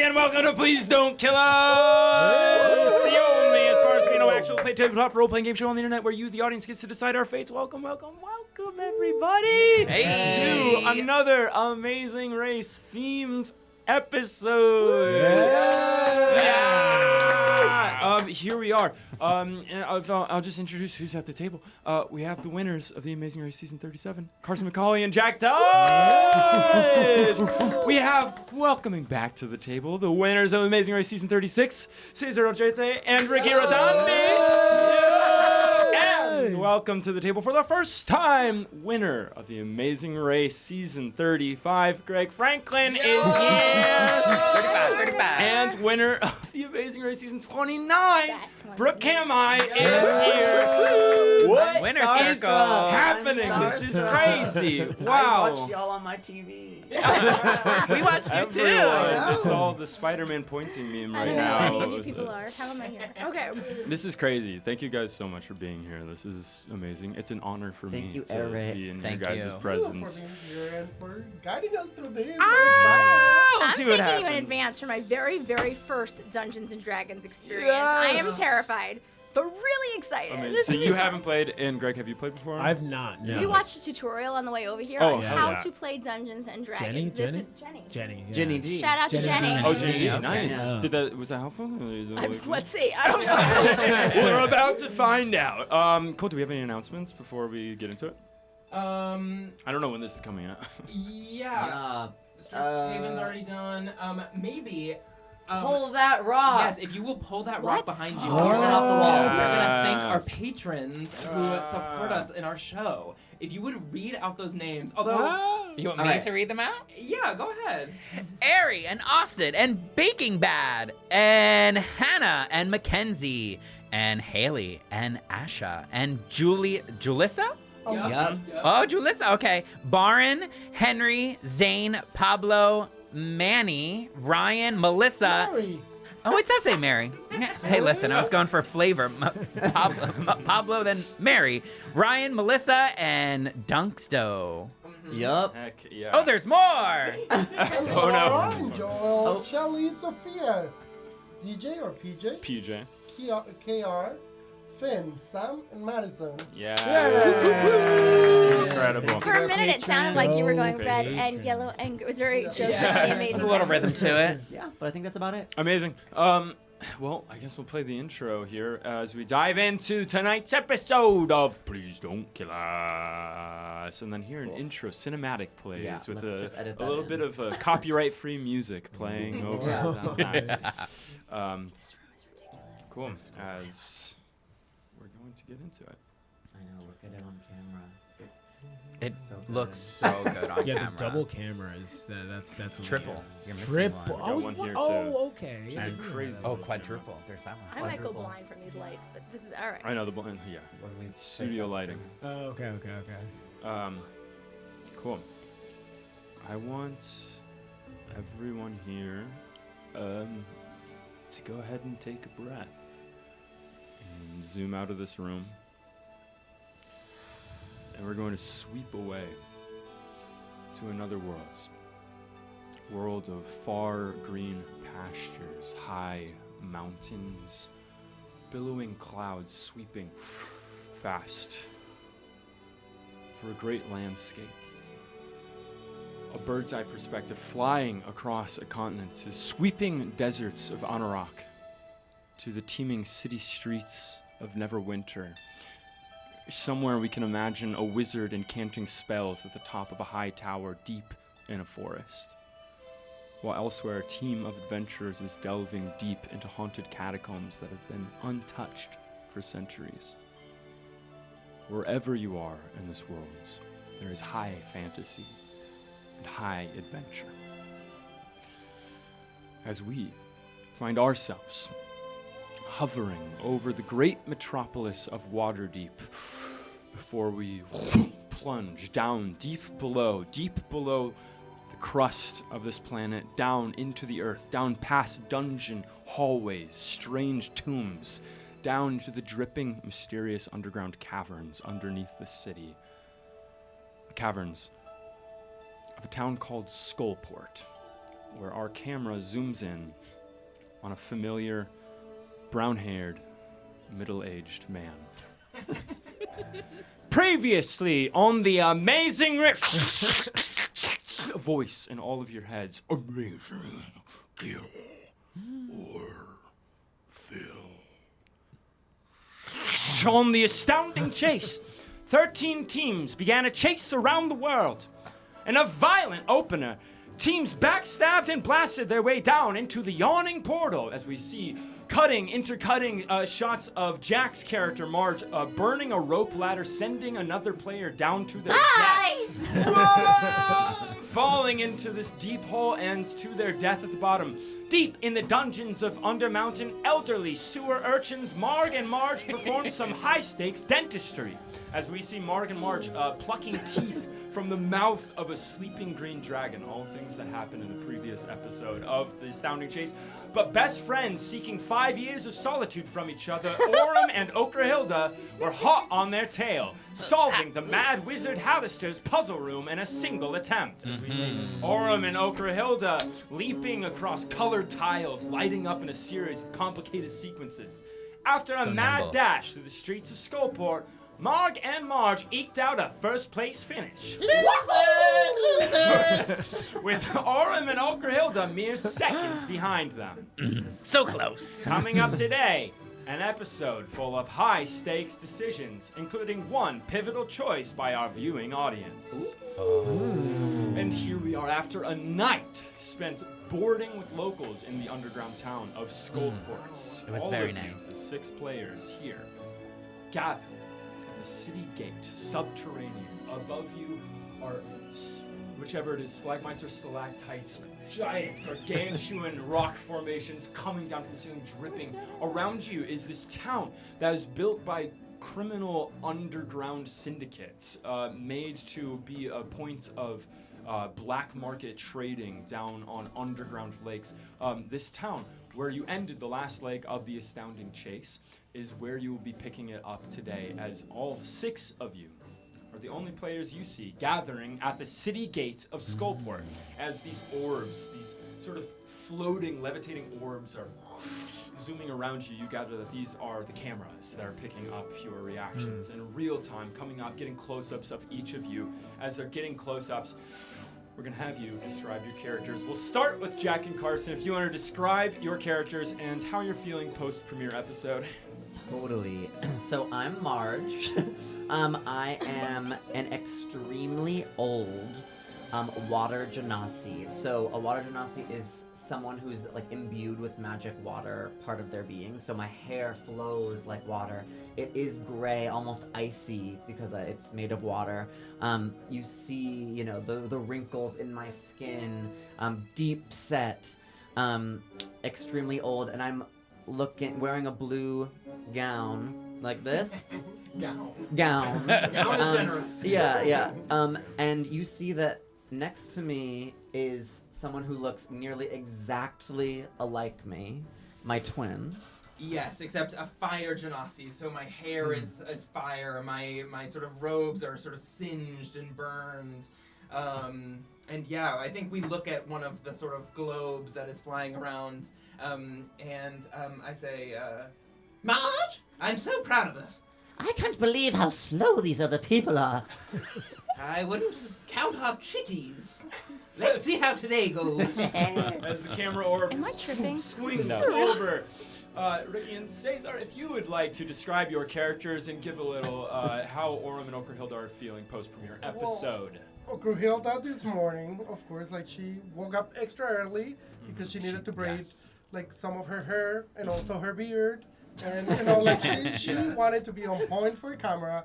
and welcome to Please Don't Kill Us! The only, as far as we know, actual tabletop role-playing game show on the internet where you, the audience, gets to decide our fates. Welcome, everybody! To another Amazing Race themed episode! Here we are. I'll just introduce who's at the table. We have the winners of the Amazing Race Season 37, Carson McCalley and Jack Dodge. We have, welcoming back to the table, the winners of Amazing Race Season 36, Cesar Aldrete and Ricky Rotandi. And welcome to the table for the first time, winner of the Amazing Race Season 35, Greg Franklin is here. 35. And winner of the Amazing Race Season 29, Brooke Camhi is here. What Winner is circle. happening? This is crazy. Wow. I watched y'all on my TV. We watched you too. Everyone. It's all the Spider-Man pointing meme right now. I don't know who any of you people are. How am I here? Okay. This is crazy. Thank you guys so much for being here. This is amazing. It's an honor for me you, to Eric. be in Thank your guys' you. presence. For being here and for guiding us through this. I'm see what thanking happens. you in advance for my very, very first Dungeons and Dragons experience. Yes. I am terrified, but really excited. I mean, so you haven't played, and Greg, have you played before? I've not. No. We watched a tutorial on the way over here Oh, on hell how yeah. to play Dungeons and Dragons. Jenny? This Jenny? is Jenny. Jenny. Yeah. Jenny D. Shout out to Jenny. Jenny. Oh, Jenny, Okay. nice. Yeah. Was that helpful? Let's see. I don't know. We're about to find out. Cole, do we have any announcements before we get into it? I don't know when this is coming out. Yeah. Stress Haven's already done. Maybe. Pull that rock. Yes, if you will pull that rock What? behind you. Oh. Get it off the wall. We're gonna thank our patrons who support us in our show. If you would read out those names, although, You want All me right. to read them out? yeah, go ahead. Ari and Austin and Baking Bad and Hannah and Mackenzie and Haley and Asha and Julissa? Yup. Oh, Julissa, okay. Baron, Henry, Zane, Pablo, Manny, Ryan, Melissa. Sorry. Oh, it does say Mary. Hey, listen, I was going for flavor. Pablo, then Mary. Ryan, Melissa, and Dunksto. Yup. Heck yeah. Oh, there's more! Oh, no. Ryan, Joel, Shelly, Sophia, DJ or PJ, PJ. KR, Finn, Sam, and Madison. Yeah. Incredible. For a minute, it sounded like you were going red Patrons. and yellow, and it was very Joseph Yeah. the Amazing. A little Sound. rhythm to it. Yeah, but I think that's about it. Amazing. Well, I guess we'll play the intro here as we dive into tonight's episode of Please Don't Kill Us. And then hear an intro cinematic plays Yeah, with let's just edit a that little in. bit of copyright-free music playing over Yeah. that. This room is ridiculous. Cool. As we're going to get into it. I know, look at it on camera. It So good. looks so good on Yeah, camera. the double cameras. That's a Triple. little- You're missing Triple. one. got one here, too. Oh, okay. Which is a crazy Oh, one. quadruple. There's that I one. might go Quadruple. blind from these lights, but this is all right. I know the blind. Yeah. When we Studio lighting. Oh, okay. Cool. I want everyone here to go ahead and take a breath and zoom out of this room. And we're going to sweep away to another world of far green pastures, high mountains, billowing clouds sweeping fast for a great landscape. A bird's eye perspective flying across a continent to sweeping deserts of Anorak, to the teeming city streets of Neverwinter. Somewhere we can imagine a wizard incanting spells at the top of a high tower deep in a forest. While elsewhere, a team of adventurers is delving deep into haunted catacombs that have been untouched for centuries. Wherever you are in this world, there is high fantasy and high adventure. As we find ourselves hovering over the great metropolis of Waterdeep before we plunge down deep below the crust of this planet, down into the earth, down past dungeon hallways, strange tombs, down into the dripping, mysterious underground caverns underneath the city. The caverns of a town called Skullport, where our camera zooms in on a familiar, brown-haired, middle-aged man. Previously on the amazing voice in all of your heads. Amazing kill or fill. On the Astounding Chace, 13 teams began a chase around the world. In a violent opener, teams backstabbed and blasted their way down into the yawning portal as we see intercutting shots of Jack's character, Marge, burning a rope ladder, sending another player down to their death. Falling into this deep hole and to their death at the bottom. Deep in the dungeons of Undermountain, elderly sewer urchins Marg and Marge perform some high-stakes dentistry as we see Marg and Marge plucking teeth from the mouth of a sleeping green dragon. All things that happened in the previous episode of The Astounding Chace. But best friends seeking 5 years of solitude from each other, Orem and Okrahilda were hot on their tail, solving the Mad Wizard Hallister's puzzle room in a single attempt. As we see Orem and Okrahilda leaping across colored tiles, lighting up in a series of complicated sequences. After a mad dash through the streets of Skullport, Marg and Marge eked out a first-place finish. Losers! With Orem and Okrahilda mere seconds behind them. So close. Coming up today, an episode full of high-stakes decisions, including one pivotal choice by our viewing audience. And here we are after a night spent boarding with locals in the underground town of Skullport. It was All very of you, nice. the 6 players here, gathered at the city gate, subterranean. Above you are whichever it is, stalagmites or stalactites, giant gargantuan rock formations coming down from the ceiling, dripping. Around you is this town that is built by criminal underground syndicates, made to be a point of black market trading down on underground lakes. This town, where you ended the last leg of the Astounding Chace, is where you will be picking it up today, as all 6 of you are the only players you see gathering at the city gate of Skullport, as these orbs, these sort of floating, levitating orbs are zooming around you. You gather that these are the cameras that are picking up your reactions in real time, coming up, getting close-ups of each of you. As they're getting close-ups, we're going to have you describe your characters. We'll start with Jack and Carson. If you want to describe your characters and how you're feeling post-premiere episode. Totally. So I'm Marge. I am an extremely old water genasi. So a water genasi is someone who's like imbued with magic water, part of their being. So my hair flows like water. It is gray, almost icy, because it's made of water. You see, the wrinkles in my skin, deep set, extremely old, and I'm wearing a blue gown like this. Gown. Gown is generous. Yeah. And you see that next to me is someone who looks nearly exactly alike me, my twin. Yes, except a fire genasi, so my hair is fire, my sort of robes are sort of singed and burned. And yeah, I think we look at one of the sort of globes that is flying around, and I say, Marge, I'm so proud of us. I can't believe how slow these other people are. I wouldn't count our chitties. Let's see how today goes. As the camera orb Am I tripping? swings over. Ricky and Cesar, if you would like to describe your characters and give a little how Orem and Okrahilda are feeling post-premiere episode. Okrahilda this morning, of course, like she woke up extra early because she needed to braid like some of her hair and also her beard. And like she wanted to be on point for camera.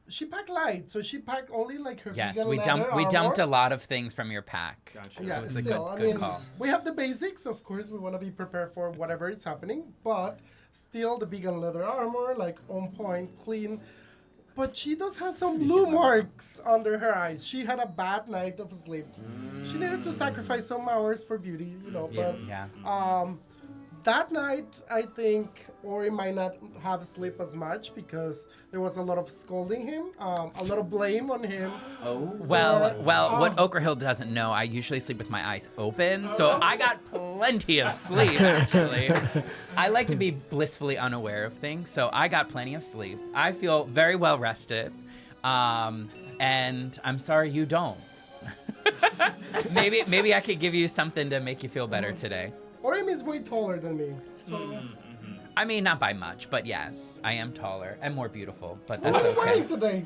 She packed light, so she packed only like her vegan we leather dumped a armor. lot of things from your pack. Gotcha. Yeah, It was a still, good call. We have the basics, of course. We want to be prepared for whatever is happening, but still the vegan leather armor, like on point, clean. But she does have some blue marks under her eyes. She had a bad night of sleep. She needed to sacrifice some hours for beauty, but Yeah. that night, I think Ori might not have slept as much because there was a lot of scolding him, a lot of blame on him. Well, what Ochre Hill doesn't know, I usually sleep with my eyes open, so I got plenty of sleep, actually. I like to be blissfully unaware of things, so I got plenty of sleep. I feel very well rested, and I'm sorry you don't. Maybe I could give you something to make you feel better today. Ori is way taller than me. So. I mean, not by much, but yes, I am taller and more beautiful, but that's What are you okay. wearing today?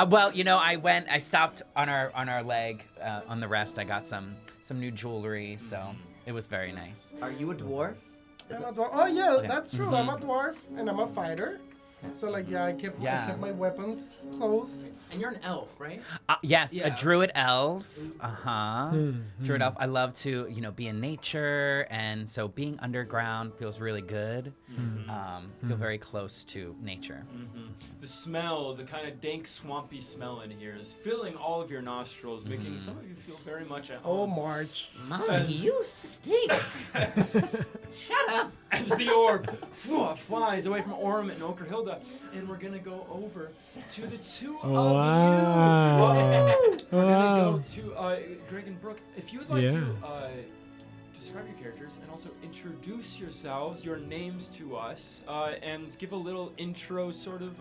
Well, you know, I stopped on our leg, on the rest. I got some new jewelry, so it was very nice. Are you a dwarf? I'm a dwarf. Oh yeah, Okay. that's true. I'm a dwarf and I'm a fighter. So like I kept my weapons close. And you're an elf, right? Yes, Yeah. a druid elf. Druid elf. I love to, be in nature, and so being underground feels really good. Feel very close to nature. The smell, the kind of dank, swampy smell in here is filling all of your nostrils, making some of you feel very much at Oh, home. March. My, you stink. Shut up. As the orb flies away from Orm and Okerhilda, and we're gonna go over to the two of you. We're gonna go to Greg and Brooke. If you would like to describe your characters and also introduce yourselves, your names to us, and give a little intro sort of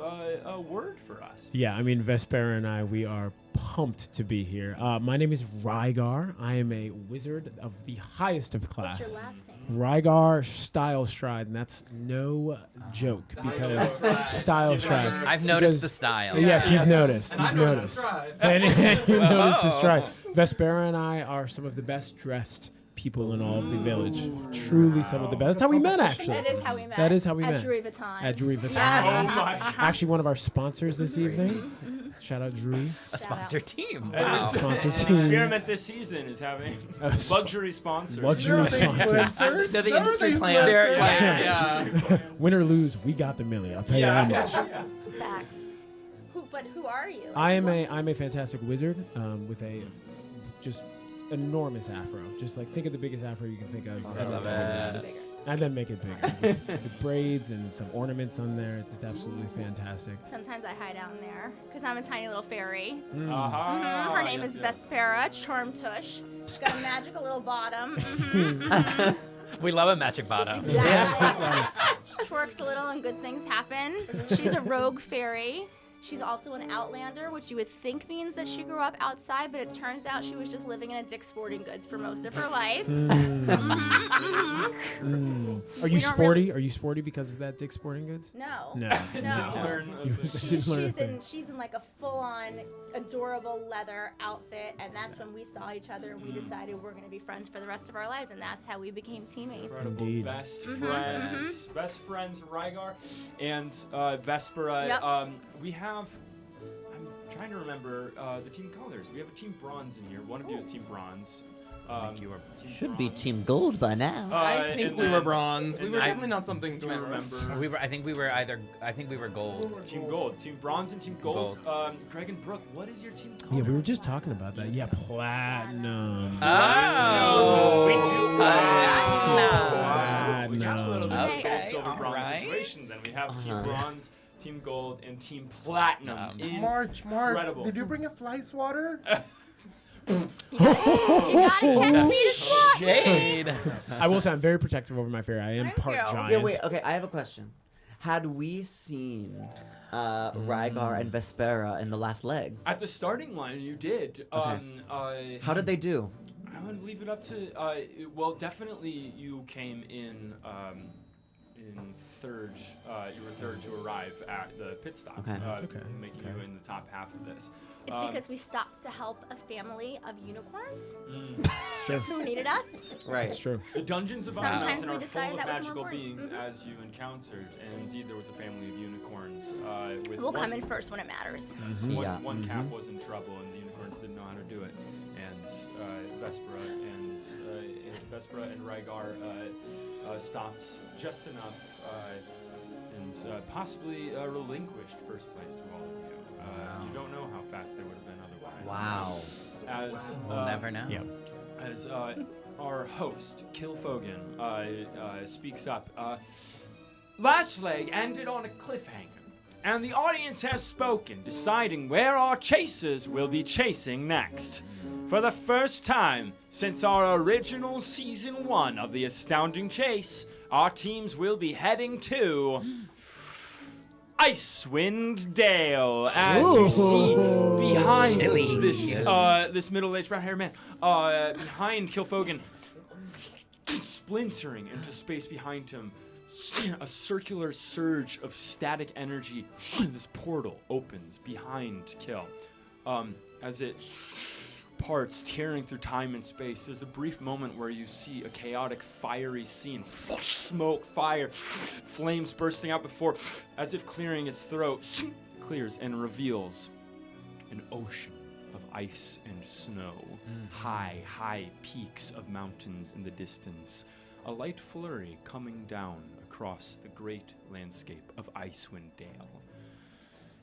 word for us. Yeah, I mean, Vespera and I, we are pumped to be here. My name is Rygar. I am a wizard of the highest of class. What's your last name? Rygar Style Stride, and that's no joke because Style Stride. I've noticed Because- the style. Yes, you've noticed. And I You've know noticed. the stride. And you noticed the stride. Vespera and I are some of the best dressed people in all of the village. Truly some of the best. That's how we met, actually. That is how we met. That is how we at met. Drury Vuitton. At Drury Vuitton. Yeah. Oh my! Actually, one of our sponsors this evening. Shout out Drury. A sponsor team. Wow. Wow. Sponsor An team. experiment this season is having luxury sponsors. Luxury sponsors. Influencers. They're the They're industry the plans. They're- Yeah. Win or lose, we got the millie. I'll tell you that much. Facts. Who are you? I'm a fantastic wizard with a just enormous afro. Just like think of the biggest afro you can think of. I love it. Bigger. And then make it bigger with braids and some ornaments on there. It's absolutely fantastic. Sometimes I hide out in there because I'm a tiny little fairy. Aha, Her name yes, is yes. Vespera Charmtush. She's got a magical little bottom. We love a magic bottom. Exactly. She twerks a little and good things happen. She's a rogue fairy. She's also an outlander, which you would think means that she grew up outside, but it turns out she was just living in a Dick's Sporting Goods for most of her life. Are you We don't sporty? really- Are you sporty because of that Dick's Sporting Goods? No. No. No. Learn of You the didn't learn a thing. She's in like a full-on adorable leather outfit, and that's when we saw each other and we decided we're gonna be friends for the rest of our lives, and that's how we became teammates. incredible Indeed. best friends, Rygar and Vespera. Yep. We have. I'm trying to remember the team colors. We have a team bronze in here. One of you is team bronze. you were- team Should be bronze. Team Gold by now. I think and we were then- bronze. We and were then- definitely not something Do you glamorous. remember? I think we were gold. Team gold, team bronze, and team gold. Greg and Brooke, what is your team color? Yeah, we were just talking about that. Yeah, platinum. Oh. We do Platinum. We got a little bit of Okay, gold, silver, bronze alright. situation. Then we have team bronze, team gold, and team platinum. March, Incredible. did you bring a fly swatter? You gotta catch me to swat. Shade. I will say I'm very protective over my fairy. I am Thank part you. giant. Yeah, wait, okay, I have a question. Had we seen Rygar and Vespera in the last leg? At the starting line, you did. How did they do? I would leave it up to. Well, definitely you came in third. You were third to arrive at the pit stop. Okay. That's okay, that's Making okay. you in the top half of this. It's because we stopped to help a family of unicorns It's true. who needed us. Right. It's true. The dungeons of Sometimes Mountain we are full decided of that was more magical important. beings as you encountered, and indeed there was a family of unicorns. With We'll one, come in first when it matters. Yes, Yeah. one calf was in trouble, and the unicorns didn't know how to do it. And Vespera and Rygar stopped just enough and possibly relinquished first place to all of you. You don't know how fast they would have been otherwise. Wow. As We'll never know. Yeah. as our host, Kilfogan, speaks up. Last leg ended on a cliffhanger, and the audience has spoken, deciding where our chasers will be chasing next. For the first time since our original Season 1 of the Astounding Chace, our teams will be heading to Icewind Dale. As you see behind this middle-aged brown-haired man, behind Kilfogan, splintering into space behind him, a circular surge of static energy. This portal opens behind Kill. As it parts, tearing through time and space, there's a brief moment where you see a chaotic, fiery scene. Smoke, fire, flames bursting out before, as if clearing its throat, clears and reveals an ocean of ice and snow. High peaks of mountains in the distance. A light flurry coming down across the great landscape of Icewind Dale.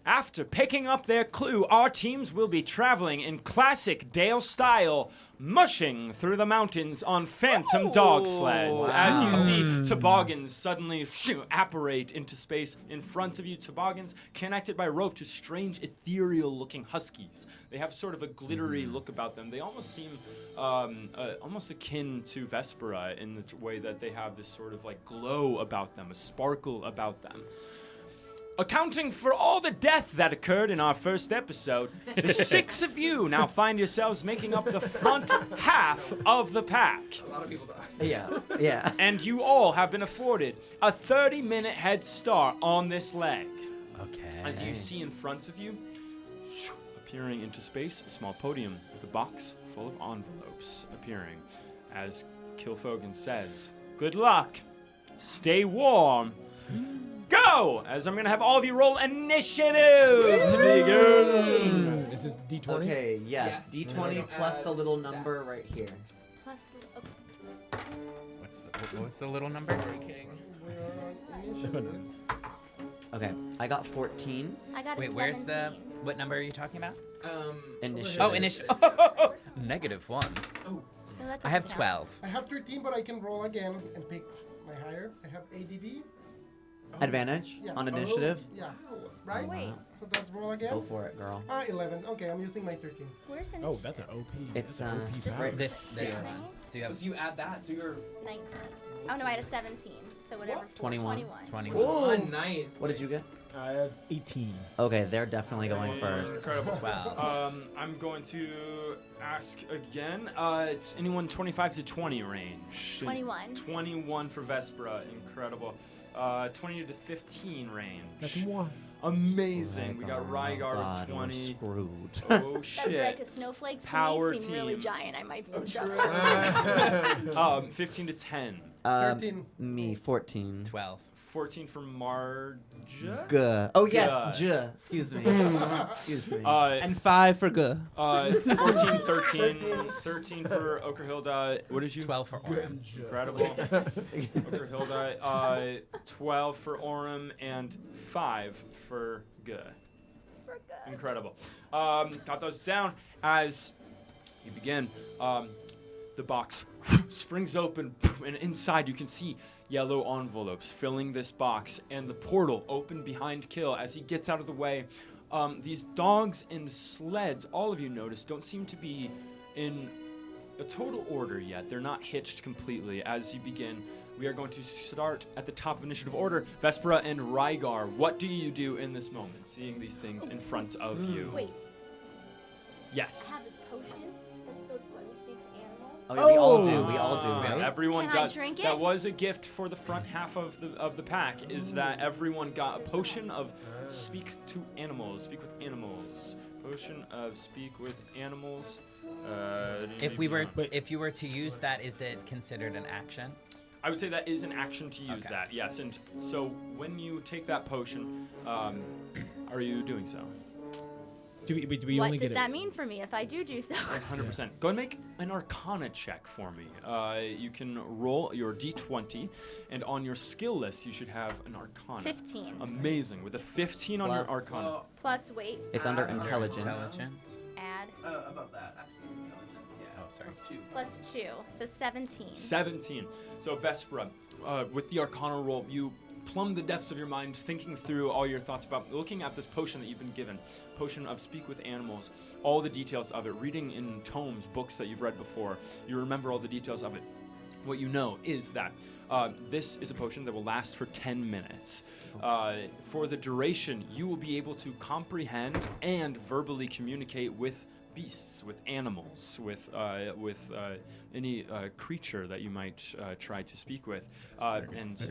After picking up their clue, our teams will be traveling in classic Dale style, mushing through the mountains on phantom dog sleds. As you see toboggans suddenly apparate into space in front of you. Toboggans connected by rope to strange ethereal-looking huskies. They have sort of a glittery look about them. They almost seem almost akin to Vespera in the way that they have this sort of like glow about them, a sparkle about them. Accounting for all the death that occurred in our first episode, the 6 of you now find yourselves making up the front half of the pack. A lot of people died. Yeah. And you all have been afforded a 30-minute head start on this leg. Okay. As you see in front of you, appearing into space, a small podium with a box full of envelopes appearing. As Kilfogan says, good luck, stay warm, go! As I'm going to have all of you roll initiative to begin. Is this D20? Okay, yes. Yes. D20 plus the little number right here. Plus What's the little number? King. No. Okay, I got 14. I got a Wait, where's the 17. what number are you talking about? Initiative. Oh, initiative. -1. No, that I have doesn't count. 12. I have 13, but I can roll again and pick my higher. I have ADB. Advantage Yeah. on initiative. Yeah. Right? Wait, So that's roll again. Go for it, girl. 11. Okay, I'm using my 13. where's the Oh, that's an OP. It's, that's an OP just power. This This one. thing? So you have So you add that, so you're 19. Oh no, I had a 17. So whatever. 21. 21. Ooh. nice. What did you get? I have 18. Okay, they're definitely going first. Incredible. 12. I'm going to ask again. It's anyone 25 to 20 range. 21. 21 for Vespera. Incredible. 20 to 15 range. That's more. Amazing. We got Oh Rygar God, with we're 20. screwed. Oh That's shit. right, because snowflakes Power to me seem really team. giant. I might be in True. trouble. 15 to 10. 13. Me, 14. 12. 14 for Marja. Guh. Oh yes, Guh. J. Excuse me. Excuse me. And 5 for good. 14, 13 for Okerhilda. What did you? 12 for Orem. Incredible. Okerhilda. 12 for Orem and 5 for Guh. Incredible. Got those down as you begin. The box springs open, and inside you can see yellow envelopes filling this box, and the portal open behind Kill as he gets out of the way. These dogs and sleds, all of you notice, don't seem to be in a total order yet. They're not hitched completely. As you begin, we are going to start at the top of initiative order. Vespera and Rygar, what do you do in this moment, seeing these things in front of you? Wait, Yes. I have this potion. That's supposed to let me speak to animals. Oh, yeah, we all do. We all do, Yeah, right? everyone Can I does. drink That it? was a gift for the front half of the pack. Is that everyone got a potion of speak to animals, speak with animals, potion of speak with animals. If you were to use that, is it considered an action? I would say that is an action to use Okay. that. Yes, and so when you take that potion, are you doing so? Do we What only does get that mean for me if I do so? 100%. Go and make an Arcana check for me. You can roll your D20, and on your skill list, you should have an Arcana. 15. Amazing. With a 15 on your Plus- Arcana. Plus weight. It's under Under intelligence. Intelligence. Add. Above that, actually, intelligence, yeah. sorry. +2, so 17. 17. So Vespera, with the Arcana roll, you plumb the depths of your mind, thinking through all your thoughts about looking at this potion that you've been given, potion of Speak with Animals, all the details of it, reading in tomes, books that you've read before. You remember all the details of it. What you know is that this is a potion that will last for 10 minutes. For the duration, you will be able to comprehend and verbally communicate with beasts, with animals, with any creature that you might try to speak with, and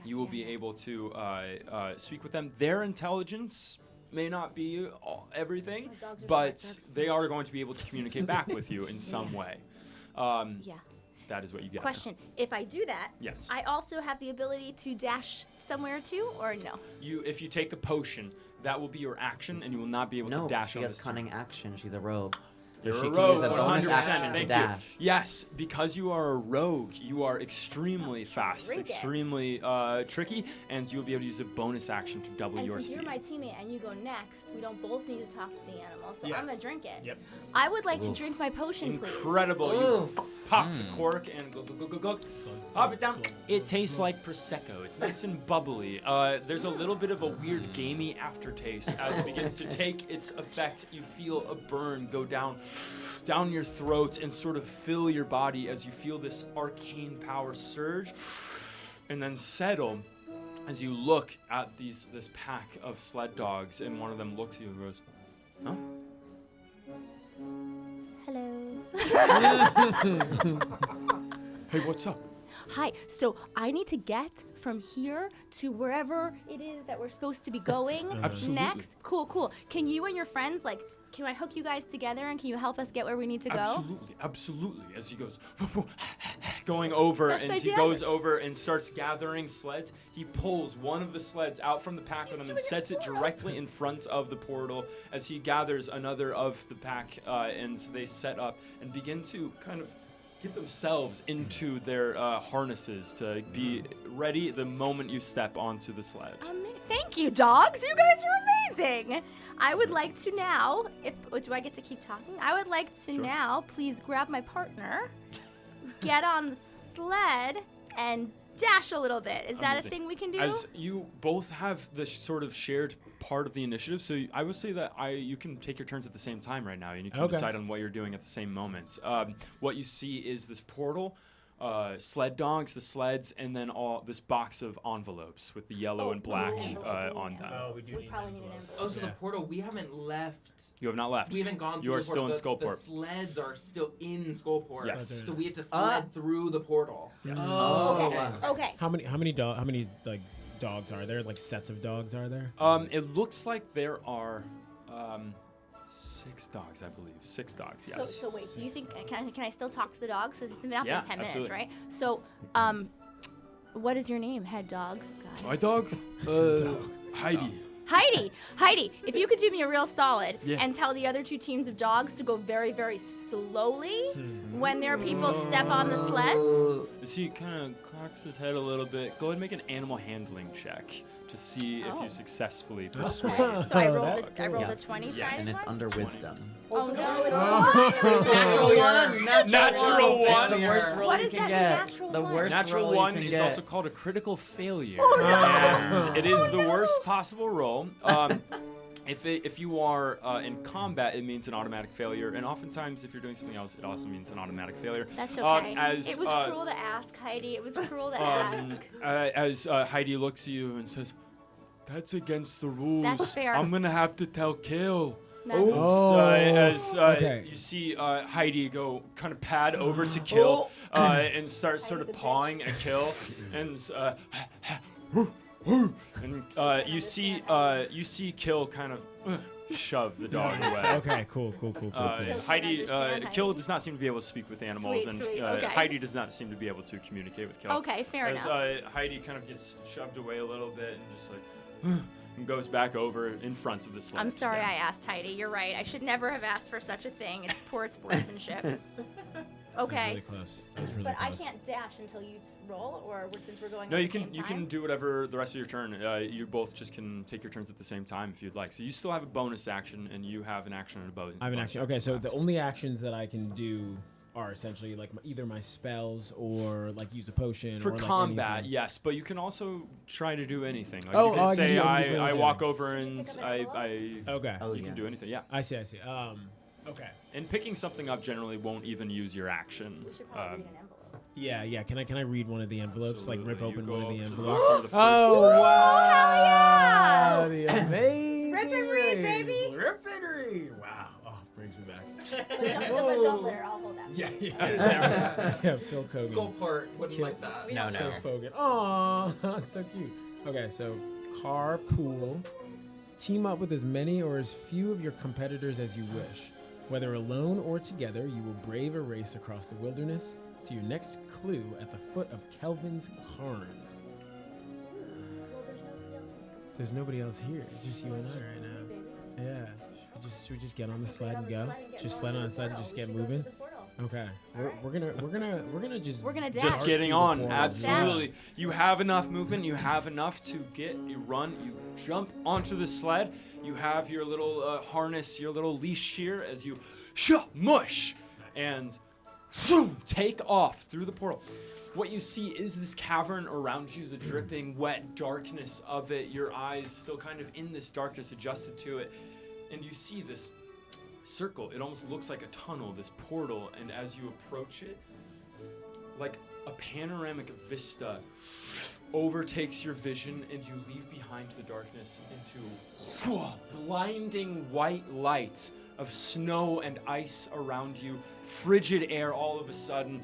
you will be able to speak with them. Their intelligence may not be everything, but they are going to be able to communicate back with you in some way. That is what you get. Question: if I do that, yes, I also have the ability to dash somewhere too, or no? If you take the potion, that will be your action, and you will not be able to dash. She on has this cunning action. She's a rogue. You're So she a can rogue, use a bonus 100%. action to Thank dash. you. Yes, because you are a rogue, you are extremely fast, Drink it. extremely tricky, and you will be able to use a bonus action to double And your since speed. you're my teammate and you go next, we don't both need to talk to the animal, so Yeah. I'm gonna drink it. Yep. I would like to drink my potion, please. Incredible. You pop the cork and go. Pop it down. It tastes like Prosecco. It's nice and bubbly. There's a little bit of a weird gamey aftertaste as it begins to take its effect. You feel a burn go down your throat and sort of fill your body as you feel this arcane power surge and then settle as you look at this pack of sled dogs, and one of them looks at you and goes, "Huh? Hello. Hey, what's up?" Hi. So I need to get from here to wherever it is that we're supposed to be going Absolutely. next. Cool. Can you and your friends can I hook you guys together and can you help us get where we need to go? Absolutely. As he goes, going over, Best and he idea goes ever. over and starts gathering sleds. He pulls one of the sleds out from the pack with him and sets it directly in front of the portal as he gathers another of the pack, and so they set up and begin to kind of get themselves into their harnesses to be ready the moment you step onto the sled. Thank you, dogs. You guys are amazing. I would like to now, do I get to keep talking? I would like to now please grab my partner, get on the sled, and dash a little bit. Is that a Amazing. thing we can do? As you both have the sort of shared part of the initiative, so I would say that you can take your turns at the same time right now, and you can decide on what you're doing at the same moment. What you see is this portal, sled dogs, the sleds, and then all this box of envelopes with the yellow and black on them. Oh, we do we need probably an need an envelope. envelope. Oh, so the portal, we haven't left. You have not left. We haven't gone through You are the still portal. in Skullport. The sleds are still in Skullport. Yes. So we have to sled through the portal. Yes. Oh. Okay. How many like dogs are there? Like sets of dogs are there? It looks like there are 6 dogs, I believe. 6 dogs, yes. So wait, do you think, can I still talk to the dogs? Because it's not Yeah, been 10 absolutely. minutes, right? So, what is your name, head dog guy? My dog? Heidi. Heidi, if you could do me a real solid Yeah. and tell the other 2 teams of dogs to go very, very slowly when their people step on the sleds. As he kind of cocks his head a little bit, go ahead and make an animal handling check to see if you successfully persuade. Okay, so I rolled That's I rolled cool. a 20 Yes. sided And it's one. under wisdom. Oh no, it's a Natural one. Natural one. It's the worst roll What you is can that, get. natural The one? worst Natural roll you one can is get. also called a critical failure. Oh, no. And it is the no. worst possible roll. If you are in combat, it means an automatic failure, and oftentimes if you're doing something else, it also means an automatic failure. That's okay. As, It was cruel to ask, Heidi. It was cruel to ask. as Heidi looks at you and says, "That's against the rules. That's fair. I'm gonna have to tell Kale." That's- Okay. You see Heidi go kind of pad over to Kill and start sort of Heidi's a pawing at Kill, and you see Kill kind of shove the dog away. Okay, cool. Heidi, understand Kill Heidi. does not seem to be able to speak with animals, Sweet, and sweet, okay. Heidi does not seem to be able to communicate with Kill. Okay, fair As enough. Heidi kind of gets shoved away a little bit and just like and goes back over in front of the sled. I'm sorry I asked, Heidi. You're right. I should never have asked for such a thing. It's poor sportsmanship. That was Okay. really close. That was really But I close. can't dash until you roll, or since we're going No, at you the can same you time? can do whatever the rest of your turn. You both just can take your turns at the same time if you'd like. So you still have a bonus action, and you have an action and a bonus. I have an action. Okay, so the only actions that I can do are essentially like either my spells or like use a potion. For or, like, combat, anything. yes, but you can also try to do anything. Like Oh, you can I say, can do I anything. walk over and Pick up an envelope? Okay. Oh, you yeah. can do anything, yeah. I see. Okay. And picking something up generally won't even use your action. We should probably read an envelope. Yeah. Can I read one of the envelopes? Like rip Absolutely. open You one of go the up to the envelopes? top of the first Oh row. wow! Oh, The amazing. Rip and read, baby. Rip and read. Wow. Oh, brings me back. But don't litter. I'll hold that. Yeah. Phil Kogan. Skullport wouldn't Kill- like that. No, no. Phil Fogan. Aw, that's so cute. Okay, so carpool. Team up with as many or as few of your competitors as you wish. Whether alone or together, you will brave a race across the wilderness to your next clue at the foot of Kelvin's Cairn. There's nobody else here. It's just you and I right now. Yeah. Should we just get on the sled and go? Just sled on the sled and just get moving? Okay. We're gonna just We're gonna dash. Just dart getting through the on, portal. absolutely. You have enough movement, you have enough to you run, you jump onto the sled, you have your little harness, your little leash here as you mush and take off through the portal. What you see is this cavern around you, the dripping, wet darkness of it, your eyes still kind of in this darkness adjusted to it, and you see this circle. It almost looks like a tunnel, this portal, and as you approach it, like a panoramic vista overtakes your vision, and you leave behind the darkness into blinding white light of snow and ice around you, frigid air all of a sudden.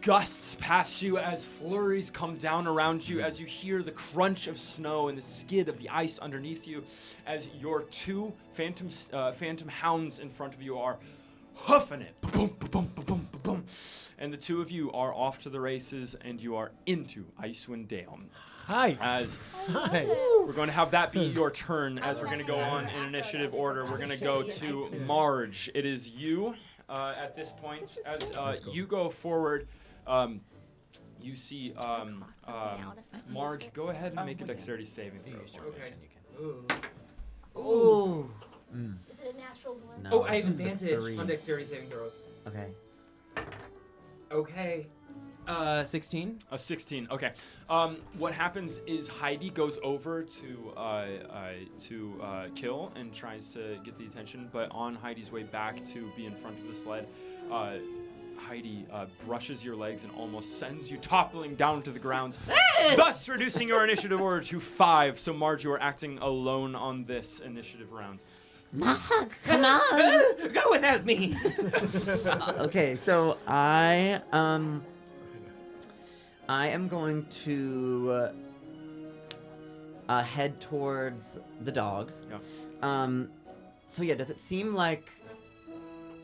Gusts pass you as flurries come down around you, as you hear the crunch of snow and the skid of the ice underneath you, as your two phantom hounds in front of you are huffing it. Boom, boom, boom, boom, boom. And the two of you are off to the races, and you are into Icewind Dale. Hi. As Hi. we're going to have that be your turn, as we're going to go on in initiative order. We're going to go to Marge. It is you at this point. As you go forward, you see Marge, go ahead and make a dexterity saving throw. Okay. Ooh. Ooh. Is it a natural one? No. Oh, I have It's a advantage 3. on dexterity saving throws. Okay. Okay. 16. A 16. Okay. What happens is Heidi goes over to kill and tries to get the attention, but on Heidi's way back to be in front of the sled, Heidi brushes your legs and almost sends you toppling down to the ground, thus reducing your initiative order to 5. So Marge, you are acting alone on this initiative round. Mark, come on. Go without me. Okay, so I am going to head towards the dogs. Yeah. So yeah, does it seem like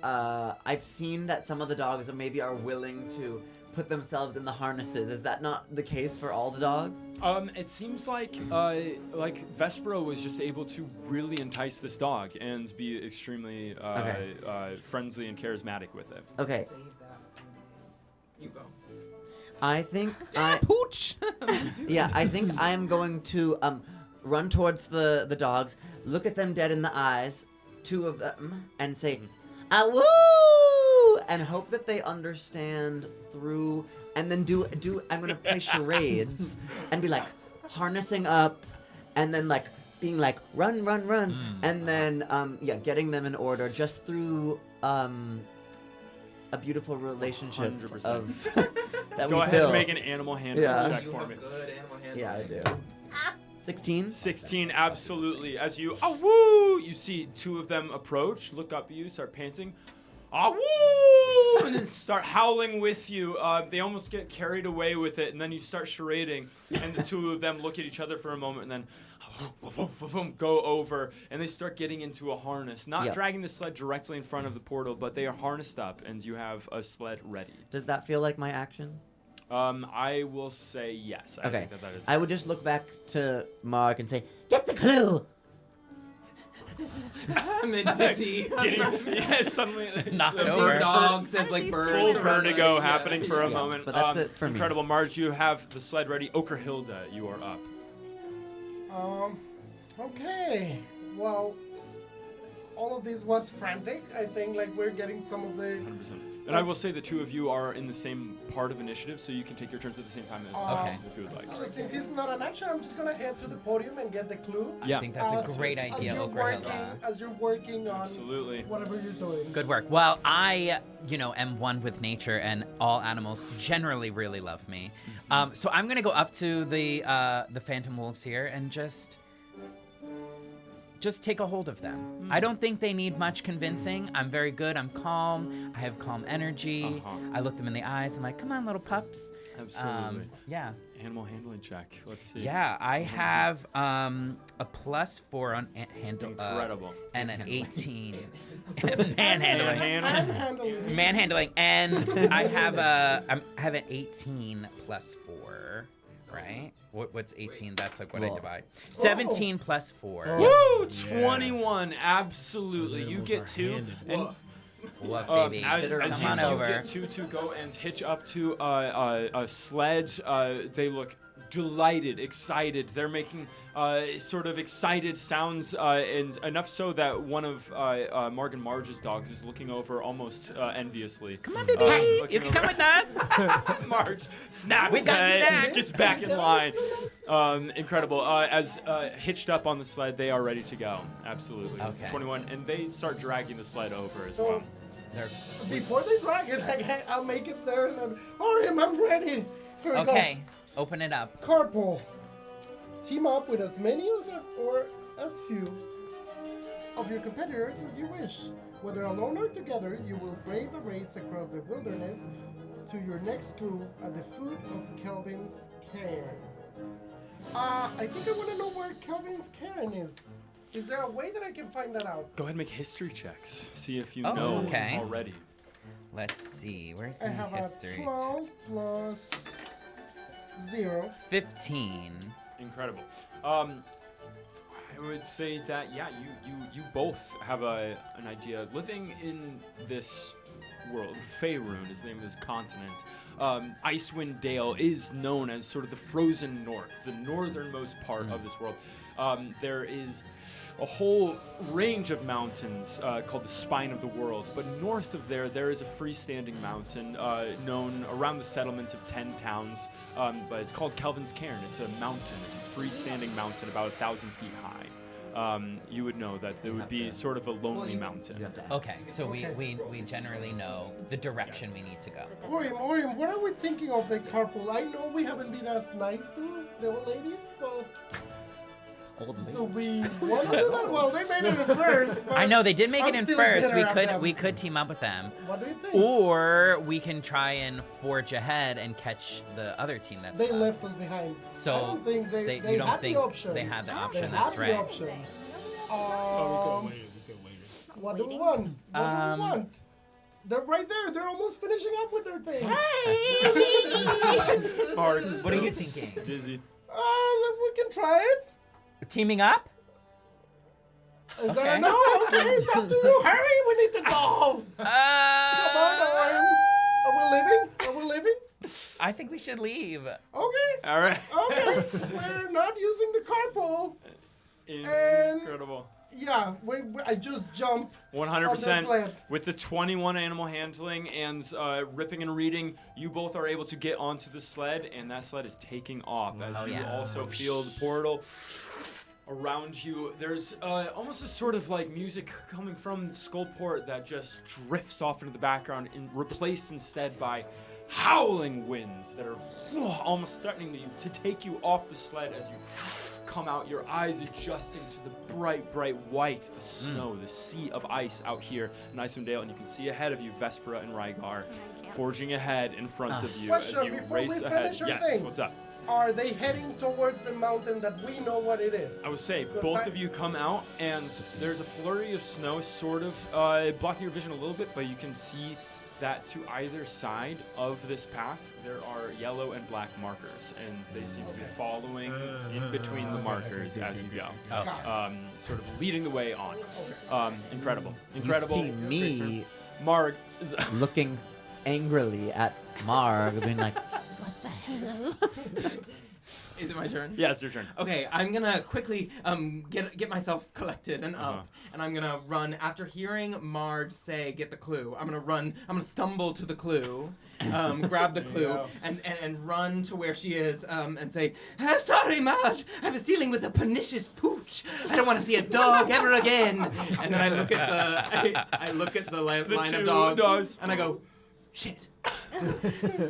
I've seen that some of the dogs are willing to put themselves in the harnesses? Is that not the case for all the dogs? It seems like Vespero was just able to really entice this dog and be extremely friendly and charismatic with it. Okay, Save that. You go. I think Pooch. I think I am going to run towards the dogs, look at them dead in the eyes, 2 of them, and say, "Awoo!" and hope that they understand through, and then I'm gonna play charades and be like harnessing up, and then like being like run, and then getting them in order just through a beautiful relationship 100%. of that Go we ahead built. and make an animal handling Yeah. check You for have me. good animal handling. Yeah, I do. 16. 16, absolutely. As you, woo! You see 2 of them approach, look up at you, start panting, woo! And then start howling with you. They almost get carried away with it, and then you start charading, and the 2 of them look at each other for a moment, and then go over, and they start getting into a harness. Not dragging the sled directly in front of the portal, but they are harnessed up, and you have a sled ready. Does that feel like my action? I will say yes. I Okay. think that is. I would just look back to Mark and say, "Get the clue." I'm in dizzy. Suddenly Knocked I've over. seen dogs as like birds. full around vertigo the- happening for a Yeah, moment. but that's it for me. Incredible. Marge, you have the sled ready. Okerhilda, you are up. Okay. Well, all of this was frantic. I think like we're getting some of the. 100%. And I will say the two of you are in the same part of initiative, so you can take your turns at the same time as Okay. if you would like. So since it's not an action, I'm just gonna head to the podium and get the clue. Yeah. I think that's a great idea, Okrahilda. As you're working on Absolutely. whatever you're doing. Good work. Well, I, am one with nature, and all animals generally really love me. So I'm gonna go up to the phantom wolves here and just take a hold of them. I don't think they need much convincing. I'm very good. I'm calm. I have calm energy. I look them in the eyes. I'm like, come on, little pups. Absolutely. Yeah. Animal handling check. Let's see. Yeah, I have a +4 on handle. Incredible. And an 18. Manhandling. Handling. Manhandling, and I have an 18 +4, right? What's 18? That's like what I divide. 17 +4. Woo! 21. Absolutely. You get 2. And Love, baby. as Come you, on you over. get 2 to go and hitch up to a sled, they look delighted, excited. They're making sort of excited sounds, and enough so that one of Marg and Marge's dogs is looking over almost enviously. Come on, baby. You can come with us. Marge snaps We got head, snacks. gets back in line. Incredible. As hitched up on the sled, they are ready to go. Absolutely. Okay. 21, and they start dragging the sled over as So well. before they drag it, like, I'll make it there and then, I'm ready. Here we go. Okay, open it up. Carpool. Team up with as many or as few of your competitors as you wish. Whether alone or together, you will brave a race across the wilderness to your next clue at the foot of Kelvin's cairn. I think I want to know where Kelvin's cairn is. Is there a way that I can find that out? Go ahead and make history checks. See if you Oh, know okay. already. Let's see. Where's I the have history? a 12 plus 0. 15. Incredible. I would say that you both have an idea. Living in this world, Faerun is the name of this continent. Icewind Dale is known as sort of the frozen north, the northernmost part of this world. There is a whole range of mountains called the Spine of the World, but north of there is a freestanding mountain known around the settlements of 10 towns, but it's called Kelvin's Cairn. It's a mountain. It's a freestanding mountain about 1,000 feet high. You would know that it would be sort of a lonely mountain. Okay, so we generally know the direction we need to go. Orium, what are we thinking of the carpool? I know we haven't been as nice to the old ladies, but do we want to do that? Well, they made it at first. But I know they did make it I'm in still first. bitter at them. We could team up with them, What do you think? or we can try and forge ahead and catch the other team that's They left us behind. So I don't think they you don't had think the option. they had the They option? had That's the right. option. Oh, we could wait. What do we want? What do we want? They're right there. They're almost finishing up with their thing. Hearts. What are you thinking? Dizzy. We can try it. Teaming up? Is that a no? Okay, it's up to you. Hurry, we need to go. Come on, Orion. Are we leaving? Are we leaving? I think we should leave. Okay. All right. Okay. We're not using the carpool. Incredible. Yeah, I just jump. 100%. With the 21 animal handling and ripping and reading, you both are able to get onto the sled, and that sled is taking off as you also feel the portal around you. There's almost a sort of like music coming from Skullport that just drifts off into the background and replaced instead by howling winds that are almost threatening to take you off the sled as you come out, your eyes adjusting to the bright, bright white, the snow, the sea of ice out here in Icewind Dale, and you can see ahead of you Vespera and Rygar forging ahead in front of you as Question you before race we ahead. finish our Yes, thing. what's up? Are they heading towards the mountain that we know what it is? I would say Because both of you come out, and there's a flurry of snow sort of blocking your vision a little bit, but you can see that to either side of this path, there are yellow and black markers, and they seem to be following in between the markers as you go. Sort of leading the way on. Incredible. Incredible. You see me Marg is looking angrily at Marg, being like, what the hell? Is it my turn? Yeah, it's your turn. Okay, I'm gonna quickly get myself collected and up, and I'm gonna run after hearing Marge say, "Get the clue." I'm gonna stumble to the clue, grab the clue, and run to where she is, and say, "Sorry, Marge, I was dealing with a pernicious pooch. I don't want to see a dog ever again." And then I look at the line of dogs, and I go, "Shit."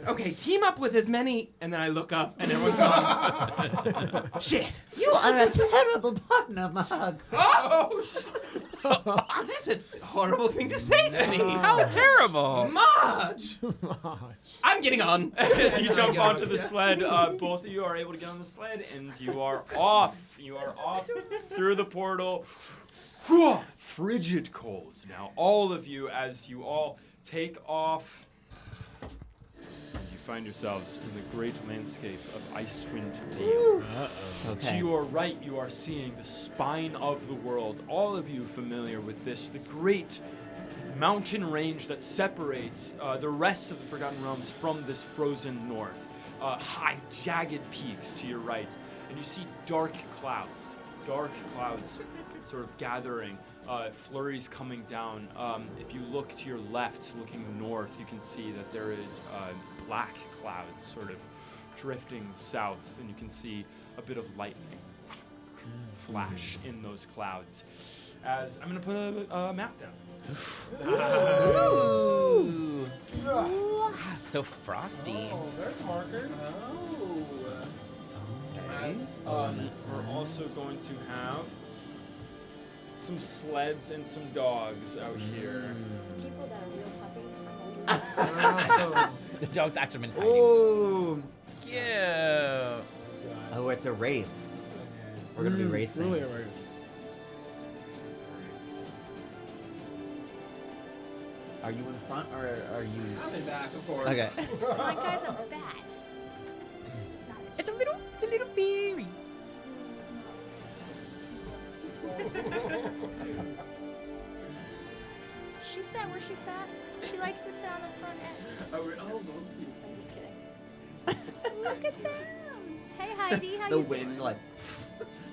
Okay, team up with as many, and then I look up, and everyone's gone. Shit! You are a terrible partner, Marge. Oh, that's a horrible thing to say to me. How terrible! Marge! I'm getting on. As you jump onto the sled, both of you are able to get on the sled, and you are off. You are off through the portal. Frigid cold. Now, all of you, as you all take off, you find yourselves in the great landscape of Icewind Dale. To your right, you are seeing the spine of the world. All of you familiar with this, the great mountain range that separates the rest of the Forgotten Realms from this frozen north. High, jagged peaks to your right, and you see dark clouds sort of gathering, flurries coming down. If you look to your left, looking north, you can see that there is black clouds sort of drifting south, and you can see a bit of lightning flash in those clouds. As I'm going to put a map down. Ooh. So frosty. Oh, there's markers. As we're also going to have some sleds and some dogs out here. People that are real puppy. The dog's actually been hiding. Ooh. Cute. Oh, it's a race. We're gonna be racing. Really, right. Are you in front or are you? I'm in back, of course. Okay. Come on, guys, I'm bad. It's a little fairy. She sat where she sat. She likes to sit on the front edge. I'm just kidding. Look at them. Hey, Heidi, how The you wind, doing? like,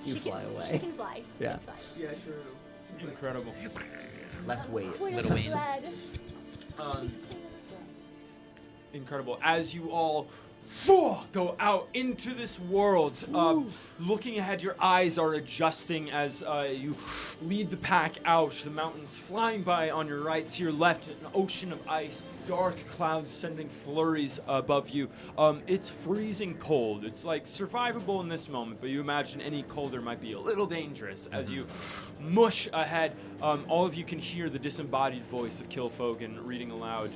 you She fly can, away. She can fly. Yeah. It's fine. Yeah, sure. Incredible. Less weight. Queen Little of the wings. sled. Incredible. As you all go out into this world, looking ahead, your eyes are adjusting as you lead the pack out. The mountains flying by on your right. To your left, an ocean of ice, dark clouds sending flurries above you. It's freezing cold. It's like survivable in this moment, but you imagine any colder might be a little dangerous. As you mush ahead, all of you can hear the disembodied voice of Kilfogan reading aloud.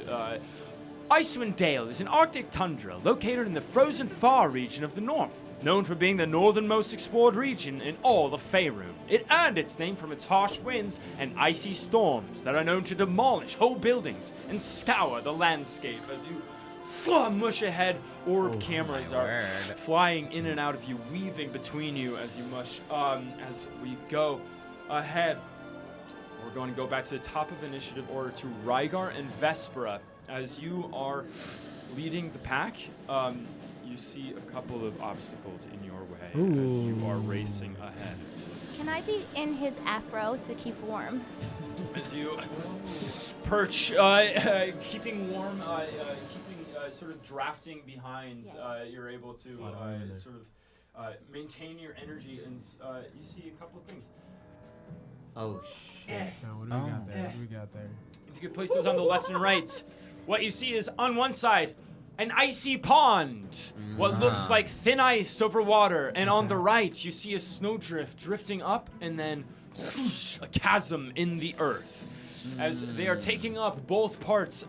Icewind Dale is an Arctic tundra located in the frozen far region of the north, known for being the northernmost explored region in all of Faerun. It earned its name from its harsh winds and icy storms that are known to demolish whole buildings and scour the landscape. As you mush ahead, orb cameras are flying in and out of you, weaving between you as you mush. As we go ahead, we're going to go back to the top of initiative order to Rygar and Vespera. As you are leading the pack, you see a couple of obstacles in your way as you are racing ahead. Can I be in his afro to keep warm? As you perch, keeping warm, keeping sort of drafting behind, you're able to sort of maintain your energy, and you see a couple of things. Oh shit. Now, what do we got there? What do we got there? If you could place those on the left and right, what you see is on one side, an icy pond, what looks like thin ice over water, and on the right, you see a snowdrift drifting up, and then a chasm in the earth. As they are taking up both halves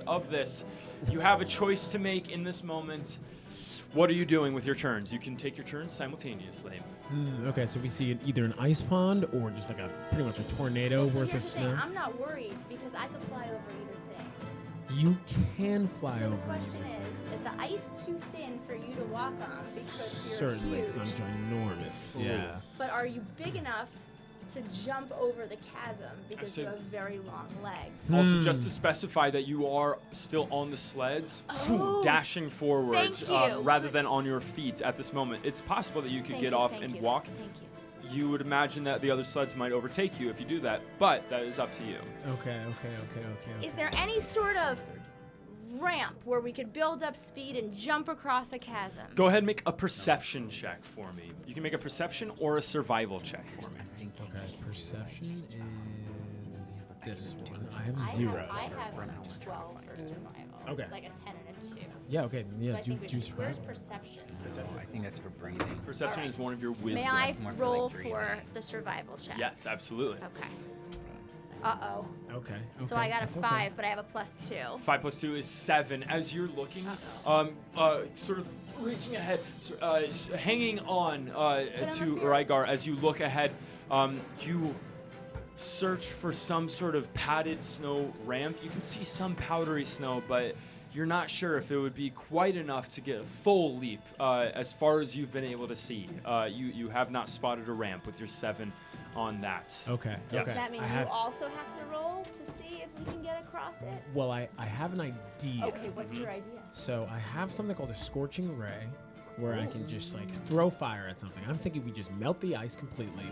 of this, you have a choice to make in this moment. What are you doing with your turns? You can take your turns simultaneously. Okay, so we see either an ice pond or just like pretty much a tornado worth of Here's the thing, snow. I'm not worried because I could fly over either thing. You can fly So over the question either is the ice too thin for you to walk on because you're Certainly, because I'm huge? ginormous. Yeah. But are you big enough to jump over the chasm because see. you have very long legs. Also, just to specify that you are still on the sleds, dashing forward Thank you. rather than on your feet at this moment. It's possible that you could Thank get you, off thank and you, walk. Thank you. You would imagine that the other sleds might overtake you if you do that, but that is up to you. Okay. Is there any sort of ramp where we could build up speed and jump across a chasm? Go ahead and make a perception check for me. You can make a perception or a survival check for me. Okay, perception is this one. I have I 0. have 12 for survival. Okay. Like a 10 and a 2. Yeah, okay. Yeah, So I think we do should, where's survival. perception? I think that's for breathing. Perception is one of your wisdom. May I It's more for, roll like, breathing. for the survival check? Yes, absolutely. Okay. Uh-oh. Okay. So I got a that's okay. 5, but I have a +2. 5 plus 2 is 7. As you're looking, sort of reaching ahead, hanging on to Rygar as you look ahead, you search for some sort of padded snow ramp. You can see some powdery snow, but you're not sure if it would be quite enough to get a full leap as far as you've been able to see. You have not spotted a ramp with your 7 on that. Okay. Yes. Okay. Does that mean I you have, also have to roll to see if we can get across it? well, I have an idea. Okay, what's your idea? So I have something called a scorching ray, where I can just like throw fire at something. I'm thinking we just melt the ice completely.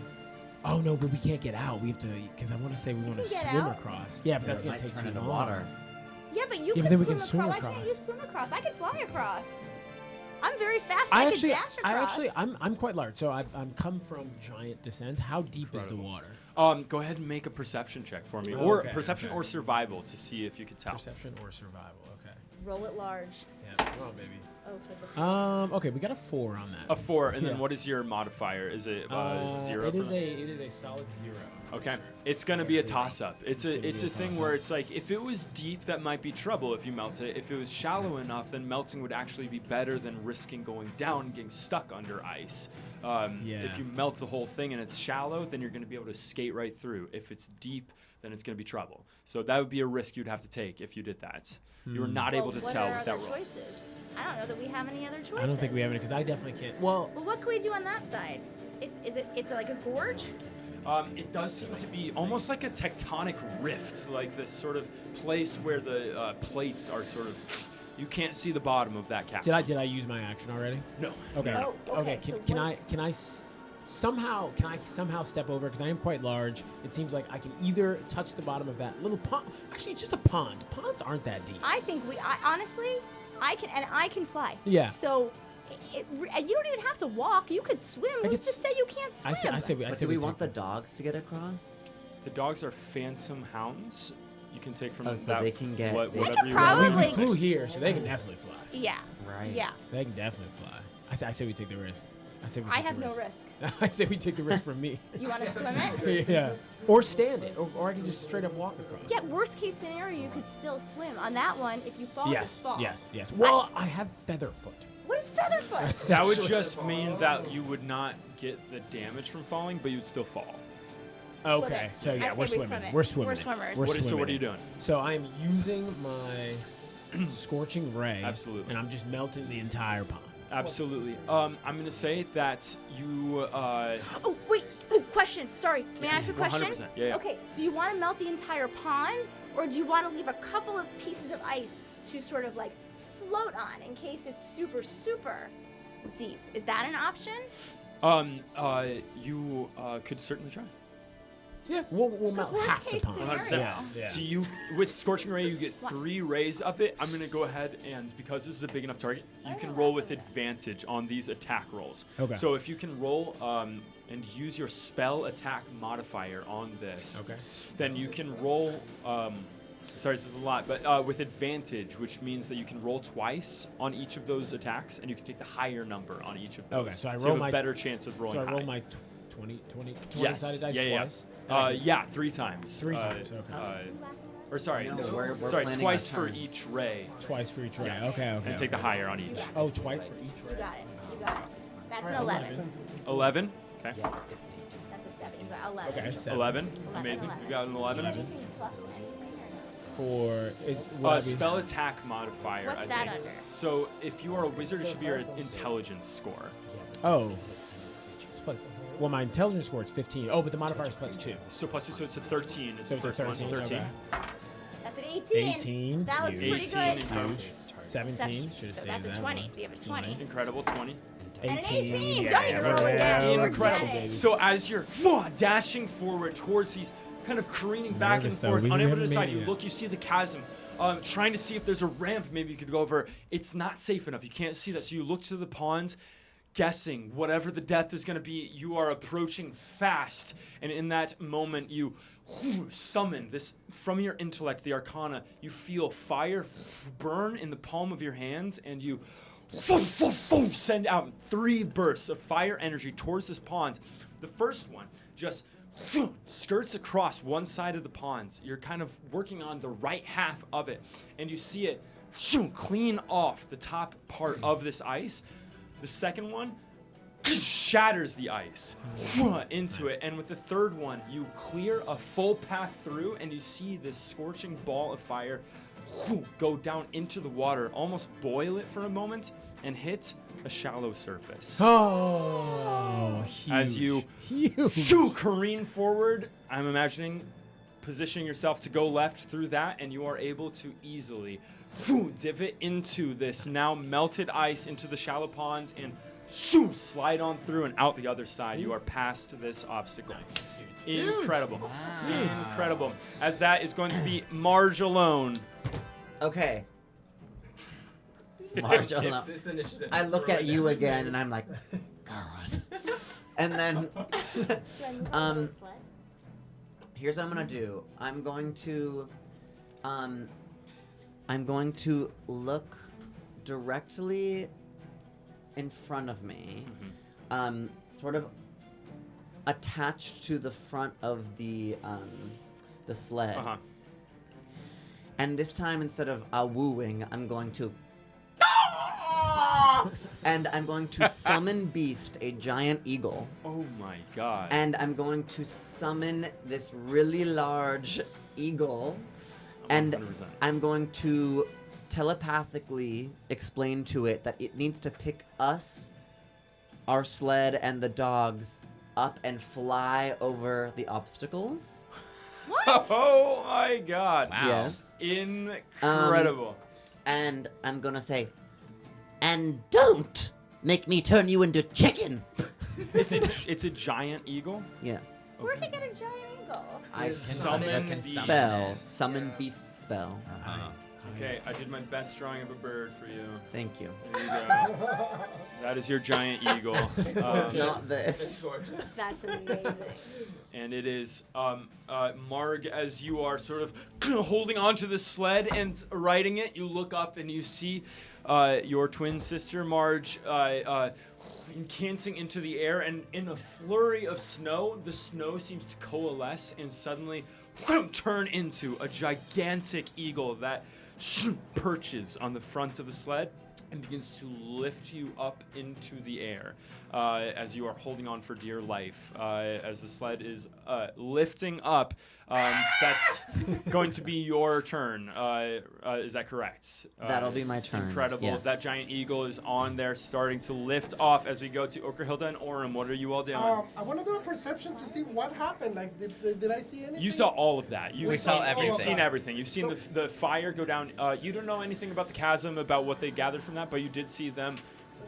Oh no, but we can't get out. We have to, because I want to say we want to can get swim out. across. Yeah, but that's It gonna might take turn too into long. water. Yeah, but you Yeah, can but then we swim can swim across. Why can't you across. swim across? I could fly across. I'm very fast. I could dash across. I'm quite large. So I'm come from giant descent. How deep is the water? Go ahead and make a perception check for me, Oh, or okay, perception okay. or survival to see if you can tell. Perception or survival? Okay. Roll it large. Yeah. Come on, baby. Oh, that's a Okay, we got a 4 on that. A 4, and then Yeah. what is your modifier? Is it 0? It for is me? it is a solid 0. Okay, it's gonna be a toss-up. It's gonna be a a thing toss-up. where it's like if it was deep, that might be trouble if you melt it. If it was shallow enough, then melting would actually be better than risking going down and getting stuck under ice. Yeah. If you melt the whole thing and it's shallow, then you're gonna be able to skate right through. If it's deep, then it's gonna be trouble. So that would be a risk you'd have to take if you did that. You were not able to what tell are with that other roll. choices? I don't know that we have any other choices. I don't think we have any because I definitely can't. Well, Well, what can we do on that side? It's like a gorge? It does seem to be almost like a tectonic rift, like this sort of place where the plates are sort of. You can't see the bottom of that capsule. did I use my action already? No. Okay. Oh, okay, so Can what- I somehow step over because I am quite large? It seems like I can either touch the bottom of that little pond. Actually, it's just a pond. Ponds aren't that deep. I think honestly, I can fly. Yeah. So, and you don't even have to walk. You could swim. I Who's could to s- say you can't swim? I say But we do we want the take dogs to get across? The dogs are phantom hounds. You can take from Oh, them so that they can get- what, They whatever could you probably- want. We flew here, so they can definitely fly. Yeah. Right. Yeah. They can definitely fly. I say we take the risk. I say we I take have the no risk. risk. I say we take the risk from me. You want to swim it? Yeah. Or stand it, or I can just straight up walk across. Yeah. Worst case scenario, you could still swim. On that one, if you fall, Yes. you fall. Yes. Well, I have featherfoot. What is Featherfoot? That would just mean that you would not get the damage from falling, but you'd still fall. Okay, it. so I yeah, say we're we swimming. swim it. We're swimming. We're it. swimmers. We're So what are swimming you it. doing? So I'm using my scorching ray. Absolutely. And I'm just melting the entire pond. Absolutely. I'm gonna say that you. Oh, wait. Oh, question. Sorry. May I ask a question? 100%. Yeah. Okay. Do you want to melt the entire pond, or do you want to leave a couple of pieces of ice to sort of like float on in case it's super, super deep? Is that an option? You could certainly try. Yeah, we'll melt worst half the case pond. scenario. 100%. Yeah. So you, with Scorching Ray, you get What? 3 rays of it. I'm gonna go ahead and because this is a big enough target, you can roll with advantage on these attack rolls. Okay. So if you can roll and use your spell attack modifier on this, Okay. then you can roll. Sorry, this is a lot, but with advantage, which means that you can roll twice on each of those attacks, and you can take the higher number on each of those. Okay, so I you roll have my- a better chance of rolling So I high. roll my 20 yes. sided dice yeah, twice. yeah, 3 times. 3 times, okay. Or sorry, No, we're sorry, planning twice our for turn. each ray. Twice for each ray. Yes. Okay, okay. And take the higher on each. Oh, twice for each You ray. got it. You got it. That's an Alright, 11. 11. Okay. Yeah. That's a 7. You got 11. Okay, 7. 11. 11, Amazing. 11. You got an 11. Anything plus anything or no? For will I be- Spell attack modifier. What's I that think. under? So if you are a wizard, it should be your intelligence score. Oh. plus. Well, my intelligence score is 15. Oh, but the modifier is +2. So plus 2, so it's a 13. It's So the it's a first one. 13. 13. Okay. That's an 18. 18. That looks pretty 18. good. Incredible. 17. Should have So saved that's a that 20. one. So you have a 20. Incredible. 20. And an 18. Yeah, Don't even roll again. yeah, Incredible. Yay. So as you're dashing forward towards these, kind of careening back Nervous, and though. forth, We unable to haven't decide, made it you yet. look, you see the chasm, trying to see if there's a ramp maybe you could go over. It's not safe enough. You can't see that. So you look to the ponds, guessing whatever the death is going to be. You are approaching fast, and in that moment, you summon this from your intellect, the arcana. You feel fire burn in the palm of your hands, and you send out 3 bursts of fire energy towards this pond. The first one just skirts across one side of the pond. You're kind of working on the right half of it, and you see it clean off the top part of this ice. The second one shatters the ice into it, and with the third one, you clear a full path through, and you see this scorching ball of fire go down into the water, almost boil it for a moment, and hit a shallow surface. Oh, huge. As you Huge. careen forward, I'm imagining positioning yourself to go left through that, and you are able to easily divot into this now melted ice into the shallow ponds and slide on through and out the other side. You are past this obstacle. Incredible. Incredible. As that is going to be Marge alone. Okay. Marge If- alone. This initiative I is look at throwing you everything. again and I'm like, God. And then, here's what I'm gonna do. I'm going to look directly in front of me, sort of attached to the front of the sled. Uh-huh. And this time, instead of wooing, I'm going to. And I'm going to summon Beast, a giant eagle. Oh my god. And I'm going to summon this really large eagle. And 100%. I'm going to telepathically explain to it that it needs to pick us, our sled, and the dogs up and fly over the obstacles. Oh my god. Wow. Yes. Incredible. And I'm gonna say, and don't make me turn you into chicken. It's a giant eagle. Yes. Where'd he get a giant eagle? I Summon that's a Beast. spell. Summon Beast spell. Okay, I did my best drawing of a bird for you. Thank you. There you go. That is your giant eagle. Not this. It's gorgeous. That's amazing. And it is Marg, as you are sort of holding onto the sled and riding it, you look up and you see your twin sister Marge incanting into the air, and in a flurry of snow, the snow seems to coalesce and suddenly turn into a gigantic eagle that perches on the front of the sled and begins to lift you up into the air as you are holding on for dear life. As the sled is lifting up, that's going to be your turn. Is that correct? That'll be my turn. Incredible. Yes. That giant eagle is on there, starting to lift off as we go to Okerhilda and Orem. What are you all doing? I want to do a perception to see what happened. Like, did I see anything? You saw all of that. We saw everything. You've seen everything. You've seen So- the fire go down. You don't know anything about the chasm, about what they gathered from that, but you did see them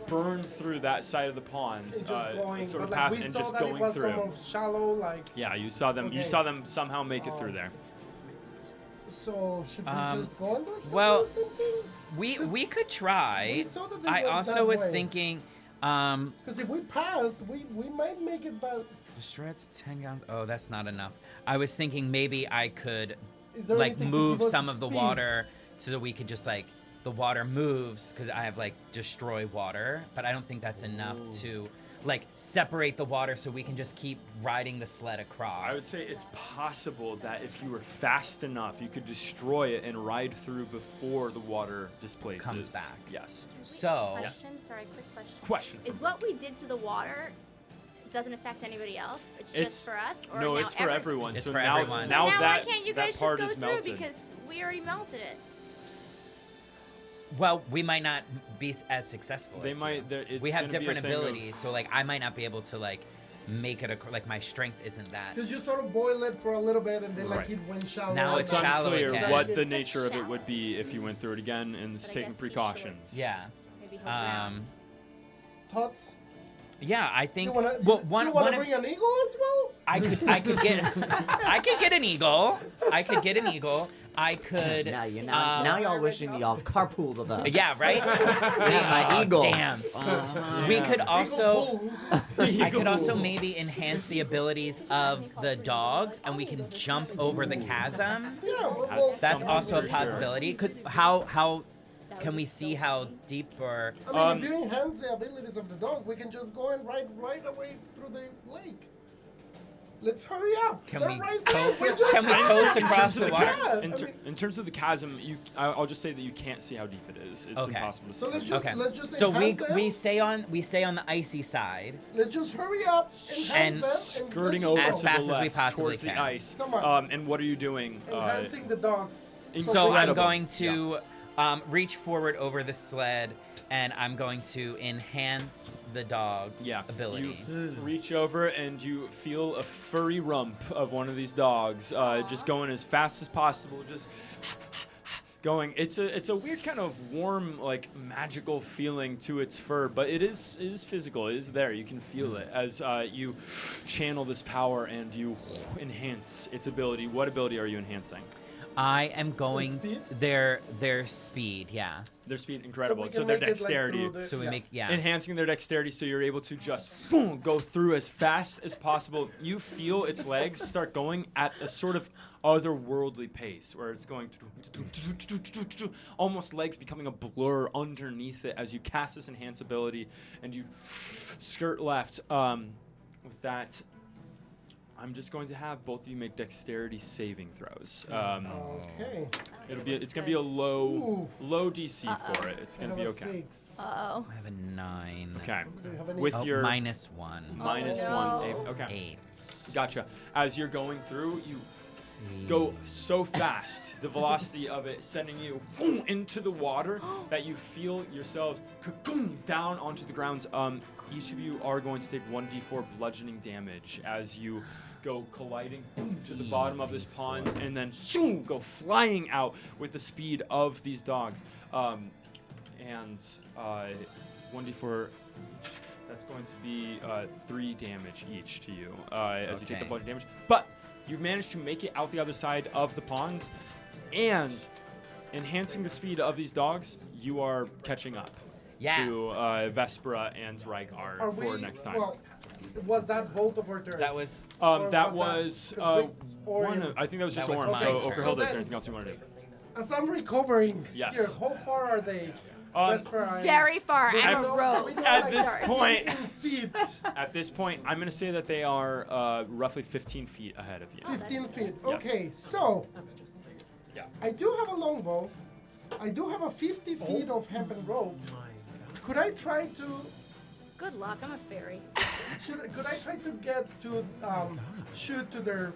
burn through that side of the pond, And just going, sort of but path, like we and saw just that going it was through. some of shallow, like. Yeah, you saw them. You Okay. saw them somehow make it through there. So should we just go and do something? well, something? We could try. We saw that they I went also that was way. thinking, Because if we pass, we might make it, but shreds 10 gallons. Oh, that's not enough. I was thinking maybe I could is there like anything to move give us some of the speed? water so we could just like the water moves because I have like destroy water, but I don't think that's enough to like separate the water so we can just keep riding the sled across. I would say it's possible that if you were fast enough, you could destroy it and ride through before the water displaces. Comes back. Yes. So Question? Sorry, quick question. Question. Is from- what we did to the water doesn't affect anybody else? It's It's- just for us? Or No, now it's for everyone. It's so for now, everyone. So now now that why can't you that guys just part go is through melted. because we already melted it? well, we might not be as successful. They as might. you. It's We have gonna be a different thing of- abilities, so like I might not be able to like make it like my strength isn't that. Because you sort of boil it for a little bit and then like Right. it went shallow. Now It's it's shallow unclear again. what the It's nature of it shallow. would be if you went through it again and But I taking guess he precautions. Yeah. Maybe he'll drown. Thoughts? Yeah, I think. You wanna, well, you one wanna of- bring an eagle as well? I could get I could get an eagle. I could get an eagle. I could. Now now y'all wishing y'all carpooled with us. Yeah, right. Yeah, my Oh, eagle. Damn. We could also. I could also maybe enhance the abilities of the dogs, and we can jump over the chasm. Yeah, well, That's That's something also a for sure. possibility. Cause how can we see how deep or? I mean, if you enhance the abilities of the dog, we can just go and ride right away through the lake. Let's hurry up. Can They're we right co- there. Just can we run coast it. across the In water? terms of Yeah, I mean- in terms of the chasm, I'll just say that you can't see how deep it is. It's Okay. impossible to see. So let's just, Okay. let's just So we enhance them. we stay on the icy side. Let's just hurry up, enhance And them, skirting let's over just As to go. fast the as we left possibly towards can. the ice. Come on. And what are you doing? Enhancing the dogs. So I'm Incredible. going to reach forward over the sled, and I'm going to enhance the dog's ability. You reach over and you feel a furry rump of one of these dogs, just going as fast as possible, just going. It's a weird kind of warm, like magical feeling to its fur, but it is physical. It is there. You can feel it as you channel this power and you enhance its ability. What ability are you enhancing? I am going speed? their speed. Yeah. Their speed, incredible. we So can their make it, like, dexterity. through the- So we yeah. make Enhancing their dexterity so you're able to just go through as fast as possible. You feel its legs start going at a sort of otherworldly pace where it's going almost legs becoming a blur underneath it as you cast this enhance ability and you skirt left. With that, I'm just going to have both of you make dexterity saving throws. Okay. It's gonna be a low DC Uh-oh. for it. It's I gonna have be a okay. 6. Uh-oh. I have a 9. Okay. Do you have any? With Oh, your -1. minus no. 1. Okay. 8. Gotcha. As you're going through, you go so fast, the velocity of it sending you into the water that you feel yourselves down onto the ground. Each of you are going to take 1d4 bludgeoning damage as you go colliding to the bottom of this pond and then go flying out with the speed of these dogs. And 1d4, that's going to be 3 damage each to you as you take the Okay. bludgeoning damage. But you've managed to make it out the other side of the pond, and enhancing the speed of these dogs, you are catching up to Vespera and Rygar Are for we, next time. Well, was that both of our turns? That was Or That was was that- 'cause one. Orm- I think that was just That was Orm. mine So, turn. Overhill, So is there then- anything else you want to do? As I'm recovering Yes. here, how far are they? Vespera and- Very far. We I'm know- a we rogue. know, At like, this they're point- 15 feet. At this point, I'm going to say that they are roughly 15 feet ahead of you. 15 feet. Yes. Okay, so Yeah. I do have a longbow. I do have a 50 feet of hempen rope. Could I try to? Good luck. I'm a fairy. Could I try to get to shoot to their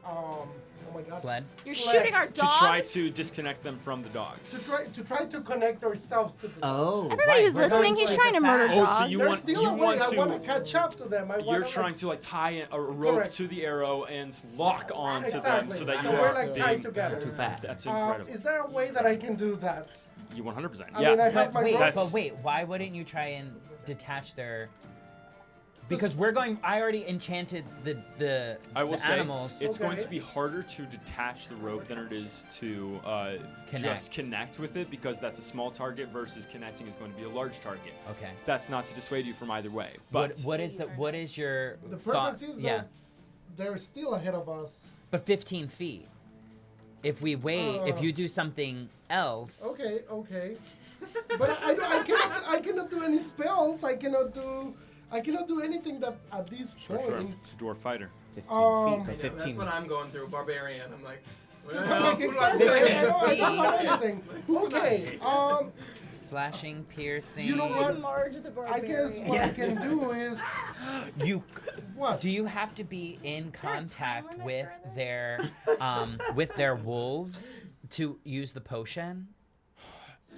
oh my god sled. You're Sled. shooting our To dogs? try to disconnect them from the dogs. to try to connect ourselves to the Oh. Everybody Right, who's we're going listening, he's super trying to murder fast. Oh, dogs. so you There's want still you a way. want I to? want to catch up to them. You're trying to like tie a rope Correct. to the arrow and lock onto them Exactly. so that So you we're are like tied together. Too fast. That's incredible. Is there a way that I can do that? You 100%. I Yeah. mean, I have But my wait, ropes. but wait, why wouldn't you try and detach their? Because we're going. I already enchanted the I will say animals. it's going Okay. to be harder to detach the rope than it is to Connect. just connect with it because that's a small target versus connecting is going to be a large target. Okay. That's not to dissuade you from either way. But What is your The thought? purpose is Yeah, that they're still ahead of us. but 15 feet. If we wait, if you do something else. Okay. But I cannot do any spells. I cannot do anything that at this sure, point. it's a dwarf fighter. 15 Um, feet by Yeah, 15. that's what I'm going through, barbarian. I'm like, Does well, that make who do I sense? pick? I don't have anything. Okay. Slashing, piercing. You know what? Marge the I barbarian. guess what I can do is You what? do you have to be in contact limit with for their wolves to use the potion?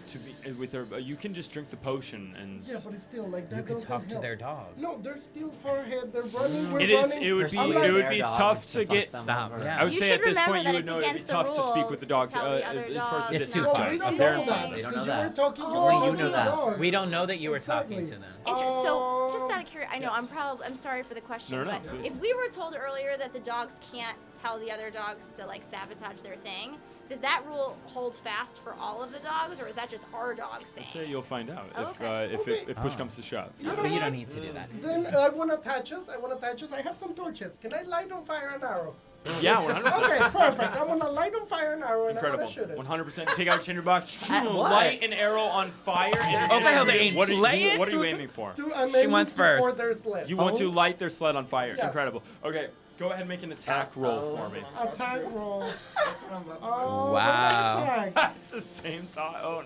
to be with her. You can just drink the potion and. Yeah, but it's still like that. You can doesn't talk to help. their dogs. No, they're still far ahead. They're running. We're It is. running. It would be. I'm It like- would be Their tough dogs to to get. fuck them Stop, over. yeah. I would You say should at this remember point that you would it's know it'd be against the tough to speak with the rules dogs. to tell the other As far as the It's distance. too No, far. we don't Apparently. know that. They don't because know you that. were talking. Only you you were know that. dog. We don't know that you were Exactly. talking to them. So, just out of curiosity, I know I'm sorry for the question, No, no, but please. if we were told earlier that the dogs can't tell the other dogs to like sabotage their thing, does that rule hold fast for all of the dogs, or is that just our dogs saying? Say you'll find out Oh, if okay. if push comes to shove. But you don't need to do that. Then I want to touch us. I have some torches. Can I light on fire an arrow? Yeah, 100%. Okay, perfect. I want to light on fire an arrow and Incredible. I want to shoot it. 100%. Take out your tinderbox. At what? Light an arrow on fire. And Okay, hold on, what are play you, what are you aiming for? I'm She aiming wants for first. their sled. You want to light their sled on fire. Yes. Incredible. Okay, go ahead and make an attack roll for me. Attack roll. That's what I'm about to do. Oh, Wow. Attack. That's the same thought. Oh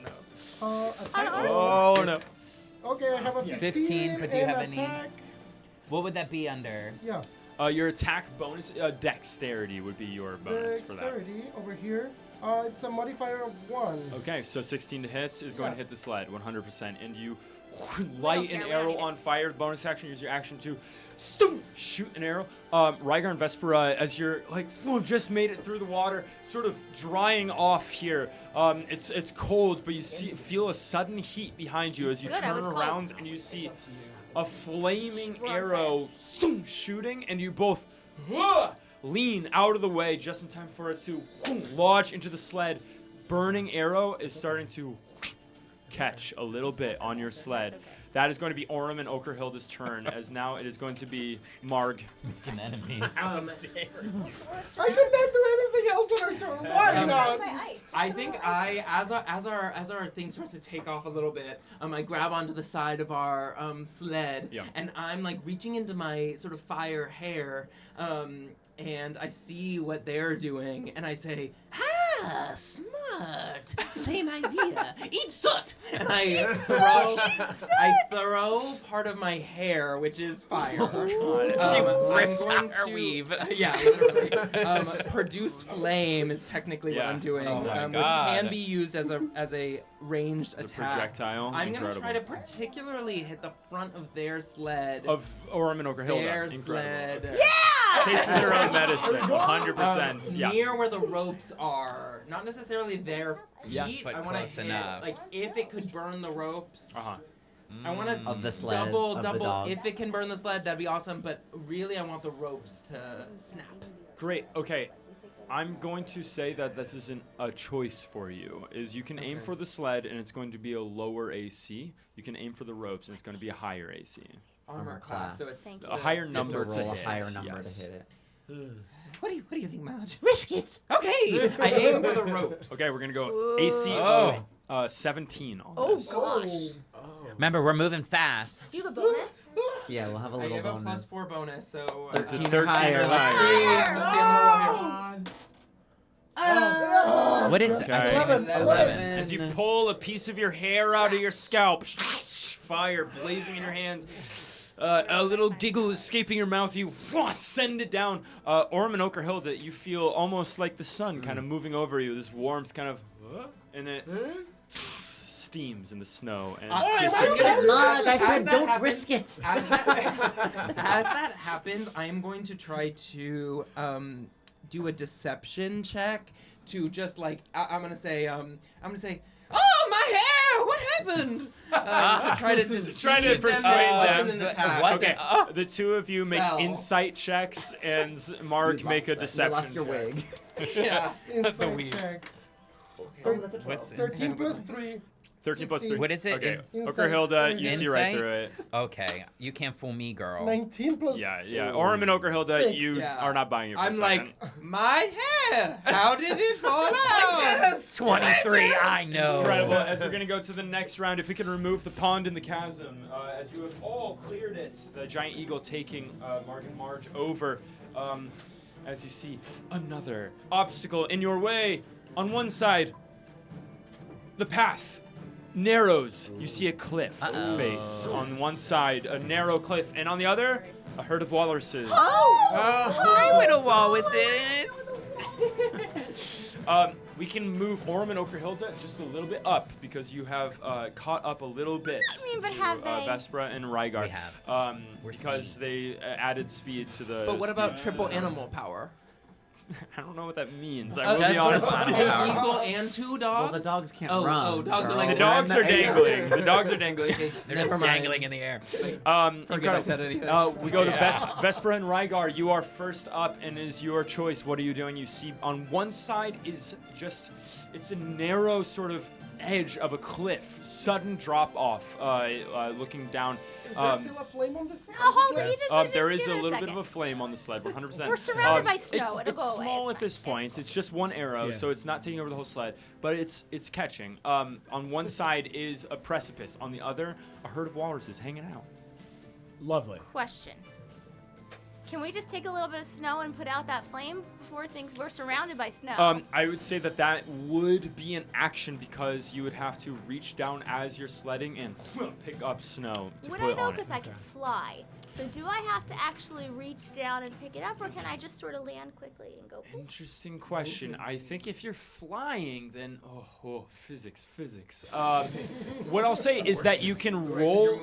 no. Attack roll. Oh no. Okay, I have a 15. but do you and have any- attack. What would that be under? Yeah. Your attack bonus, dexterity would be your bonus for that. Dexterity over here. It's a modifier of 1. Okay, so 16 to hits is going to Yeah. hit the sled, 100%, and you light an care, we arrow don't get on fire. Bonus action, use your action to shoot an arrow. Rygar and Vespera, as you're like just made it through the water, sort of drying off here. It's cold, but you feel a sudden heat behind you as you Good, I turn was cold. around and you see a flaming arrow shooting, and you both lean out of the way just in time for it to lodge into the sled. Burning arrow is starting to catch a little bit on your sled. That is going to be Orem and Okerhilda's turn, as now it is going to be Marg. Enemies. I could not do anything else on our turn. Why not? I think as our thing starts to take off a little bit, I grab onto the side of our sled, Yeah. and I'm like reaching into my sort of fire hair, and I see what they're doing, and I say, "Ah, smart! Same idea. Eat soot!" And I throw part of my hair, which is fire. She I'm rips going out her to- weave. Yeah, literally. Produce flame is technically what Yeah. I'm doing, Oh my which God. can be used as a ranged The attack. projectile. I'm gonna Incredible. try to particularly hit the front of their sled. Of Orem and Okerhilda. their Incredible. sled. Okay. Tasting their own medicine. 100%. Yeah. Near where the ropes are, not necessarily their feet. Yeah, but I want to close hit, enough. like if it could burn the ropes. Uh-huh. I want to Of the sled, double. of the dogs. If it can burn the sled, that'd be awesome. But really, I want the ropes to snap. Great. Okay. I'm going to say that this isn't a choice for you. Is you can aim for the sled and it's going to be a lower AC. You can aim for the ropes and it's going to be a higher AC. Armor class. So it's Thank A higher You have to number to roll a hit. higher number yes. to hit it. What do you think, Marge? Risk it. Okay. I aim for the ropes. Okay, we're going to go Ooh. AC Oh. of 17 on Oh this. gosh. Remember, we're moving fast. Do you have a bonus? Yeah, we'll have a I little have a bonus. +4 bonus, so. It's a 13 or 13 higher. or Let's higher. Let's see, I'm gonna roll here. What is it? Okay. 11. As you pull a piece of your hair out of your scalp, fire blazing in your hands, a little giggle escaping your mouth, you send it down. Orem and Okerhilda, you feel almost like the sun kind of moving over you, this warmth kind of, and it steams in the snow. And Mug, I said that don't happens- risk it. As that happens, I am going to try to do a deception check to just like I'm gonna say, oh, my hair! What happened? To try to deceive Try to them persuade that it them. wasn't an attack. Was okay, it? the two of you make Fell. insight checks, and Mark make a You deception lost your check. wig. Yeah. Inside weed. checks. Oh, that's a 12. What's 13 plus 3. 13 plus 3. 16. What is it? Okay, Insight. Okerhilda, you see right Insight? through it. Okay, you can't fool me, girl. 19 plus. Yeah. Orem and Okerhilda, 6. you Yeah. are not buying it for I'm a like, second. my hair! How did it fall out? 23, I know. Incredible. As we're going to go to the next round, if we can remove the pond and the chasm, as you have all cleared it, the giant eagle taking Mark and Marge over, as you see another obstacle in your way. On one side, the path narrows. You see a cliff face on one side, a narrow cliff, and on the other, a herd of walruses. Hi, little walruses. We can move Orm and Okerhilda just a little bit up because you have caught up a little bit. I mean, but to, have they? Vespra and Rygar. We have. Because they added speed to the. But what about speed triple to the animal power? I don't know what that means. I will Does be honest. triple with you. animal An eagle and 2 dogs? Well, the dogs can't Oh, run. oh, dogs are girl. like The dogs are Hey, dangling. The dogs are dangling. They're Never just mind. dangling in the air. Forget Incredible. I said anything. We go to Vespra and Rygar. You are first up, and it is your choice. What are you doing? You see, on one side is just, it's a narrow sort of edge of a cliff, sudden drop off, looking down. Is there still a flame on the side? Oh, hold on, you just There give is it a little bit second. of a flame on the sled, 100%. We're surrounded by snow. It's, It'll it's go away. small It's at this fine. point. It's just one arrow, Yeah. so it's not taking over the whole sled, but it's catching. On one side is a precipice. On the other, a herd of walruses hanging out. Lovely. Question. Can we just take a little bit of snow and put out that flame before things? We're surrounded by snow. I would say that would be an action because you would have to reach down as you're sledding and pick up snow to Would I put though? on it. Because I can fly. So do I have to actually reach down and pick it up, or can I just sort of land quickly and go? Boop? Interesting question. I think if you're flying, then physics. What I'll say is that you can roll.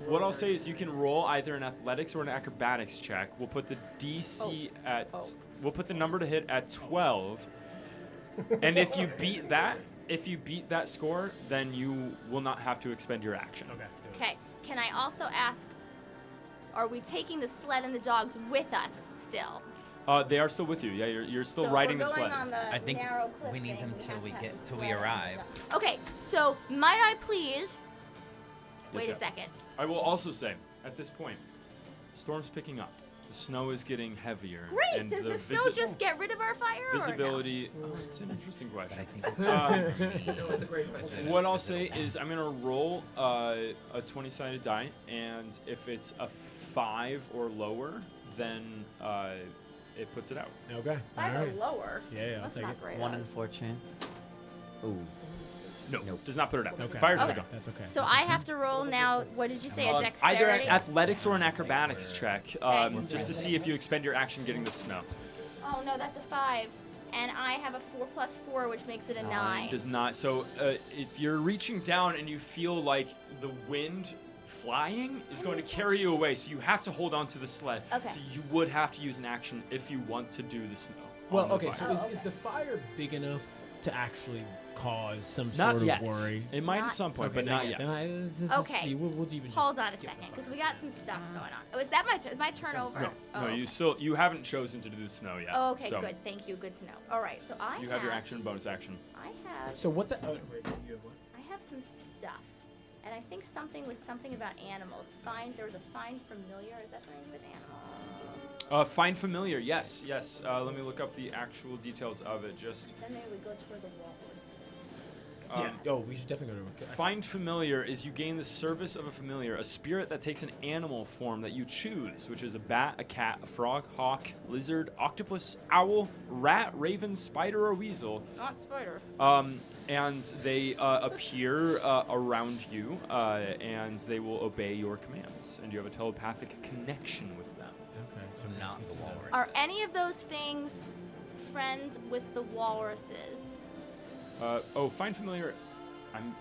What I'll say is you can roll either an athletics or an acrobatics check. We'll put the DC at. We'll put the number to hit at 12. And if you beat that score, then you will not have to expend your action. Okay. Can I also ask? Are we taking the sled and the dogs with us still? They are still with you. Yeah, you're still So riding we're the going sled. on the I think narrow cliff we need thing. them till have we to have get the till we sled and arrive. stuff. Okay. So might I please? Wait yes. a second. I will also say, at this point, storm's picking up. The snow is getting heavier. Great. And Does the the snow just get rid of our fire? visibility. Oh, it's an interesting But question. I think it's No, it's a great question. What I'll say is I'm gonna roll a 20-sided die, and if it's a 5 or lower, then it puts it out. Okay. Or no? All right. Lower. Yeah, I'll That's take not it. great. 1 in 4 chance. Ooh. No, Nope. does not put it out. Okay. Fires Okay. it go. That's okay. So I have to roll now. What did you say? A Either dexterity. an athletics or an acrobatics check, just to see if you expend your action getting the snow. Oh no, that's a 5, and I have a 4 plus 4, which makes it a 9. Does not. So if you're reaching down and you feel like the wind flying is going to carry you away, so you have to hold on to the sled. Okay. So you would have to use an action if you want to do the snow. Well, on the okay. fire. So Oh, is the fire big enough to actually cause some Not sort yet. of worry? It might Not- at some point, Okay, but not yet. Then Okay. We'll even Hold on a skip the second, because fire. we got some stuff going on. Oh, is that my turn? Is my turn over? No, Oh, no, okay. you haven't chosen to do the snow yet. Oh, okay, so good. Thank you. Good to know. All right, so I You have your action, bonus action. I have So what's that? Oh, wait, you have what? I have some stuff, and I think something was something about animals. There was a find familiar. Is that something with animals? Find familiar. Yes. Let me look up the actual details of it. Just Then maybe we go toward the wall. Yeah. Oh, we should definitely go to. find familiar is you gain the service of a familiar, a spirit that takes an animal form that you choose, which is a bat, a cat, a frog, hawk, lizard, octopus, owl, rat, raven, spider, or weasel. Not spider. And they appear around you, and they will obey your commands, and you have a telepathic connection with them. Okay. So not the walrus. Are any of those things friends with the walruses? Find familiar.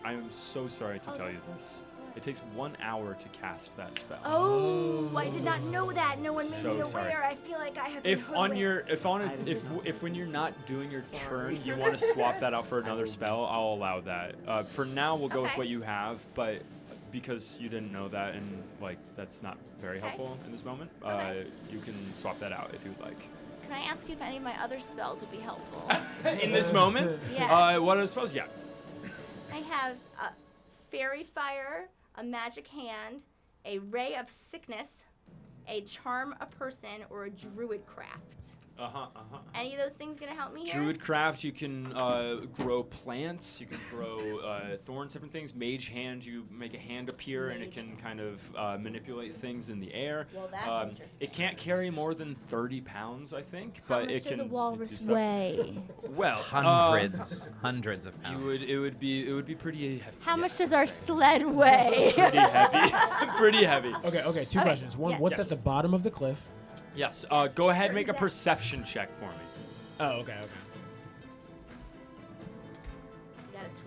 I'm so sorry to tell you this. It takes 1 hour to cast that spell. Oh, I did not know that. No one made So me sorry. aware. I feel like I have been If on your hoodwinked. if when you're not doing your turn, you want to swap that out for another spell, I'll allow that. For now, we'll go with Okay. what you have, but because you didn't know that and like that's not very Okay. helpful in this moment, Okay. you can swap that out if you would like. Can I ask you if any of my other spells would be helpful? In this moment, Yes. what are spells? Yeah. I have a fairy fire, a magic hand, a ray of sickness, a charm a person, or a druid craft. Any of those things gonna help me here? Druid craft, you can grow plants, you can grow thorns, different things. Mage hand, you make a hand appear and it can kind of manipulate things in the air. Well, that's interesting. It can't carry more than 30 pounds, I think, How but much it does can. a walrus do stuff. weigh? Well, Hundreds of pounds. it would be pretty heavy. How yeah, much I does would our say. sled weigh? Pretty heavy. Pretty heavy. Okay. Two Okay, questions. One, yeah. what's Yes. at the bottom of the cliff? Yes. Go ahead, Sure, make a exactly. perception check for me. Oh, okay.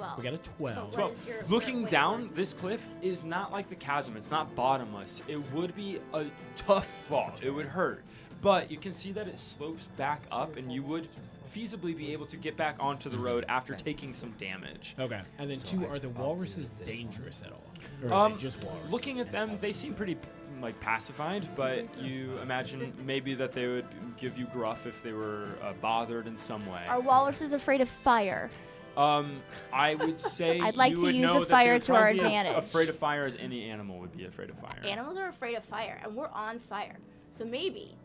12. We got a 12. 12. What is your Looking weight down, versus- this cliff is not like the chasm. It's not bottomless. It would be a tough fall. It would hurt. But you can see that it slopes back up, and you would feasibly be able to get back onto the road after taking some damage. Okay. And then So 2, I are the think I'll walruses do this dangerous at all? Or are they just walruses? Looking at them, they seem pretty like pacified, but you imagine maybe that they would give you gruff if they were bothered in some way. Are walruses afraid of fire? I would say I'd like you to would use know the that they fire would to our probably be as advantage. afraid of fire as any animal would be afraid of fire. Animals are afraid of fire, and we're on fire. So maybe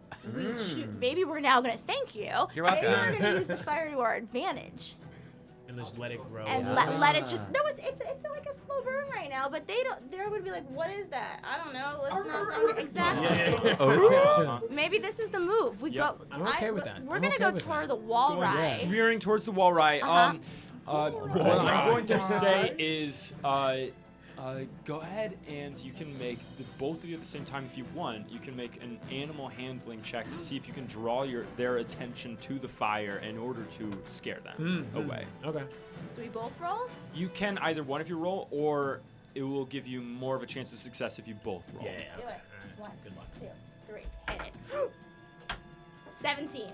maybe we're now gonna thank you. You're Maybe welcome. we're gonna use the fire to our advantage And just let it grow. and Yeah. let it just. No, it's like a slow burn right now. But they're gonna be like, what is that? I don't know. Let's not exactly. Uh-huh. Maybe this is the move. We Yep. go. I'm okay with that. We're I'm gonna okay go with toward that. the wall Going ride. veering towards the wall right. What I'm going to say is, go ahead and you can make both of you at the same time if you want. You can make an animal handling check to see if you can draw their attention to the fire in order to scare them away. Okay. Do we both roll? You can either one of you roll, or it will give you more of a chance of success if you both roll. Yeah. Do Okay. it. 1, Good luck. 2, 3. Hit it. 17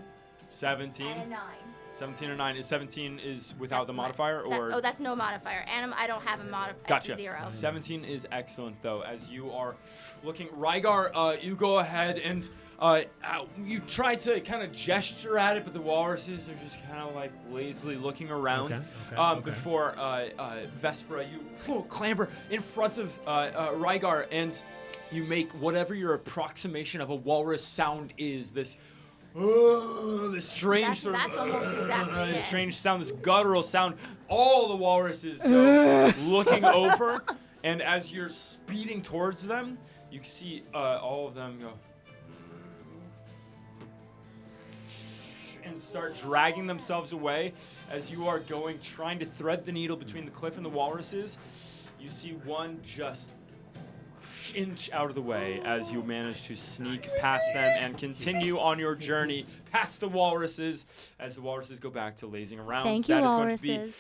17. and a 9. 17 or 9. Is 17 is without the That's my- modifier, or? that's no modifier. And I don't have a modifier. Gotcha. It's a 0. 17 is excellent, though, as you are looking. Rygar, you go ahead and you try to kind of gesture at it, but the walruses are just kind of like lazily looking around. Okay. Before Vespera, you clamber in front of Rygar, and you make whatever your approximation of a walrus sound is. This strange That's almost exactly it. strange sound, this guttural sound. All the walruses go looking over, and as you're speeding towards them, you can see all of them go and start dragging themselves away. As you are going, trying to thread the needle between the cliff and the walruses, you see one just inch out of the way as you manage to sneak past them and continue on your journey past the walruses as the walruses go back to lazing around. Thank you, That is walruses. going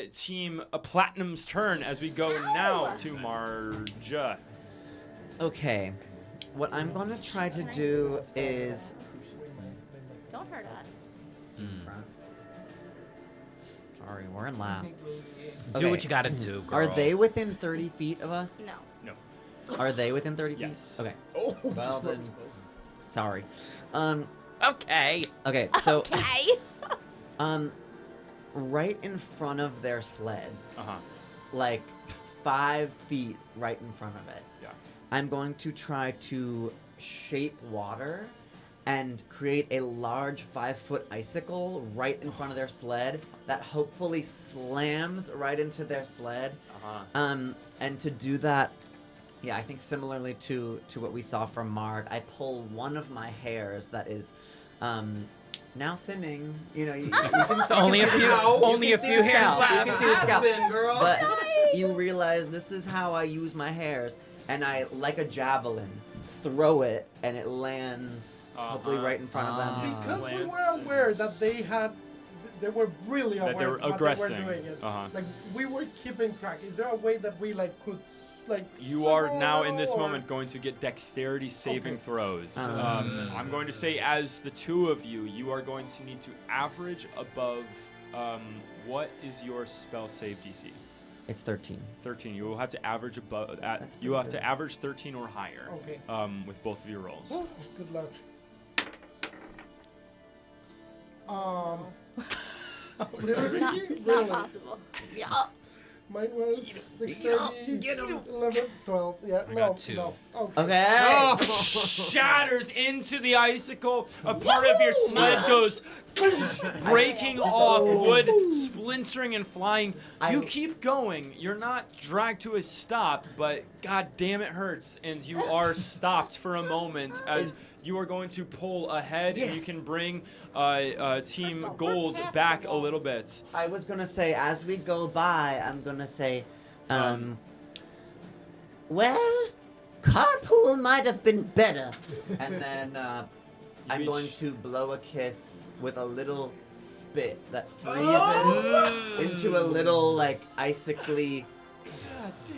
to be Team Platinum's turn as we go now to Marja. Okay. What I'm going to try to do is. Don't hurt us. Sorry, we're in last. Do Okay. what you gotta do, Are girls. they within 30 feet of us? No. Are they within 30 feet? Yes. Okay. Oh, Well then. Sorry. Okay. Okay. So Okay. right in front of their sled, Uh-huh. like 5 feet right in front of it, Yeah. I'm going to try to shape water and create a large 5-foot icicle right in front of their sled that hopefully slams right into their sled. Uh-huh. And to do that, yeah, I think similarly to what we saw from Marg, I pull one of my hairs that is now thinning. You know, you can So only a see the few, scalp. only You a can few see the hairs scalp. You left. can see the scalp. Aspen, girl. But you realize this is how I use my hairs, and I, like a javelin, throw it, and it lands hopefully right in front of them. Because we Lance were aware that they were really aware That they were that aggressing. they were doing it. Uh-huh. Like we were keeping track. Is there a way that we could You are signal now at in this all, or- moment going to get dexterity saving Okay. throws. Um. I'm going to say, as the two of you, you are going to need to average above. What is your spell save DC? It's 13. 13. You will have to average above. That's You have pretty to average 13 or higher. Okay. With both of your rolls. Oh, good luck. Little It's not, Ricky? it's not Really? possible. Mine was dexterity 11, 12. Yeah, I no, got 2. no. Okay. Okay. Shatters into the icicle. A part of your sled goes breaking off, wood splintering and flying. You keep going. You're not dragged to a stop, but god damn it hurts, and you are stopped for a moment as you are going to pull ahead, and you Yes. can bring Team We're Gold past back the a little bit. I was gonna say, as we go by, I'm gonna say, well, carpool might have been better. And then I'm going each- to blow a kiss with a little spit that freezes into a little like icicly.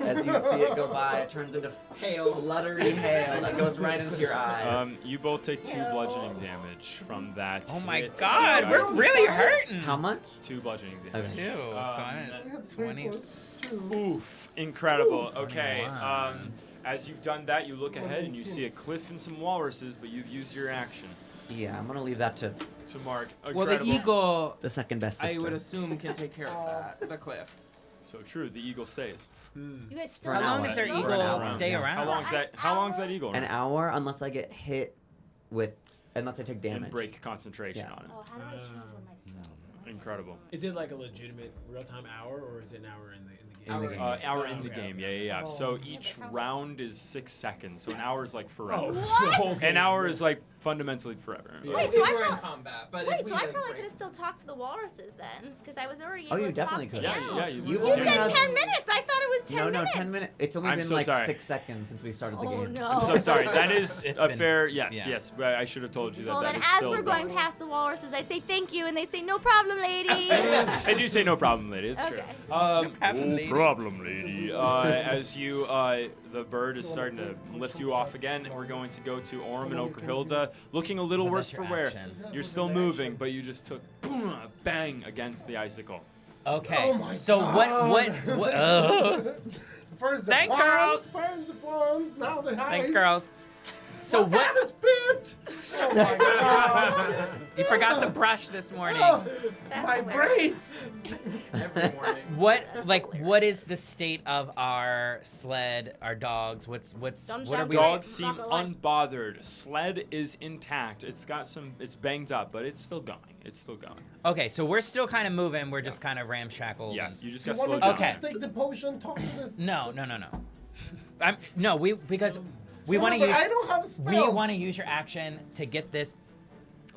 As you see it go by, it turns into hail, fluttery hail that goes right into your eyes. You both take 2 bludgeoning damage from that. Oh my hit. God, we're really hurting. How much? 2 bludgeoning damage. 2, so I'm at 20. Oof, incredible. Okay, Wow. as you've done that, you look ahead and you see a cliff and some walruses, but you've used your action Yeah, I'm gonna leave that to to mark. Well, the Incredible. eagle, the second best I sister. would assume, can take care of that. The cliff. So true, the eagle stays. You guys still For an How long hour. does their For an eagle hour. stay Yeah. around? How long's that eagle? An hour, unless I get hit with, unless I take damage. And break concentration Yeah. on it. Oh, how do I change one myself? Incredible. Is it like a legitimate real-time hour, or is it an hour in the game? In the game. Hour in the Okay. game, yeah. So each round is 6 seconds. So an hour is like forever. Oh, An hour is like fundamentally forever. Yeah. Wait, If so we I were in thought- combat, but Wait, if we so I like, probably break- could have still talked to the walruses then, because I was already Oh, able you to definitely talk to could. Yeah, yeah, you You would. You only said have- 10 minutes. I thought it was 10 No, minutes. 10 minutes. It's only I'm been so like sorry. 6 seconds since we started the Oh game. no. I'm so sorry. That is It's a been- fair yes, yeah. yes. But I should have told you that Well, that then is as still we're going past the walruses, I say thank you, and they say no problem, lady. I do say no problem, lady. It's true. Okay. problem, No lady. problem, lady. As you, the bird is starting to lift you off again. We're going to go to Orm and Okerhilda, looking a little Well, worse that's for your wear. action. You're still moving, but you just took boom, a bang against the icicle. Okay. Oh my so God. what First the Thanks, pond, girls. Turns the pond, now the ice. Thanks, girls. So What's that, a spit? Oh my God. You forgot to brush this morning. Oh, That's my hilarious. braids. every morning. What is the state of our sled, our dogs? What Don't are shout we? Right, Dogs seem Bravo one. unbothered. Sled is intact. It's banged up, but it's still going. Okay, so we're still kind of moving. We're just kind of ramshackle. Yeah, and- you just You got want slowed to down. Okay. just take the potion, talk to this? No. Because we want to Remember, use I don't have spells. we want to use your action to get this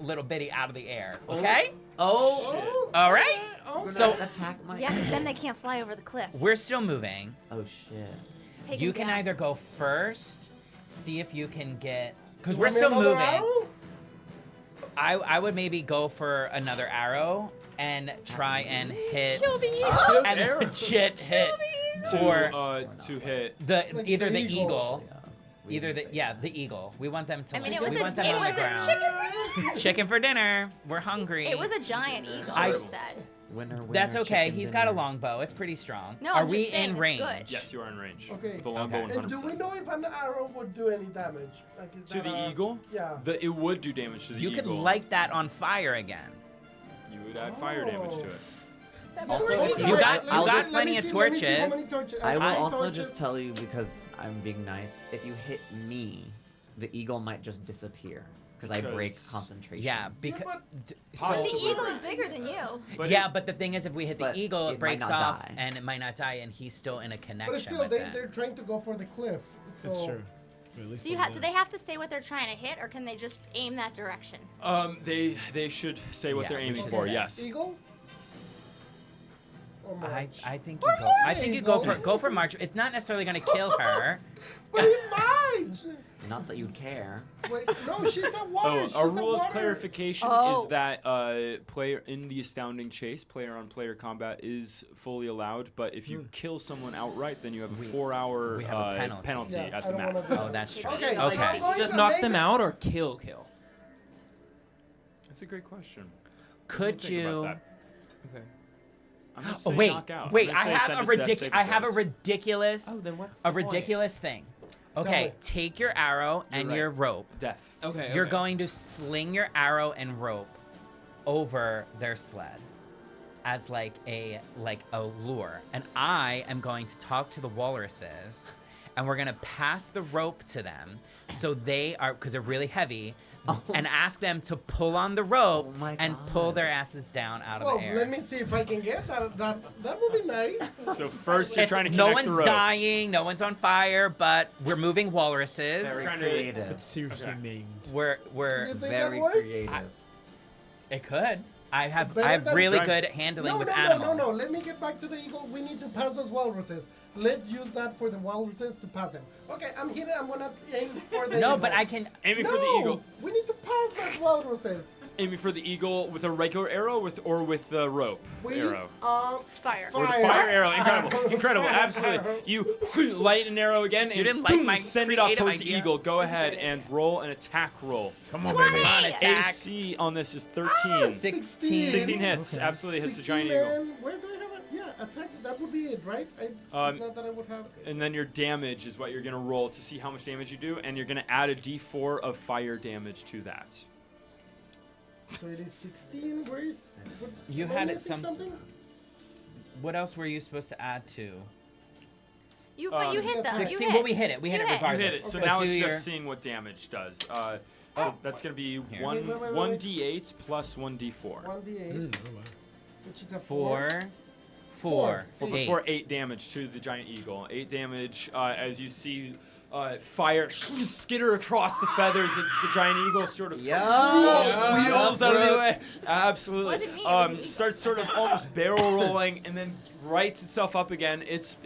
little bitty out of the air. Okay? Oh, All right. Oh, So- attack my. Yeah, because then they can't fly over the cliff. We're still moving. Oh shit. Take You them can down. either go first, see if you can get, because You we're want me still another moving. arrow? I would maybe go for another arrow and try and hit Kill the eagle. and legit hit or To hit. the Like either the the eagle. eagle, We either didn't the say the eagle. We want them to. I mean, like, it was we a, want them it on was the a ground. chicken. Chicken for dinner. We're hungry. It was a giant eagle. I- I said. Winner, That's winner, okay. chicken He's got a dinner. longbow. It's pretty strong. No, Are I'm we just saying in it's range? good. Yes, you are in range. Okay. With a longbow, Okay. 100%. And do we know if an arrow would do any damage? Like, is To that the a- eagle? Yeah. It would do damage to the You eagle. could light that on fire again. You would add fire damage to it. Also, if You got- I'll you got just- plenty of Let me see how many torches. torches. I will Five also torches. just tell you, because I'm being nice, if you hit me, the eagle might just disappear. Because I break Because- concentration. Yeah, because but- so The Possibly. eagle is bigger than you. But yeah, but the thing is, if we hit the But eagle, it it might breaks not off, die. and it might not die, and he's still in a connection But still, with it. they're trying to go for the cliff. So It's true. At least Do you I'm do done. they have to say what they're trying to hit, or can they just aim that direction? They should say what Yeah, they're we aiming should for. say. Yes. Eagle? Or I March? think you go. I think you go for March. It's not necessarily going to kill her. But he might! Not that you'd care. Wait, no, she's a water. Oh, she's our a rules water. clarification Oh. is that player in the Astounding Chace, player-on-player combat is fully allowed, but if you kill someone outright, then you have a 4-hour we have a penalty. Yeah, at I the don't map. wanna do Oh, that. that's true. Okay. Okay. I'm going Just to knock make them it- out or kill? That's a great question. Could Think about you? that. Okay. I'm gonna Oh say wait, knock out. wait! I'm I gonna say have send a us to death ridiculous. saving I have a throws. ridiculous. Oh, then what's a the point? ridiculous thing. Okay, me. take your arrow and right. your rope. Death. Okay. You're okay. going to sling your arrow and rope over their sled as like a lure, and I am going to talk to the walruses, and we're gonna pass the rope to them so they are, because they're really heavy, and ask them to pull on the rope Oh my and God. pull their asses down out of Well, the air. let me see if I can get that. That would be nice. So first you're It's- trying to no connect the one's rope. dying, no one's on fire, but we're moving walruses. Very Trying to- creative. It's seriously Okay. named. We're Do you think Very that works? creative. it could. I have Better than really trying- good handling No, with no, animals. no. Let me get back to the eagle. We need to pass those walruses. Let's use that for the walruses to pass them. Okay, I'm here. I'm gonna aim for the No, eagle. but I can. Aiming no, for the eagle. we need to pass those walruses. aiming for the eagle with a regular arrow or with the rope arrow? Fire. Or the fire arrow. Incredible. Absolutely. You light an arrow again and didn't like my send it off creative towards the idea. eagle. Go ahead and roll an attack roll. Come on, 20. baby. Come on, attack. AC on this is 13. 16. 16 hits. Okay. Absolutely hits the 16, giant eagle. and where do I have it? Yeah, attack. That would be it, right? It's not that I would have. And then your damage is what you're going to roll to see how much damage you do, and you're going to add a d4 of fire damage to that. So it is 16. Where is? You am I had it missing something. What else were you supposed to add to? But you hit them. 16. You hit. Well, we hit it. We hit it You hit. You regardless. hit it, so Okay. now But it's do just your- seeing what damage does. So that's going to be Here. one Wait. 1d8 plus 1d4. 1d8, Oh, wow. which is a 4. 4. 4 plus 8. 4, 8 damage to the giant eagle. 8 damage as you see fire skitter across the feathers. It's the giant eagle sort of wheels out of the way. Absolutely. Wasn't me, it was the eagle. Starts sort of almost barrel rolling and then rights itself up again. It's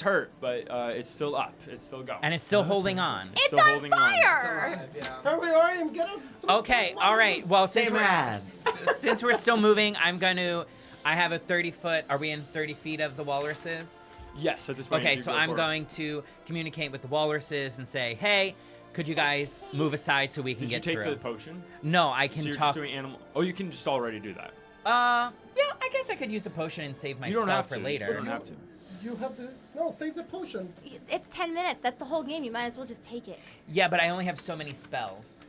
hurt, but it's still up. It's still going. And it's still holding on. It's still on holding on. fire. Yeah. Hurry, hurry, and get us. Okay, all right. Well, since Same we're as. since we're still moving, I have a 30-foot. Are we in 30 feet of the walruses? Yes, at this point. Okay, you so go I'm for it. going to communicate with the walruses and say, hey, could you guys move aside so we can Did you get take through? the potion? No, I So can you're just talk. doing animal. Oh, you can just already do that. Yeah, I guess I could use a potion and save my You don't spell have for to. later. You don't have to. You have to save the potion. It's 10 minutes. That's the whole game. You might as well just take it. Yeah, but I only have so many spells.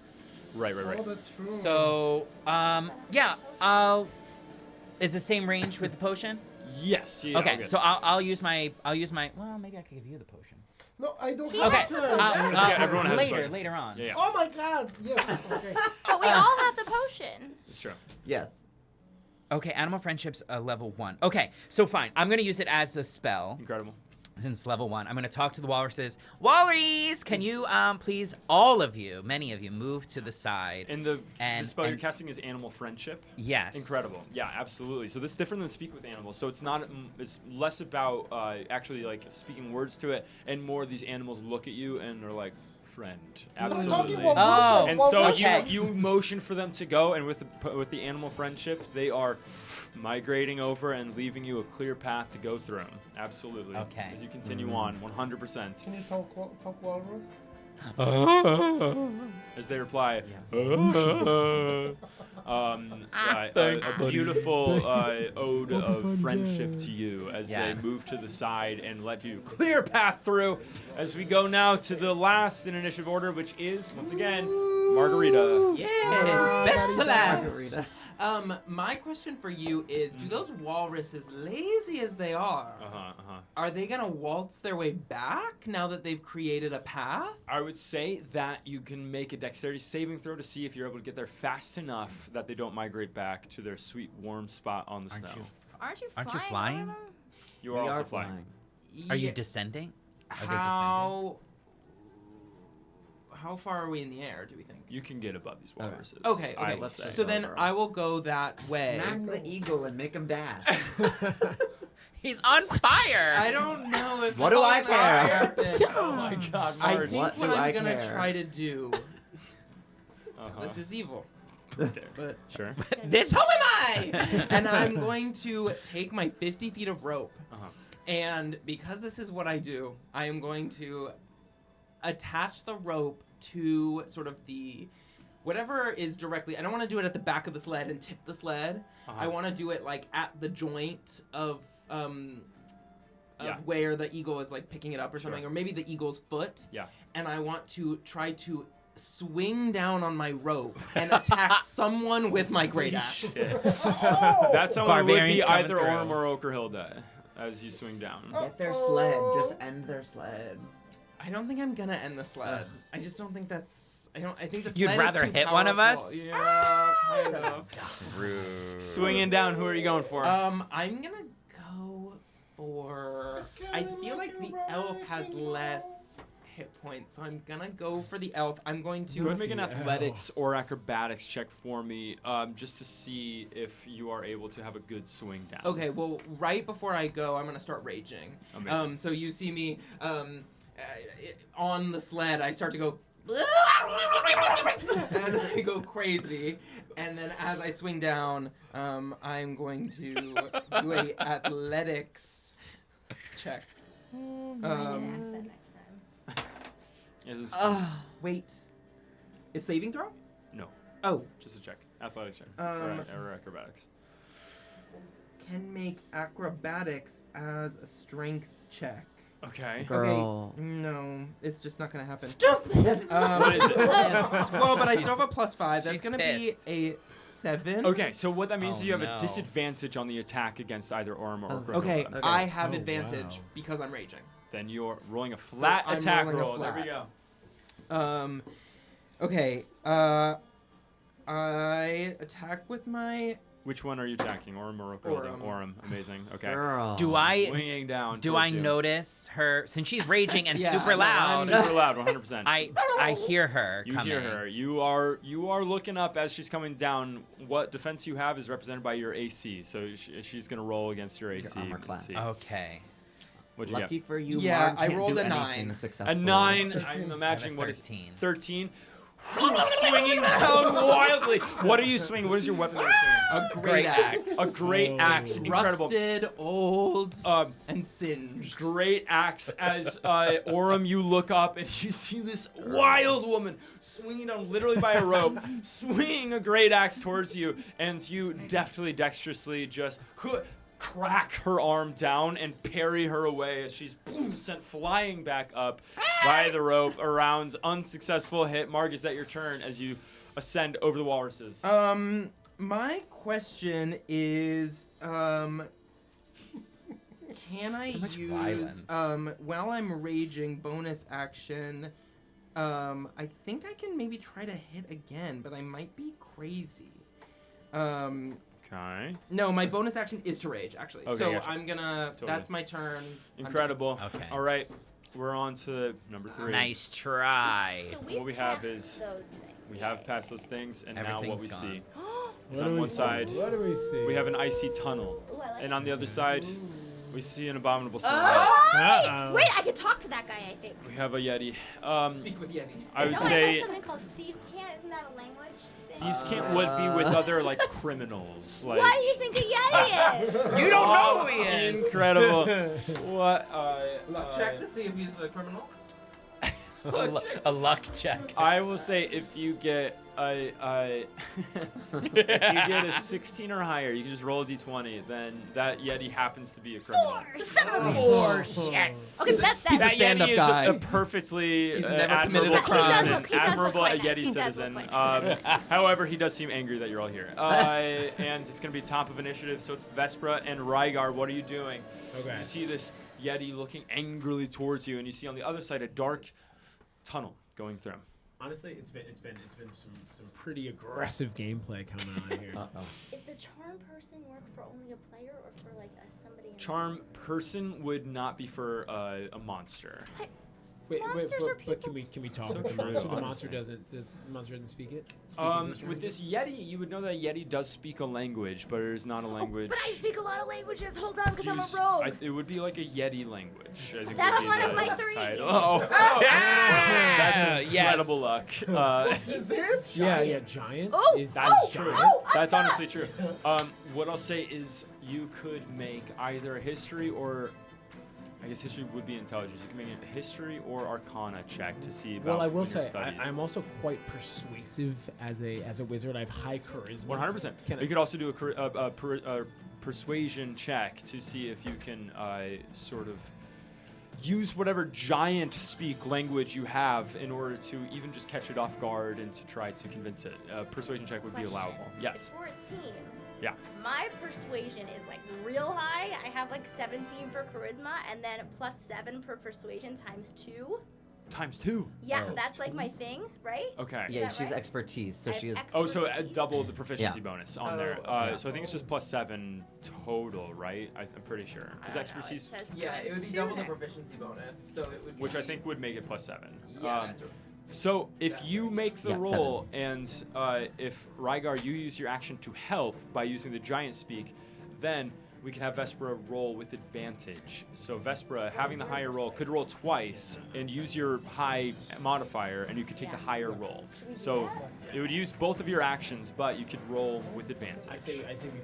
Right. Oh, that's true. So, yeah, I'll. Is the same range with the potion? Yes. Yeah, Okay, good. so I'll use my. Well, maybe I could give you the potion. No, I don't He have Okay, to. Yeah, everyone has a later, potion. later on. Yeah. Oh my God! Yes. Okay. But we all have the potion. It's true. Yes. Okay, animal friendship's a level 1. Okay, so fine. I'm gonna use it as a spell Incredible. since level 1. I'm gonna talk to the walruses. Walrus, can you please, all of you, many of you, move to the side? And the spell you're and- casting is animal friendship. Yes. Incredible. Yeah, absolutely. So this is different than speak with animals. So it's not. It's less about actually like speaking words to it, and more these animals look at you and are like, friend. Absolutely. Oh, And so okay. you motion for them to go, and with the animal friendship, they are migrating over and leaving you a clear path to go through. Absolutely. Okay. As you continue on, 100%. Can you talk walrus? As they reply, Thanks, a beautiful ode Have a of fun friendship day. to you as Yes. they move to the side and let you clear path through. As we go now to the last in initiative order, which is once again Margarita. Yes, best for last. Margarita. My question for you is: do those walruses, lazy as they are, are they gonna waltz their way back now that they've created a path? I would say that you can make a dexterity saving throw to see if you're able to get there fast enough that they don't migrate back to their sweet warm spot on the Aren't snow. you? Aren't you Aren't you flying? flying? over them? You We are also are flying. Are you Yeah, descending? Are they descending? How far are we in the air, do we think? You can get above these walruses. Okay, I okay. would say. So then Over. I will go that way. Smack the eagle and make him dash. He's on fire! I don't know if What do I it's gonna care? happen. Oh my God, I Marge. think What what do I'm I gonna care? try to do. Uh-huh. This is evil. Okay. But Sure. This so am I! And I'm going to take my 50 feet of rope. Uh-huh. And because this is what I do, I am going to attach the rope to sort of the whatever is directly. I don't want to do it at the back of the sled and tip the sled. Uh-huh. I want to do it like at the joint of Yeah. where the eagle is like picking it up or something, Sure. or maybe the eagle's foot. Yeah. And I want to try to swing down on my rope and attack someone with my great axe. That someone would Barbarians be coming either through. Orm or Okerhilda as you swing down. Get their sled. Just end their sled. I don't think I'm gonna end the sled. I just don't think that's. I think the sled You'd is rather too hit one of powerful. us? Yeah, kind of. Swinging down, who are you going for? I'm gonna go for. I feel like the elf has less hit points, so I'm gonna go for the elf. I'm going to. Go ahead and make an Yeah. athletics or acrobatics check for me, just to see if you are able to have a good swing down. Okay, well, right before I go, I'm gonna start raging. Amazing. So you see me on the sled. I start to go. and I go crazy. And then as I swing down, I'm going to do a athletics check. Accent next time. Yeah, this is- Wait. Is saving throw? no, Oh. just a check. Athletics check. Um, or acrobatics. Can make acrobatics as a strength check. Okay. Girl. Okay. No, it's just not gonna happen. Stupid. What is it? Well, but I still have a +5. That's She's gonna pissed. be a 7. Okay, so what that means is you have no. a disadvantage on the attack against either Orm or Grindelwald. Okay, Okay. I have Oh, advantage wow. because I'm raging. Then you're rolling a flat I'm attack rolling a roll. There we flat. go. Okay. I attack with my. Which one are you attacking? Orm or Grindelwald? Orm. Orm. Amazing. Okay. Girl. Do I Winging down. do towards I you. notice her since she's raging and Yeah, super no, loud? Super loud, 100%. I hear her You coming. hear her. You are looking up as she's coming down. What defense you have is represented by your AC. So she's gonna roll against your AC. armor Let's class. see. Okay. What'd you Lucky get? for you, Yeah, Mark I can't rolled do a anything 9. successfully. A 9. I'm imagining what is 13. 13. Swinging down wildly. What are you swinging? What is your weapon that you're swinging? A great axe. A great axe. Incredible. Rusted, old, and singed. Great axe as Orem, you look up and you see this wild woman swinging on literally by a rope, swinging a great axe towards you, and you deftly, dexterously just crack her arm down and parry her away as she's sent flying back up by the rope around. Unsuccessful hit. Mark, is that your turn as you ascend over the walruses? My question is, can I So much use, violence. while I'm raging, bonus action, I think I can maybe try to hit again, but I might be crazy. Okay. No, my bonus action is to rage, actually. Okay, So gotcha. I'm gonna, Totally. that's my turn. I'm Incredible. Okay. All right. We're on to number 3. Nice try. So What we have passed is- those things. We have passed those things, and now what we Everything's see gone. is What on do we one see? side, What do we see? we have an icy tunnel, Ooh, I like and on the other side, we see an abominable Oh! snowman. Uh-oh. Wait, I could talk to that guy, I think. We have a yeti. Speak with Yeti. I would No, say I have something called thieves' can't. Isn't that a language thing? these can't would be with other like criminals. Like What do you think a yeti is? You don't know who he is. incredible. What? Luck check to see if he's a criminal. A luck check. I will say if you get if you get a 16 or higher, you can just roll a d20. Then that yeti happens to be a criminal. 4. Son of a bitch. 4. Shit. Okay, that's He's a That stand-up yeti is guy. a perfectly He's never committed admirable a crime. citizen. He does Admirable look a quite nice. Yeti He does citizen. look quite nice. However, he does seem angry that you're all here. And it's going to be top of initiative, so it's Vespra and Rygar. What are you doing? Okay. You see this Yeti looking angrily towards you, and you see on the other side a dark tunnel going through. Honestly, it's been some pretty aggressive gameplay coming on here. Uh-oh. Is the charm person work for only a player or for like somebody? In Charm person would not be for a monster. Monsters are but can people we talk So with the true, monster? The monster honestly. the monster doesn't speak it. Speak English or With this Yeti, you would know that Yeti does speak a language, but it is not a language. But I speak a lot of languages. Hold on, because I'm You a s- rogue. it would be like a Yeti language. I think That's would be one of the my 3. title. Oh, Yeah. that's incredible Yes. luck. Is it? Yeah, giant. Oh, is That's is true. giant. That's honestly true. What I'll say is you could make either a history or, I guess history would be intelligence. You can make a history or arcana check to see about Well, I will your say studies. I'm also quite persuasive as a wizard. I have high charisma. 100%. Can I- You could also do a persuasion check to see if you can sort of use whatever giant speak language you have in order to even just catch it off guard and to try to convince it. A persuasion check would be Question. allowable. Yes. For a team. Yeah. My persuasion is like real high. I have like 17 for charisma and then +7 per persuasion times 2. Times 2. Yeah, Oh. that's like my thing, right? Okay. Yeah, that she's right? expertise, so I have she is. Oh, so expertise. double the proficiency Yeah. bonus on Oh, there. okay. So I think it's just +7 total, right? I'm pretty sure. I Because don't know, expertise, it says Yeah, it would be times double 2 the next. proficiency bonus, so it would be. which I think would make it +7. Yeah, that's right. So if you make the Yeah, roll and if Rygar, you use your action to help by using the giant speak, then we could have Vespera roll with advantage. So Vespera, having the higher roll, could roll twice and use your high modifier, and you could take a higher roll. So it would use both of your actions, but you could roll with advantage. I say we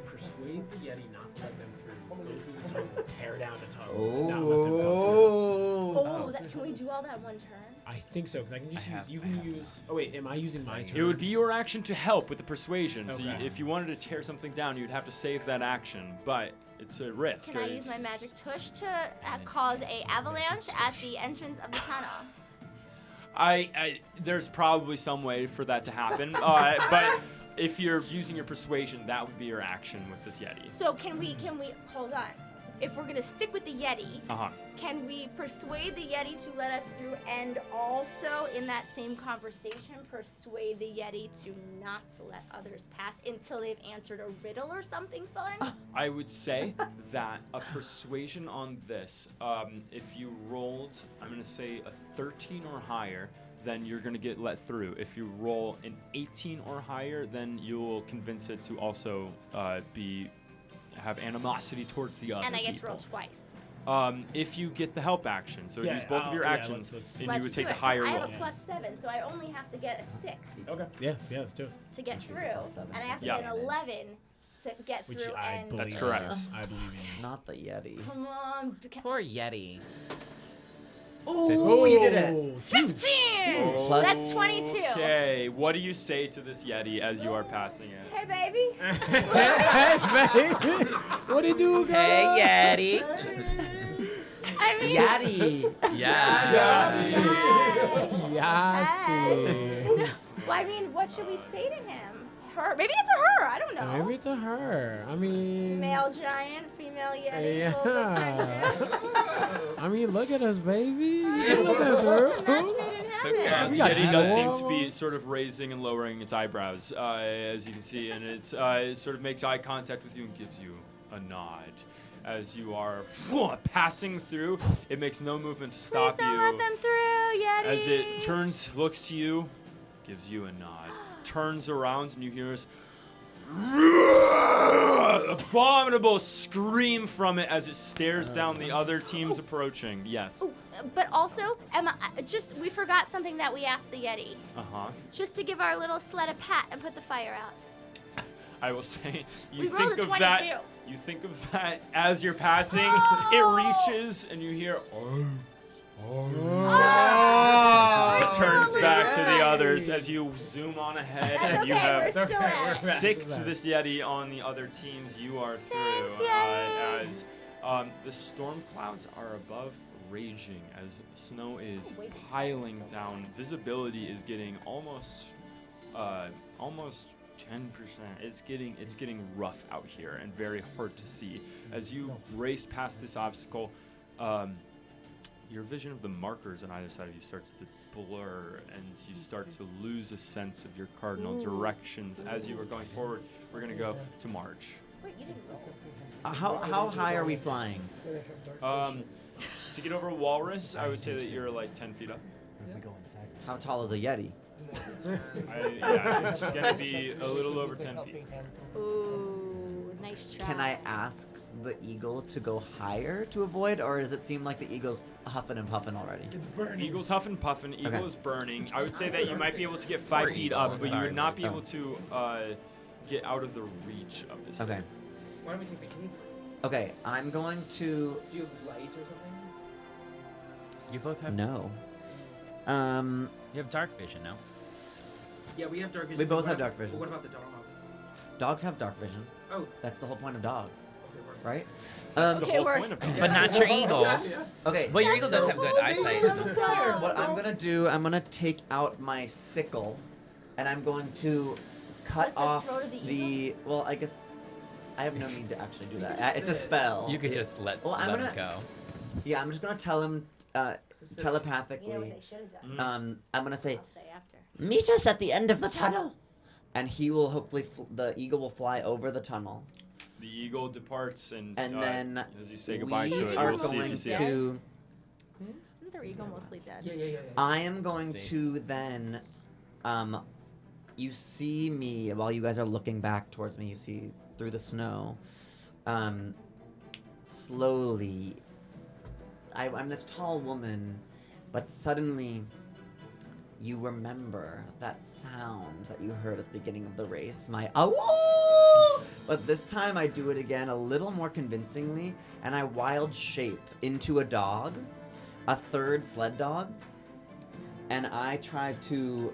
persuade the Yeti not to let them through. Go through the tunnel, tear down the tunnel, not let them go through. Can we do all that one turn? I think so, because I can just use. You can use. Oh wait, am I using my turn? It would be your action to help with the persuasion. So Okay. if you wanted to tear something down, you'd have to save that action, but it's a risk. Can I use my magic tush to cause a avalanche at the entrance of the tunnel? There's probably some way for that to happen, but if you're using your persuasion, that would be your action with this Yeti. So can we hold on? If we're gonna stick with the Yeti, can we persuade the Yeti to let us through, and also in that same conversation persuade the Yeti to not let others pass until they've answered a riddle or something fun? I would say that a persuasion on this, if you rolled, I'm going to say a 13 or higher, then you're going to get let through. If you roll an 18 or higher, then you'll convince it to also have animosity towards the other And I get to people. roll twice. If you get the help action, so use both of your actions, and Let's you would take do the it, 'cause higher I roll. have a +7, so I only have to get a 6 Okay. Yeah, let's do it. to get through, +7. and I have to Yeah. get an 11 to get Which through. I And believe. That's correct. I believe in you. Not the Yeti. come on, Poor Yeti. Ooh, you did it. 15. Plus- That's 22. Okay, what do you say to this Yeti as you are passing it? Hey, baby. Hey, baby. What do you do, girl? Hey, Yeti. I mean, Yeti. Yeah. Yasti. Well, I mean, what should we say to him? Her? Maybe it's a her. I don't know. Maybe it's a her. I mean. Male giant, female yeti. Yeah. Little bit friendship. I mean, look at us, baby. Look at us, It's a match girl. made in Okay. heaven. We got Yeti does seem Dino. to be sort of raising and lowering its eyebrows, as you can see, and it sort of makes eye contact with you and gives you a nod. As you are passing through, it makes no movement to stop Please don't you. let them through, Yeti. As it turns, looks to you, gives you a nod, turns around, and you hear this abominable scream from it as it stares down the other teams approaching. Yes. Ooh, but also, Emma, we forgot something that we asked the Yeti. Just to give our little sled a pat and put the fire out. I will say, you We rolled think a of that. 22. You think of that as you're passing. It reaches, and you hear. It turns back to the others as you zoom on ahead, That's and you okay, have we're still at. sicked this Yeti on the other teams. You are through. Thanks, As the storm clouds are above raging, as snow is piling down. Visibility is getting almost 10%. It's getting rough out here and very hard to see. As you race past this obstacle, your vision of the markers on either side of you starts to blur, and you start to lose a sense of your cardinal directions. As you are going forward, we're going to go to March. Wait, you didn't roll. How high are we flying? To get over Walrus, I would say that you're like 10 feet up. How tall is a Yeti? It's going to be a little over 10 feet. Ooh, nice try. Can I ask the eagle to go higher to avoid, or does it seem like the eagle's huffing and puffing already? It's burning. Eagle's huffing puffing. Eagle Okay. is burning. I would say that you might be able to get 5 feet up, but you would not be able to get out of the reach of this. Okay. Why don't we take the cave? Okay, I'm going to. Do you have lights or something? You both have. No. You have dark vision, no? Yeah, we have dark vision. We both What have about- dark vision. What about the dogs? Dogs have dark vision. Oh, That's the whole point of dogs, okay, we're right? That's the Okay, whole we're- point of But it. not your eagle. Okay. Well, your eagle does have good eyesight. What I'm gonna do, I'm gonna take out my sickle, and I'm going to cut Slit the off throat of the the. Well, I guess I have no need to actually do that. It's a spell. You could just let Well, I'm him gonna- go. Yeah, I'm just gonna tell him telepathically. You know what they should have done? I'm gonna say, I'll say after. "Meet us at the end of the tunnel," and he will hopefully. The eagle will fly over the tunnel, The eagle departs, and then as you say goodbye we to it, are you'll see if going you see it. to. Isn't their eagle mostly dead? Yeah. I am going See. to then, you see me while you guys are looking back towards me. You see through the snow. slowly, I'm this tall woman, but suddenly you remember that sound that you heard at the beginning of the race, my oh! But this time I do it again a little more convincingly, and I wild shape into a dog, a third sled dog, and I try to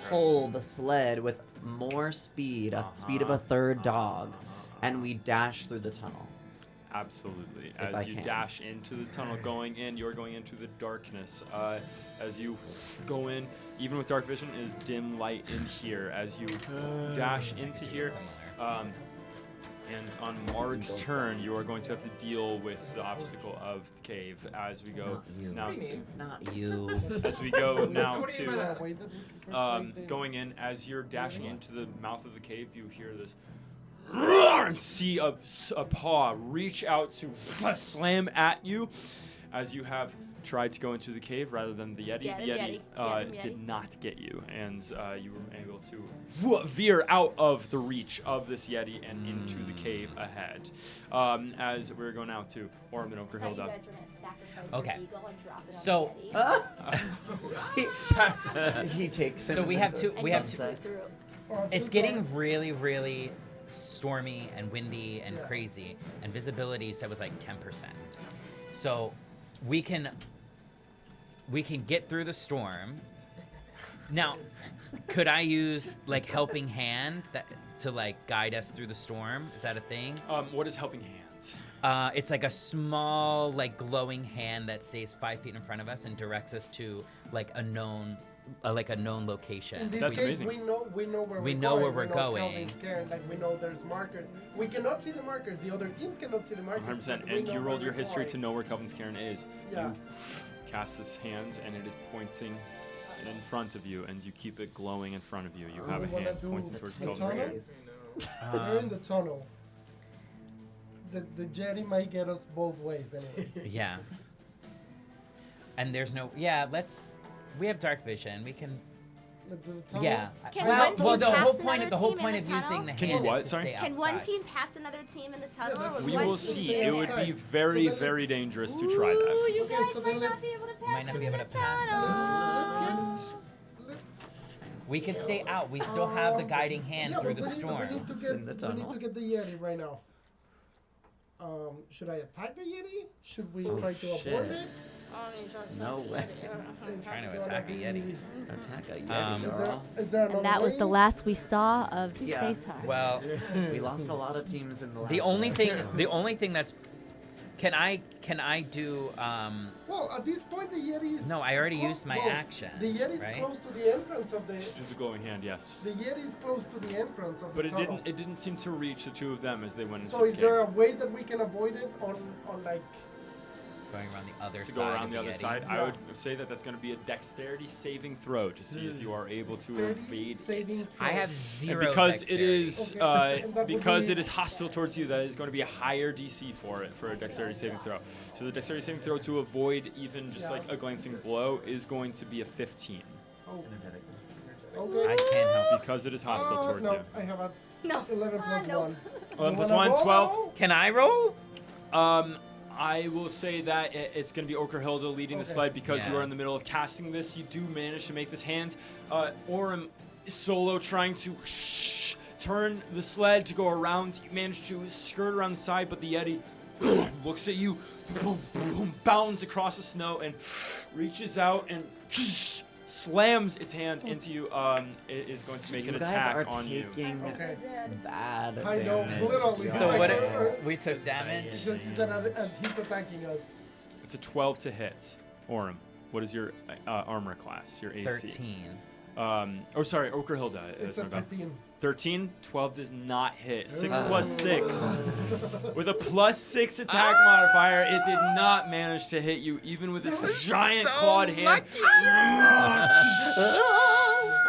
pull the sled with more speed, speed of a third dog, and we dash through the tunnel. Absolutely. If As I you can. dash into the tunnel going in, you're going into the darkness. As you go in, even with dark vision, is dim light in here. As you dash into here, and on Marg's turn, you are going to have to deal with the obstacle of the cave as we go now to. Not you. As we go now What do you mean by to that? going in, as you're dashing into the mouth of the cave, you hear this roar and see a paw reach out to slam at you as you have tried to go into the cave rather than the Yeti. Get The him, Yeti, Yeti. Get him, did Yeti. not get you, and you were able to veer out of the reach of this Yeti and into the cave ahead. As we're going now to Orm and You Okerhilda. guys were gonna sacrifice Okay. your eagle and drop it So- on the Yeti. He takes him. So we have two. And We you have two. sunset. through. It's getting really, really stormy and windy and Yeah. crazy, and visibility said was like 10%. So we can get through the storm. Now, could I use like helping hand to like guide us through the storm? Is that a thing? What is helping hands? It's like a small, like glowing hand that stays 5 feet in front of us and directs us to like a known location. In this That's case, amazing. we know where We we're know going. where we're we know going. Calvin's scared, like we know there's markers. We cannot see the markers. The other teams cannot see the markers. 100%. but we And know you where rolled your we're history going. to know where Kelvin's Cairn is. Yeah. You cast his hands, and it is pointing in front of you, and you keep it glowing in front of you. You have a We wanna hand do pointing the towards tunnel? Kelvin's Cairn. We're in the tunnel. The jetty might get us both ways anyway. Yeah. And there's no. Yeah. We have dark vision. We can. Let's do the tunnel. Yeah. Can well, one well, team the pass whole another point. The whole team in point the of using tunnel? the Can you hand what? is to Sorry? stay Can one outside. team pass another team in the tunnel? that's or We one will team see. stay It in would there? be So very, then very let's- dangerous to try that. Ooh, you Okay, guys so might then not let's- be able to pass Might not through be able the to pass through. tunnel. Let's We can stay out. We still have the guiding hand yeah, through but the we need storm. to in the get, we need tunnel. to get the Yeti right now. Should I attack the Yeti? Should we try to shit. avoid it? No way. It's Trying to gonna attack a be- Yeti. Attack a Yeti, Um, girl. Is there another And that was the way? last we saw of Yeah. Cesar. Well, We lost a lot of teams in the last the only one. thing that's. Can I do? Well, at this point, the Yeti is. No, I already close- used my well, action, The Yeti is right? close to the entrance of the. Use the glowing hand, yes. The Yeti is close to the entrance of But the it tunnel. didn't seem to reach the two of them as they went into So the is cave. there a way that we can avoid it on like? going around the other to side. go around of the other Yeti. side? I Yeah. would say that that's going to be a dexterity saving throw to see if you are able to Dexterity evade saving it. I have throw. zero. And because it dexterity. is Okay, and that would because be- it is hostile towards you, that is going to be a higher DC for it for a dexterity saving throw. So the dexterity saving throw to avoid even just Yeah. like a glancing blow is going to be a 15 Oh, I okay. can't help. because it is hostile towards no, you. I have a No. 11 plus Nope. 1. 11 plus You wanna 1, roll 12. now? Can I roll? I will say that it's going to be Okerhilda leading the Okay. sled because you Yeah. are in the middle of casting this. You do manage to make this hand. Orem solo trying to turn the sled to go around. You manage to skirt around the side, but the Yeti looks at you, bounds across the snow, and reaches out and slams its hand into you. It is going to make an You guys attack are on you. taking Okay. bad I know, damage. literally. So I what? know. We took damage. Because he said as he's attacking us. It's a 12 to hit. Orem, what is your armor class? Your AC? 13. Sorry, Okerhilda. It's That's a my bad. 15. 13, 12 does not hit. 6 plus 6. With a plus 6 attack modifier, it did not manage to hit you, even with its giant clawed hand.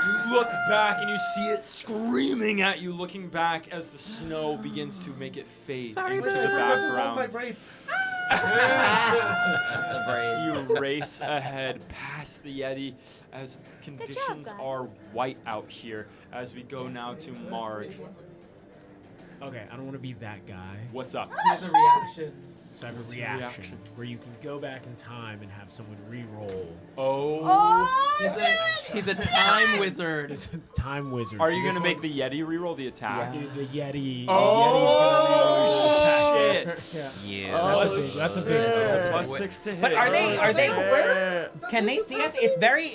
You look back and you see it screaming at you, looking back as the snow begins to make it fade into Wait, the I forgot to roll my background. braids. The braids. You race ahead past the Yeti as conditions guys. are white out here. As we go now to Marg. Okay, I don't want to be that guy. What's up? He has a reaction. So I have a What's a reaction, reaction? where you can go back in time and have someone re-roll. He's a time wizard. It's a time wizard. Are So you this gonna make one- the Yeti reroll the attack? the Yeti? Oh, Yeti's shit! gonna re-roll the attack. Yeah. That's a big. That's a That's a big. +6 to hit. But are they? Can they That's see us? It's very.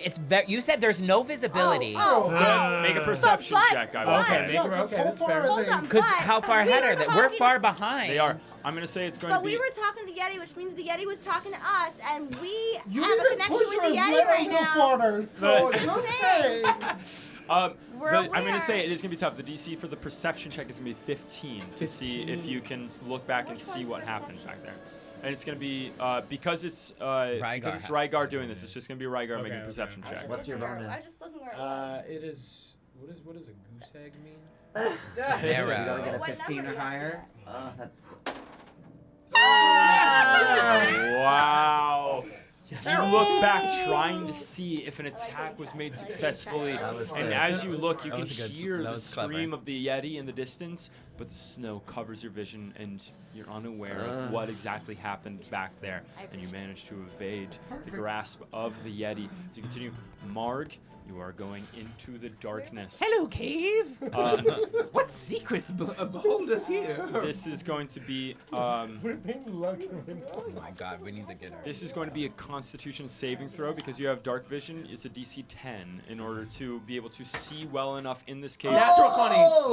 You said there's no visibility. Make a perception check, I will Okay, say. make it- okay, that's fair. Hold on, Because but how far we ahead were are they? We're talking- far behind. They are. I'm gonna say it's going But to be. we were talking to the Yeti, which means the Yeti was talking to us, and we You have a even connection put with your the Yeti sled right on your now. quarters, so But- just say. We're But I'm gonna aware. say it is gonna be tough. The DC for the perception check is gonna be 15 to see if you can look back and Which see one's what happened perception? back there. And it's gonna be because it's has Rygar to doing do this. it. It's just gonna be Rygar making a Okay, perception okay. check. What's your bonus? I was just looking where it was. It is. What does a goose egg mean? Zero. You gotta get a What 15 number or do you have higher. for That's. Wow. You look back trying to see if an attack was made successfully, That was and sick. as you look, you That can was a good- hear that the was clever. scream of the Yeti in the distance, but the snow covers your vision, and you're unaware of what exactly happened back there, and you manage to evade the grasp of the Yeti. As you continue, Marg, you are going into the darkness. Hello, cave. What secrets behold us here? This is going to be We're being lucky. Oh my God, we need to get our. This is going to be a Constitution saving throw because you have dark vision. It's a DC 10 in order to be able to see well enough in this cave. Natural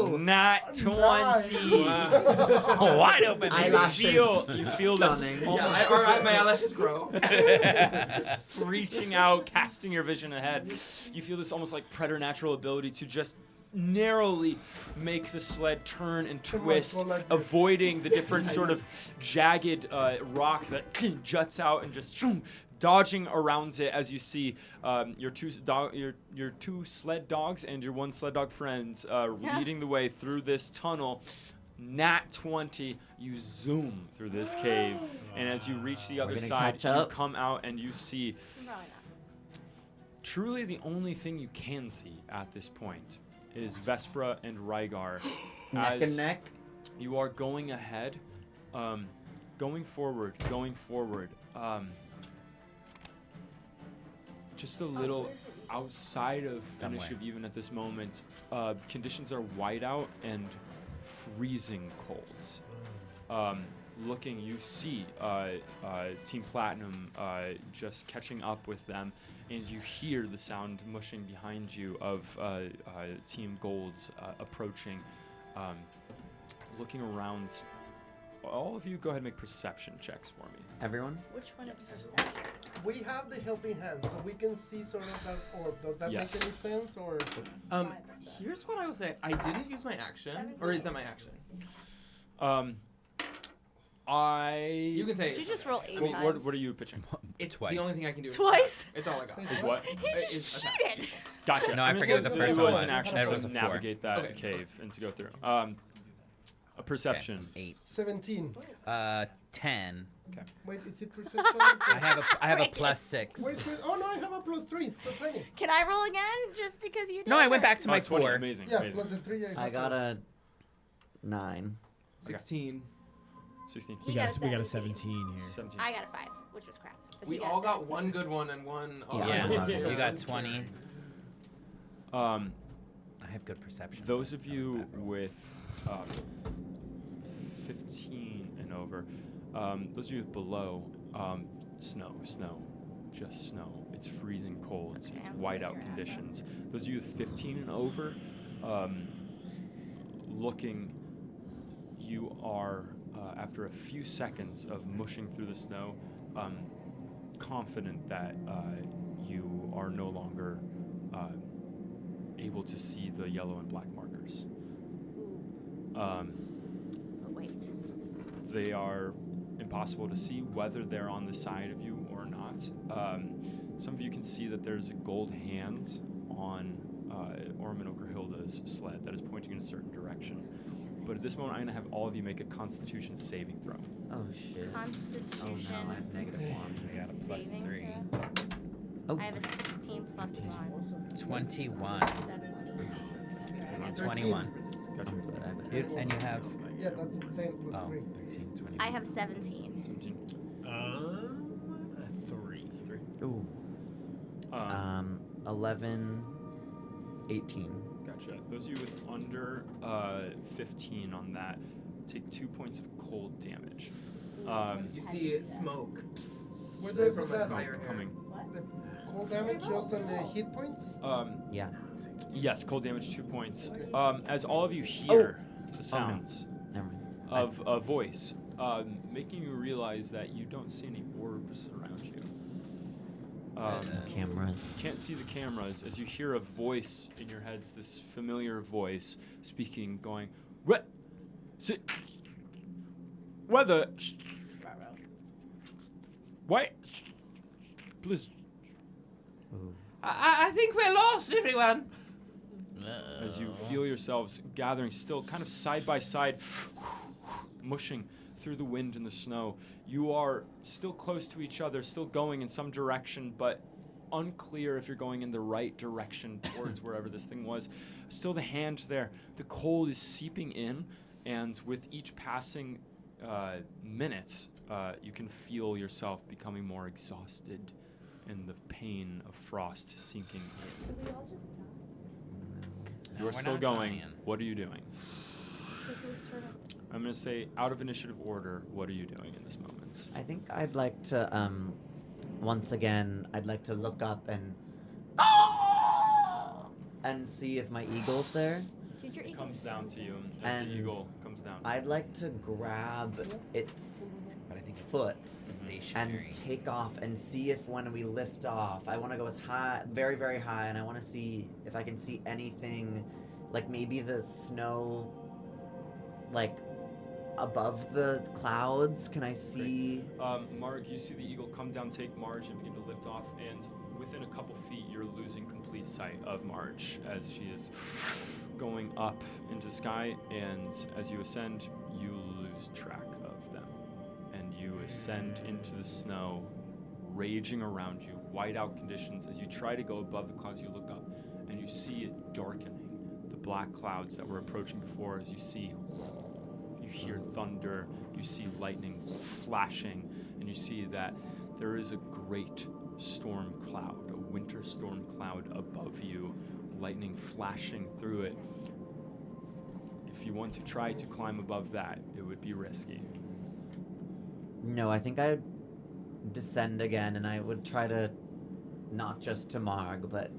20. Nat 20. Wide open. Eyelashes. You feel this Stunning. almost My eyelashes grow. reaching out, casting your vision ahead. You feel this almost like preternatural ability to just narrowly make the sled turn and twist, go like this. avoiding the different sort of jagged rock that juts out and just dodging around it as you see your two sled dogs and your one sled dog friends leading the way through this tunnel. Nat 20, you zoom through this cave, and as you reach the other gonna side, catch you up. come out and you see Probably not. truly the only thing you can see at this point is Vespra and Rygar. Neck and neck. You are going ahead, going forward, just a little outside of Somewhere. initiative even at this moment. Conditions are whiteout and freezing colds. Looking, you see Team Platinum just catching up with them, and you hear the sound mushing behind you of Team Gold's approaching. Looking around, all of you go ahead and make perception checks for me. Everyone. Which one is perception? We have the helping hand, so we can see sort of that orb. Does that Yes. make any sense? Or Here's what I will say. I didn't use my action, or is that my action? You can say Did you just roll 8 What, times? what are you pitching? it's Twice. the only thing I can do. Is Twice? It's all I got. Is what? He just attack. cheated. Gotcha. No, I I'm gonna forget say what the that first it one was was. an action It to was a 4. navigate that Okay. cave and to go through. A perception. 8. 17. 10. Wait, is it perception? I have a Wait. +6. Wait, oh no, I have a +3, so 20. Can I roll again just because you did? No, I went or- back to my 20, 4. Amazing. Yeah, amazing. plus the 3. I got a 9. 16. 16. He We got got, a we got a 17. 17 here. 17. I got a 5, which was crap. But We he all got 17. one good one and one. Yeah. Yeah, you got 20. I have good perception. Those of you with 15 and over, those of you with below, snow, just snow. It's freezing cold. It's okay, It's I'm whiteout figuring conditions. Those of you with 15 and over, looking, you are, after a few seconds of mushing through the snow, confident that you are no longer able to see the yellow and black markers. But wait. They are impossible to see whether they're on the side of you or not. Some of you can see that there's a gold hand on Orman Okerhilda's sled that is pointing in a certain direction. But at this moment, I'm going to have all of you make a Constitution saving throw. Oh shit. Constitution. I have -1. I got a saving +3. throw. Oh. I have a 16 plus 1. 21. 17. 21. Gotcha. But I have a And you have Yeah, that's 10 plus 3. 13, 20. I have 17. 17. 3. 3. Ooh. 11, 18. Gotcha. Those of you with under 15 on that take 2 points of cold damage. You see smoke. Where the from that the fire coming. The cold damage just on the hit points? Yeah. Yes, cold damage 2 points. As all of you hear the sounds Never mind. of a voice, making you realize that you don't see any orbs around you. Cameras. Can't see the cameras as you hear a voice in your heads, this familiar voice speaking, going, "What? Weather? Wait, please." Ooh. I think we're lost, everyone. As you feel yourselves gathering still, kind of side by side, mushing through the wind and the snow. You are still close to each other, still going in some direction, but unclear if you're going in the right direction towards wherever this thing was. Still the hand there. The cold is seeping in, and with each passing minute, you can feel yourself becoming more exhausted and the pain of frost sinking in. Did we all just die? You are still going. What are you doing? So whose turn? I'm going to say, out of initiative order, what are you doing in this moment? I think I'd like to, once again, I'd like to look up and see if my eagle's there. Dude, your It eagle's comes down so to you tiny. as the And eagle comes down. I'd like to grab its But I think it's foot stationary. and take off and see if when we lift off, I want to go as high, very, very high, and I want to see if I can see anything, like maybe the snow, like above the clouds. Can I see? Marg, you see the eagle come down, take Marge, and begin to lift off, and within a couple feet, you're losing complete sight of Marge as she is going up into the sky, and as you ascend, you lose track of them. And you ascend into the snow, raging around you, whiteout conditions. As you try to go above the clouds, you look up, and you see it darkening. The black clouds that were approaching before, as you see, you hear thunder, you see lightning flashing, and you see that there is a great storm cloud, a winter storm cloud above you, lightning flashing through it. If you want to try to climb above that, it would be risky. No, I think I'd descend again, and I would try to, not just to Marg, but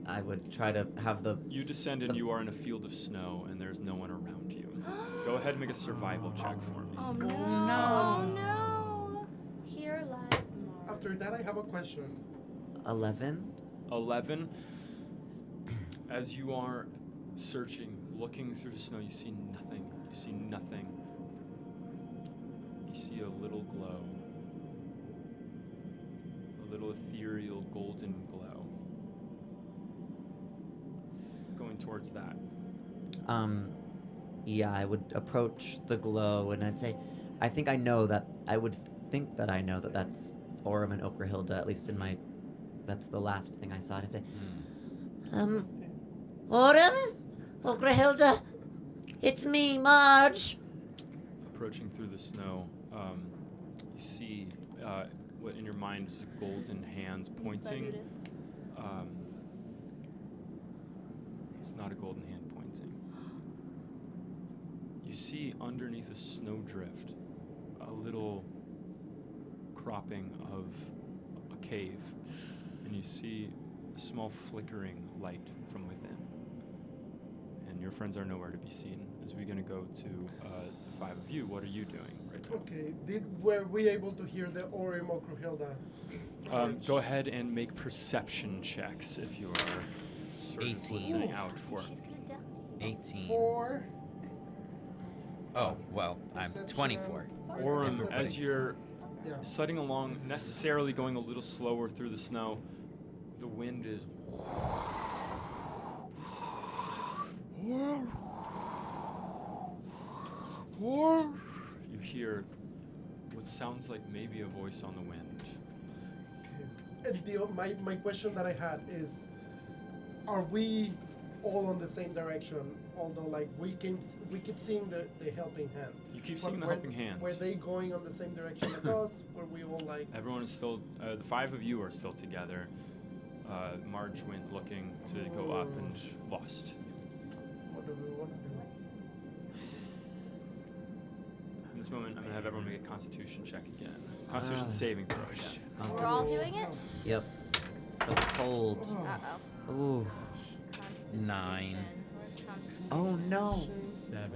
I would try to have the. You descend and you are in a field of snow, and there's no one around you. Go ahead and make a survival check for me. Oh no! no. Oh no! Here lies Mars. After that, I have a question. 11. 11. As you are searching, looking through the snow, you see nothing. You see nothing. You see a little glow. A little ethereal golden glow. Going towards that. Yeah, I would approach the glow, and I'd say, I think I know that. I would think that I know that that's Orem and Okrahilda, at least in my. That's the last thing I saw. I'd say, Orem, Okrahilda, it's me, Marge. Approaching through the snow, you see what in your mind is a golden hand pointing. It's not a golden hand pointing. You see underneath a snowdrift a little cropping of a cave, and you see a small flickering light from within. And your friends are nowhere to be seen. As we're going to go to the five of you, what are you doing right now? Okay, were we able to hear the Orem or Crohilda? Go ahead and make perception checks if you are sort of 18. listening out for. She's gonna die. 18. 4. Oh, well, I'm Perception. 24. Orem, as you're Yeah. sliding along, necessarily going a little slower through the snow, the wind is. You hear what sounds like maybe a voice on the wind. Okay. And my question that I had is, are we all on the same direction. Although like we keep seeing the helping hand. You keep But seeing the helping hands. Were they going on the same direction as us? Were we all like? Everyone is still. The 5 of you are still together. Marge went looking to go up and lost. What do we want to do? In this moment, I'm gonna have everyone make a Constitution check again. Constitution saving throw again. We're all doing it? Yep. For the cold. Uh-oh. Ooh. 9. Oh no. 7.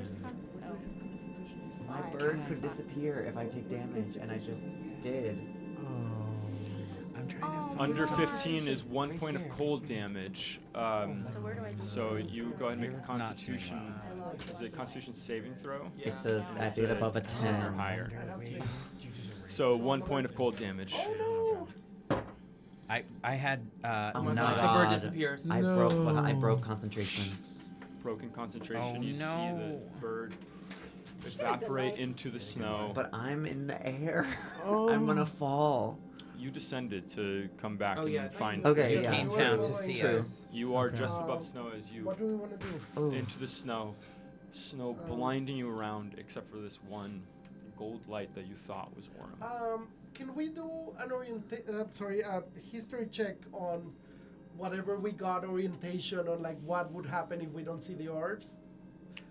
My bird could disappear if I take damage, and I just did. I'm trying to find Under something. 15 is 1 point of cold damage. So where do I do So you go ahead and make a Not doing Constitution. Is it a Constitution saving throw? Yeah. It's a I did above a 10 or higher. I have 6. So 1 point of cold damage. I had Oh my 9. God. The bird disappears. I broke concentration. Broken concentration. Oh, You see the no. bird evaporate into the snow. But I'm in the air. Oh. I'm gonna fall. You descended to come back Oh, yeah. and find. Okay, You yeah. came down to see True. us. You are Okay. just above snow as you What do we want to do? Oh. into the snow. Snow blinding you around, except for this one gold light that you thought was Orem. Can we do an history check on whatever we got orientation on, like what would happen if we don't see the orbs?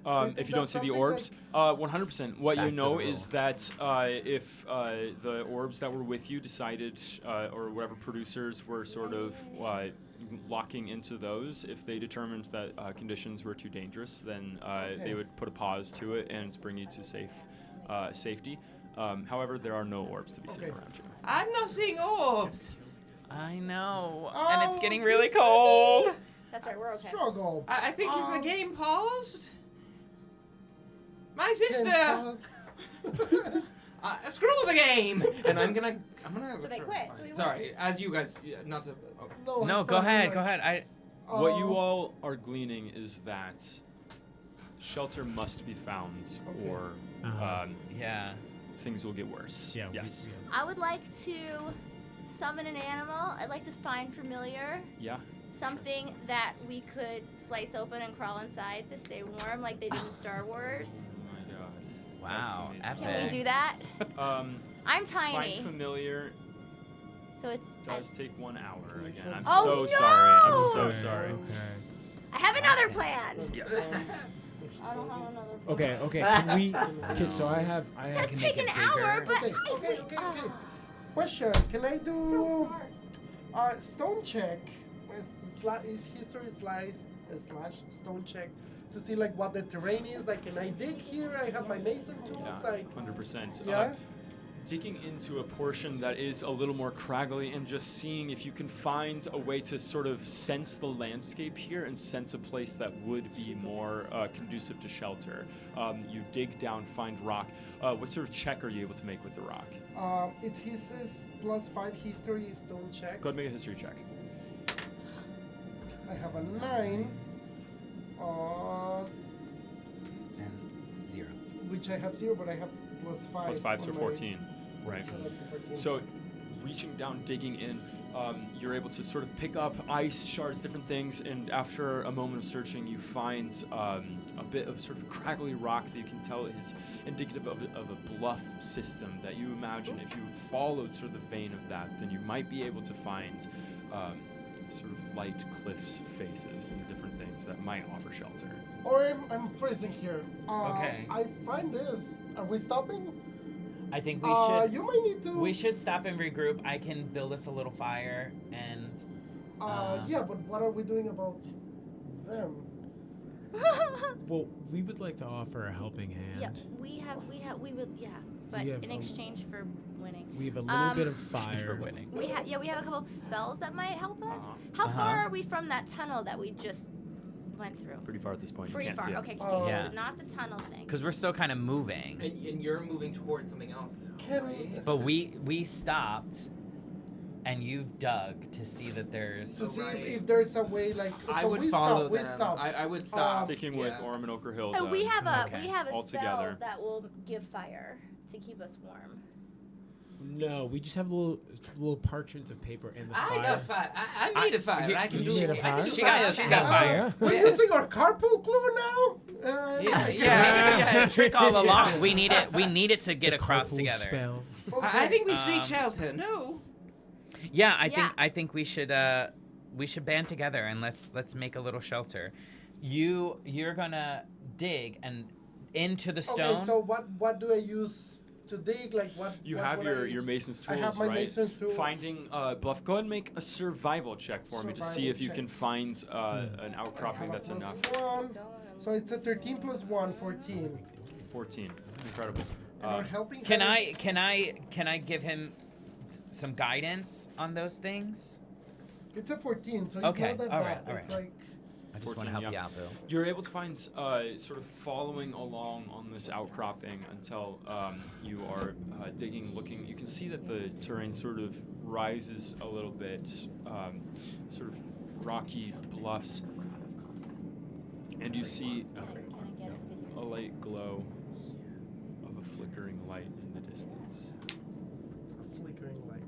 If you don't see the orbs, 100%. What Back you to know the is rules. that if the orbs that were with you decided, or whatever producers were sort of locking into those, if they determined that conditions were too dangerous, then they would put a pause to it and bring you to safety. However, there are no orbs to be seen around you. I'm not seeing orbs. I know. And it's Oh, getting really this guy. cold. That's right, we're okay. Struggle. I think is the Um, game paused? My Can sister. pause. Screw the game. And I'm gonna. So they quit, so we Sorry, as you guys, not to. Oh. No, it's go fine, ahead. like, Go ahead. What you all are gleaning is that shelter must be found, Okay. or Yeah. things will get worse. Yeah. Yes. I would like to summon an animal. I'd like to find familiar. Yeah. Something that we could slice open and crawl inside to stay warm like they did in Star Wars. Oh my god. Wow. That's Can we Epic. do that? amazing. I'm Find tiny. familiar So it's. does take 1 hour again. I'm Oh, so no! sorry. I'm so Okay, sorry. Okay. I have another plan. Yes. I don't have another plan. Okay. Can we? So I have. It says can take make an it hour, bigger. but Okay. Question: Can I do stone check? Is history slash stone check to see like what the terrain is? Like, can I dig here? I have my mason tools. Yeah, Like, 100%. yeah. Digging into a portion that is a little more craggly and just seeing if you can find a way to sort of sense the landscape here and sense a place that would be more conducive to shelter. You dig down, find rock. What sort of check are you able to make with the rock? it's his +5 history stone check. Go ahead and make a history check. I have a 9. And 0. Which I have 0, but I have +5. Plus 5, so on my- 14. Right. So that's a 14. So, reaching down, digging in, you're able to sort of pick up ice shards, different things, and after a moment of searching, you find a bit of sort of craggly rock that you can tell is indicative of a bluff system that you imagine if you followed sort of the vein of that, then you might be able to find sort of light cliffs faces and different things that might offer shelter. Or I'm freezing here. Okay. I find this. Are we stopping? I think we should. You might need to. We should stop and regroup. I can build us a little fire and. Yeah, but what are we doing about them? Well, we would like to offer a helping hand. Yeah, we would, yeah. But We have in a- exchange for winning. We have a little bit of Exchange for fire. winning. We have a couple of spells that might help us. Uh-huh. How Uh-huh. far are we from that tunnel that we just went through? Pretty far at this point. You Pretty can't far. see it. Okay, Yeah. so not the tunnel thing. Because we're still kind of moving. And you're moving towards something else now. Can right? But we stopped, and you've dug to see that there's. to see Right. if there's a way, like. I so would we follow stop, We them. stop. I would stop. Sticking with Yeah. Orem and Okerhild. Oh, we have a Okay. we have a All spell together. that will give fire to keep us warm. No, we just have little parchments of paper in the I fire. got fire. I made a fire. I can you do made a it. fire? She's got fire. We're using our carpool glue now. Yeah. Trick all along. We need it to get across Carpool together. Spell. I think we seek shelter. No. Yeah, I think we should band together and let's make a little shelter. You're gonna dig and into the stone. Okay, so what do I use to dig? Like what? You what have would your mason's tools, I have my right? mason's tools. Finding Bluff. Go ahead and make a survival check for me to see Survival if you check. can find an I outcropping have a that's plus enough. 1. So it's a 13 plus 1, 14. 14. Incredible. And our helping Can hand- I give him some guidance on those things? It's a 14, so it's Okay, not that all bad. right, It's all like I just 14, want to help yeah. you out, Bill. You're able to find sort of following along on this outcropping until you are digging, looking. You can see that the terrain sort of rises a little bit, sort of rocky bluffs, and you see a light glow of a flickering light in the distance. a flickering light.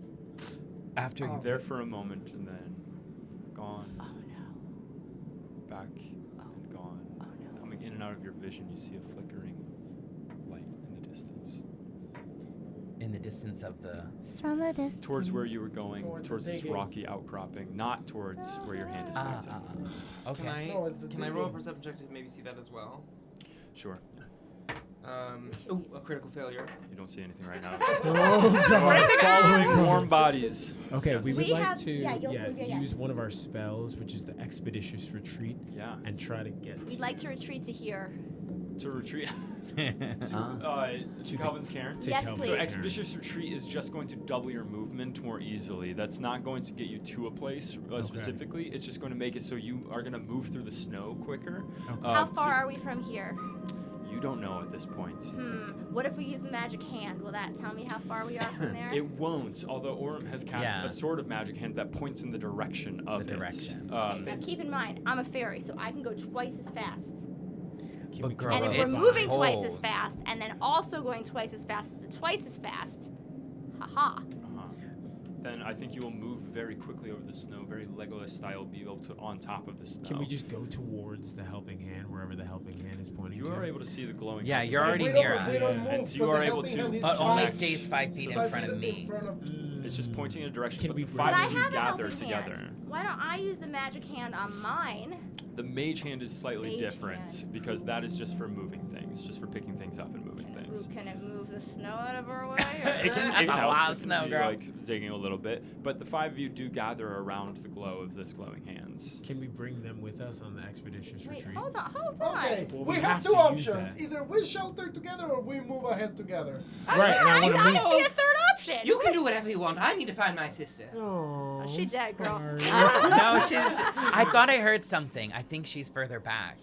After Oh. There for a moment and then gone. Oh no. Back and gone. Oh no. Coming in and out of your vision, you see a flickering light in the distance. in the distance of the From the distance. Towards where you were going, Towards towards the this digging. rocky outcropping, not towards where your hand is pointing. Okay. Can I No, it's the can I roll a digging. perception check to maybe see that as well? Sure. Ooh, a critical failure. You don't see anything right now. Oh, You are following warm bodies. Okay, Yes. we would We like have- to yeah, yeah. use one of our spells, which is the Expeditious Retreat, Yeah. and try to get We'd like to retreat to here. To retreat. Ah. To Calvin's Cairn. to Yes, Kelvin's So please. Cairn. expeditious retreat is just going to double your movement more easily. That's not going to get you to a place specifically. It's just going to make it so you are going to move through the snow quicker. Okay. How So far are we from here? you don't know at this point. What if we use the magic hand? Will that tell me how far we are from there? It won't, although Orem has cast Yeah. a sort of magic hand that points in the direction of The it. direction. Okay, now keep in mind, I'm a fairy, so I can go twice as fast. Can But we girl, grab And a if it's we're moving twice cold. as fast, and then also going twice as fast as the twice as fast, haha. Then I think you will move very quickly over the snow, very Legolas style, be able to on top of the snow. Can we just go towards the helping hand, wherever the helping hand is pointing You to? are able to see the glowing. Yeah, helping you're hand. already We near don't- we us. don't move, And so but you the are able helping to- hand is But only five- stays 5 feet in 5 front of feet me. in front of- It's just pointing in a direction, Can but we the bring- five But I of you have a gather helping together. hand. Why don't I use the magic hand on mine? The mage hand is slightly Mage different hand. because that is just for moving things, just for picking things up and moving things. Can it move the snow out of our way? It can, That's it can a help. lot It of can snow, be, girl. like digging a little bit, but the five of you do gather around the glow of this glowing hands. Can we bring them with us on the Expeditious Wait, Retreat? hold on. Okay, Well, we we have have two to use options. that. Either we shelter together or we move ahead together. Right, and I want to I move. see a third option. You can do whatever you want. I need to find my sister. Oh, she dead, girl. No, I thought I heard something. I think she's further back.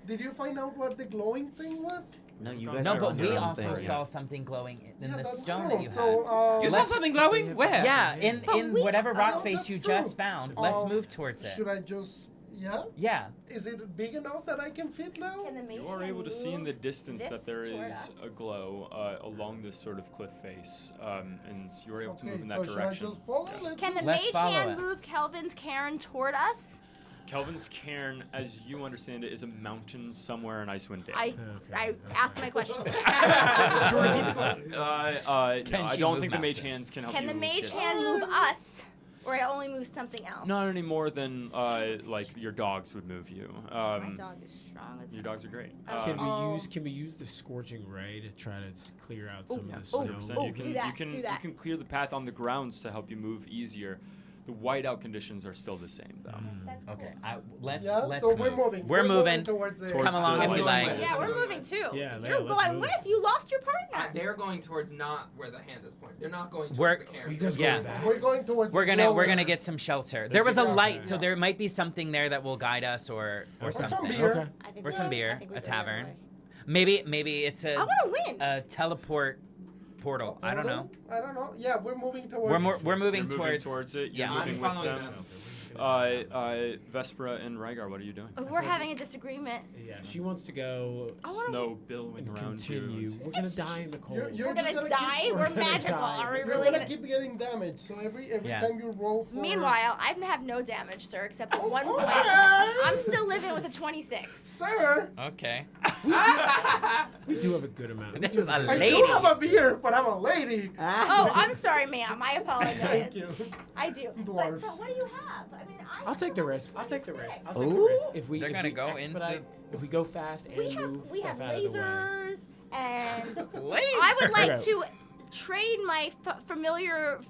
Did you find out what the glowing thing was? No, you guys No, are but on your we own also thing. saw something glowing in Yeah, the that's stone true. that you had. So, You saw Let's- something glowing? Where? Yeah, in But we- whatever rock Oh, face that's you true. just found. Let's Um, move towards it. Should I just, yeah? Yeah. Is it big enough that I can fit now? Can the mage You are hand able to see in the move distance this that there toward is us? a glow along this sort of cliff face, and you are able to Okay, move in so that should direction. I just follow? Yes. Let's Can the just- Let's mage follow hand it. move Kelvin's Cairn toward us? Kelvin's Cairn, as you understand it, is a mountain somewhere in Icewind Dale. I asked my question. No, I she don't move think the mage mountains? hands can help Can you the mage get- hand move us, or it only moves something else? Not any more than like your dogs would move you. My dog is strong as Your dogs are great. Can we use the scorching ray to try to clear out some of the oh, snow? 100%. Oh, You can do that, do that. you can clear the path on the grounds to help you move easier. The whiteout conditions are still the same though. That's cool. Okay. Let's Yeah, let's so move. we're moving. We're moving. towards the Towards Come along the if you light. like. Yeah, we're moving too. Yeah, You're let's going move. with. You lost your partner. They're going towards not where the hand is pointing. They're not going towards We're- the cairn. You guys Yeah. going back? We're going towards We're the gonna shelter. get some shelter. There was a Yeah. light, so Yeah. there might be something there that will guide us, or Or some something. beer. Okay. I think Or we- some I beer, think we a go the other tavern. way. Maybe it's I want to win. a teleport portal. I don't know. I don't know. Yeah, we're moving towards. We're moving You're moving towards. towards it. You're Yeah. moving I'm with following them. them. Vespera and Rygar, what are you doing? We're having a disagreement. Yeah, she wants to go Snow billowing and around continue. you. We're gonna die in the cold. You're We're just gonna die? keep- We're magical. die. Are we You're really gonna gonna... keep getting damaged. So every Yeah. time you roll for. Meanwhile, I have no damage, sir, except at one point. okay. I'm still living with a 26. Sir, Okay. We do have a good amount. This is a I lady. do have a beard, but I'm a lady. Oh, I'm sorry, ma'am. I apologize. Thank you. I do. Dwarfs. But what do you have? I mean, I'll take the risk. I'll take the risk. I'll take the Ooh. risk. If we They're if gonna we go expedite- into- If we go fast and We have move stuff out lasers and Laser. I would like Okay. to trade my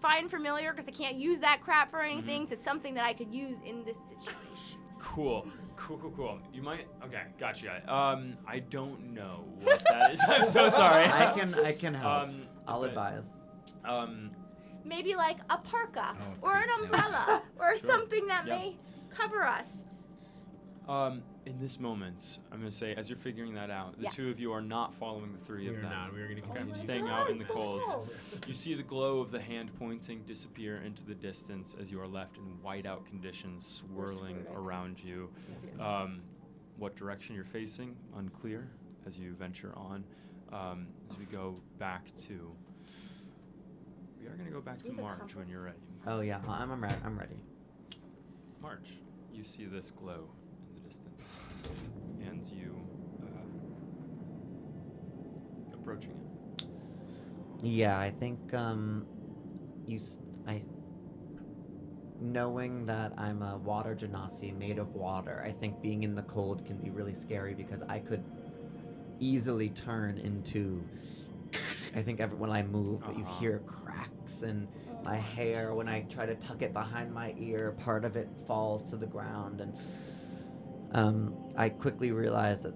fine familiar because I can't use that crap for anything to something that I could use in this situation. Cool. You might. Okay, gotcha. I don't know what that is. I'm so sorry. I can help. I'll but, advise. Maybe like a parka Oh, or an please, no. umbrella or Sure. something that Yep. may cover us. In this moment, I'm gonna say, as you're figuring that out, the Yeah. two of you are not following the three We of are them. not. We are gonna Okay, continue. staying out in the cold. Oh. You see the glow of the hand pointing disappear into the distance as you are left in whiteout conditions swirling around you. What direction you're facing, unclear as you venture on. As we go back to... We are going to go back to Leave a Marge compass. when you're ready. Oh yeah, I'm ready. Marge, you see this glow in the distance, and you approaching it. Yeah, I think knowing that I'm a water genasi made of water, I think being in the cold can be really scary because I could easily turn into. I think when I move, you hear cracks in my hair. When I try to tuck it behind my ear, part of it falls to the ground, and I quickly realized that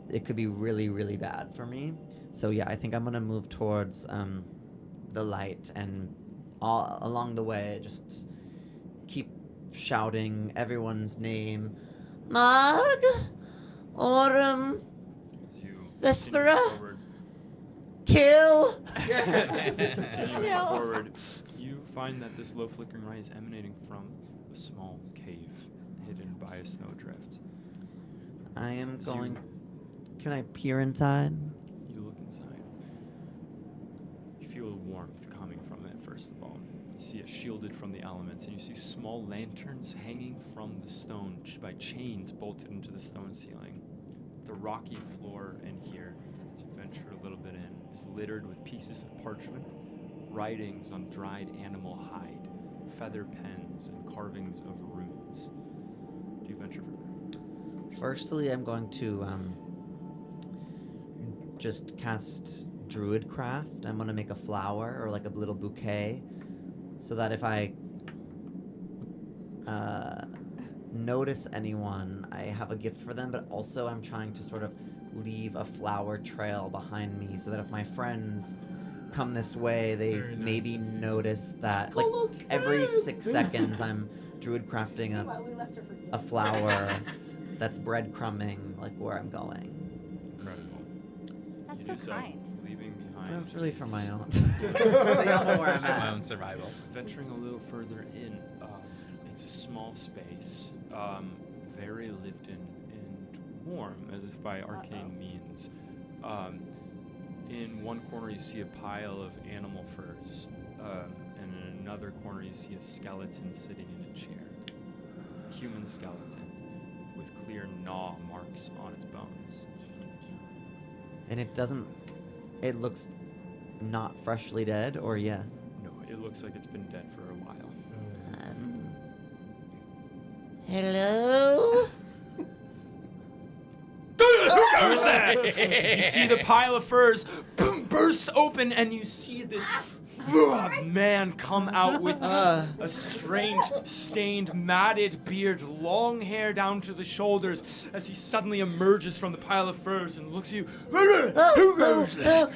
it could be really, really bad for me. So yeah, I think I'm gonna move towards the light, and all along the way, just keep shouting everyone's name. Marg, Autumn, As you Vespera? continue forward, kill. continuing No. forward, you find that this low flickering light is emanating from a small cave hidden by a snowdrift. I am As you- going. Can I peer inside? You look inside. You feel a warmth coming from it, first of all. You see it shielded from the elements, and you see small lanterns hanging from the stone by chains bolted into the stone ceiling. The rocky floor in here, as you venture a little bit in, is littered with pieces of parchment, writings on dried animal hide, feather pens, and carvings of runes. Do you venture further? Firstly, I'm going to just cast Druidcraft. I'm gonna make a flower or like a little bouquet, so that if I notice anyone, I have a gift for them. But also, I'm trying to sort of leave a flower trail behind me, so that if my friends come this way, they Very nice maybe of you. notice that. Like Call those every friends. 6 seconds, I'm Druidcrafting We left her for dead. a flower that's breadcrumbing like where I'm going. Incredible. That's You so do kind. leaving behind. That's really for my these- own. So y'all know where I'm My at. own survival. Venturing a little further in, it's a small space, very lived in and warm, as if by arcane means. In one corner, you see a pile of animal furs, and in another corner, you see a skeleton sitting in a chair. A human skeleton with clear gnaw marks on its bones. And it looks not freshly dead, or yes? No, it looks like it's been dead for a while. Hello? Who's that? You see the pile of furs boom, burst open, and you see this man come out with a strange, stained, matted beard, long hair down to the shoulders, as he suddenly emerges from the pile of furs and looks at you. Who goes there?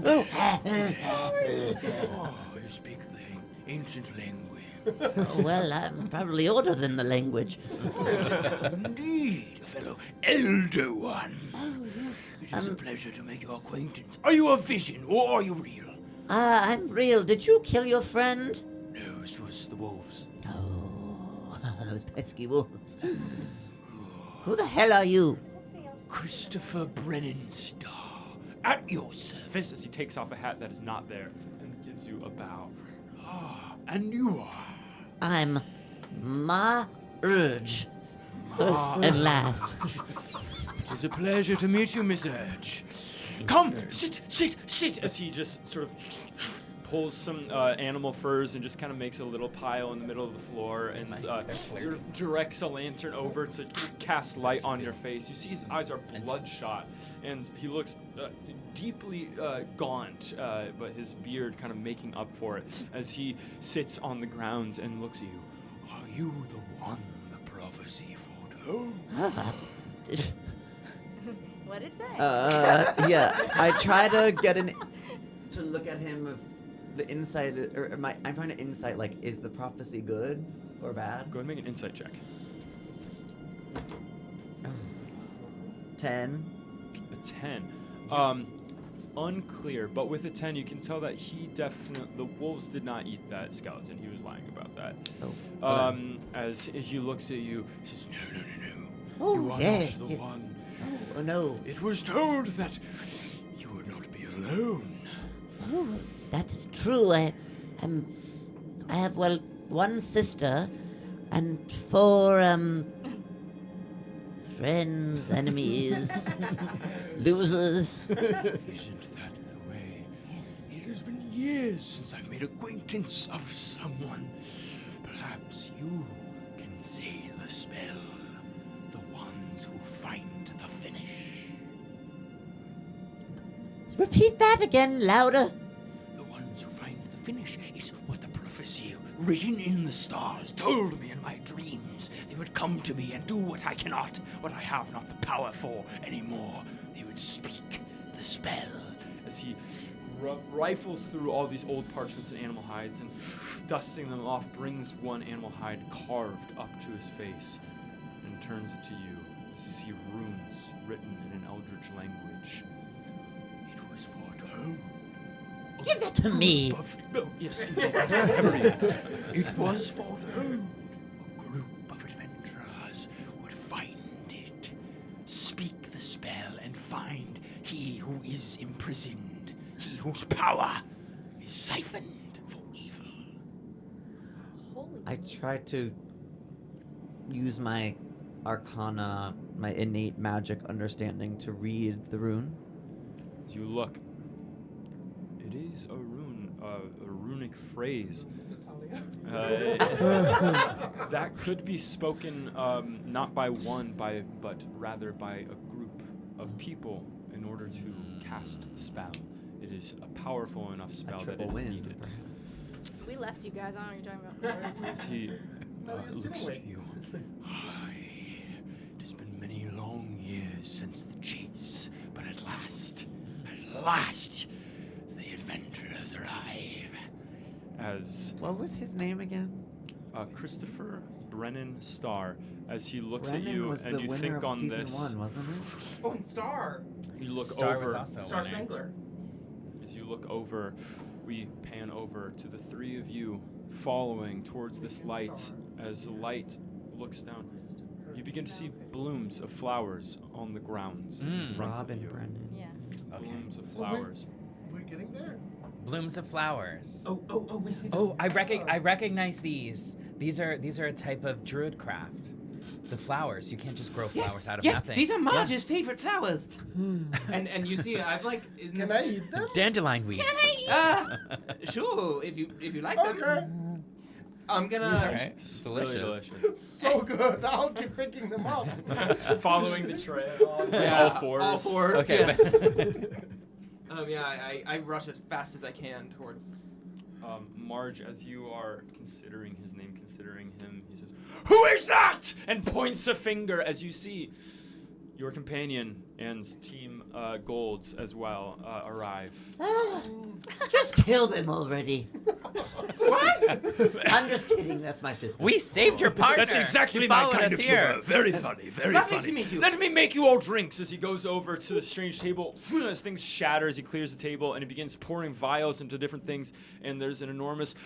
Oh, you speak the ancient language. Well, I'm probably older than the language. Indeed, a fellow elder one. It is a pleasure to make your acquaintance. Are you a vision or are you real? I'm real. Did you kill your friend? No, those was the wolves. Oh, those pesky wolves. Who the hell are you? Christopher Brennan Starr, at your service, as he takes off a hat that is not there and gives you a bow. And you are? I'm Marge. First and last. It is a pleasure to meet you, Miss Urge. Come, sit, as he just sort of pulls some animal furs and just kind of makes a little pile in the middle of the floor and sort of directs a lantern over to cast light on your face. You see his eyes are bloodshot, and he looks deeply gaunt, but his beard kind of making up for it as he sits on the ground and looks at you. Are you the one the prophecy foretold? What did it say? Yeah. I try to get to look at him of the inside, or I'm trying to insight, like, is the prophecy good or bad? Go ahead and make an insight check. 10. A 10. Unclear, but with a 10, you can tell that the wolves did not eat that skeleton. He was lying about that. Oh. As he looks at you, he says, no. Oh, You are yes. not the one. Oh, no. It was told that you would not be alone. Oh, that's true. I have, well, one sister and 4, friends, enemies, losers. Isn't that the way? Yes. It has been years since I've made acquaintance of someone. Perhaps you can say the spell. The ones who find the finish. Repeat that again, louder. The ones who find the finish is what the prophecy written in the stars told me in my dreams. They would come to me and do what I cannot, what I have not the power for anymore. They would speak the spell. As he rifles through all these old parchments and animal hides and dusting them off, brings one animal hide carved up to his face and turns it to you as you see runes written in an Aldrete language. It was foretold. Give that to me. No, yes, indeed. It was foretold. A group of adventurers would find it, speak the spell, and find he who is imprisoned, he whose power is siphoned for evil. I try to use my arcana, my innate magic understanding to read the rune. As you look, it is a rune, a runic phrase. That could be spoken not by one, but rather by a group of people in order to cast the spell. It is a powerful enough spell that it is needed. We left you guys. I don't know what you're talking about. As he looks at you, it has been many long years since the chase, but at last, the adventurers arrive. As What was his name again? Christopher Brennan Starr, as he looks Brennan at you was and the you winner think of on season this, 1, wasn't it? Oh, and Star. you look Star was over. also Star winning. Spangler. As you look over, we pan over to the three of you following towards this light. As the light looks down, you begin to see blooms of flowers on the grounds in front Robin of you. Brennan. Yeah. Okay. Blooms of So flowers. We're getting there. Blooms of flowers. Oh, we see. Oh, I recognize these. These are a type of druid craft. The flowers. You can't just grow flowers out of nothing. These are Marge's favorite flowers. And you see, I've like. in Can this- I eat them? Dandelion weeds. Sure, if you like Okay. I'm gonna. Alright, it's delicious. Really delicious. So good. I'll keep picking them up. Following the trail. Yeah, all fours. all fours. Okay. Yeah. I rush as fast as I can towards. Marge, as you are considering his name, considering him, he says, "Who is that?" and points a finger as you see Your companion and Team Golds as well arrive. Just kill them already. What? I'm just kidding. That's my sister. We saved your partner. That's exactly He my followed kind us of here. humor. Very funny, very Lovely funny. to meet you. Let me make you all drinks as he goes over to the strange table. As things shatter as he clears the table and he begins pouring vials into different things. And there's an enormous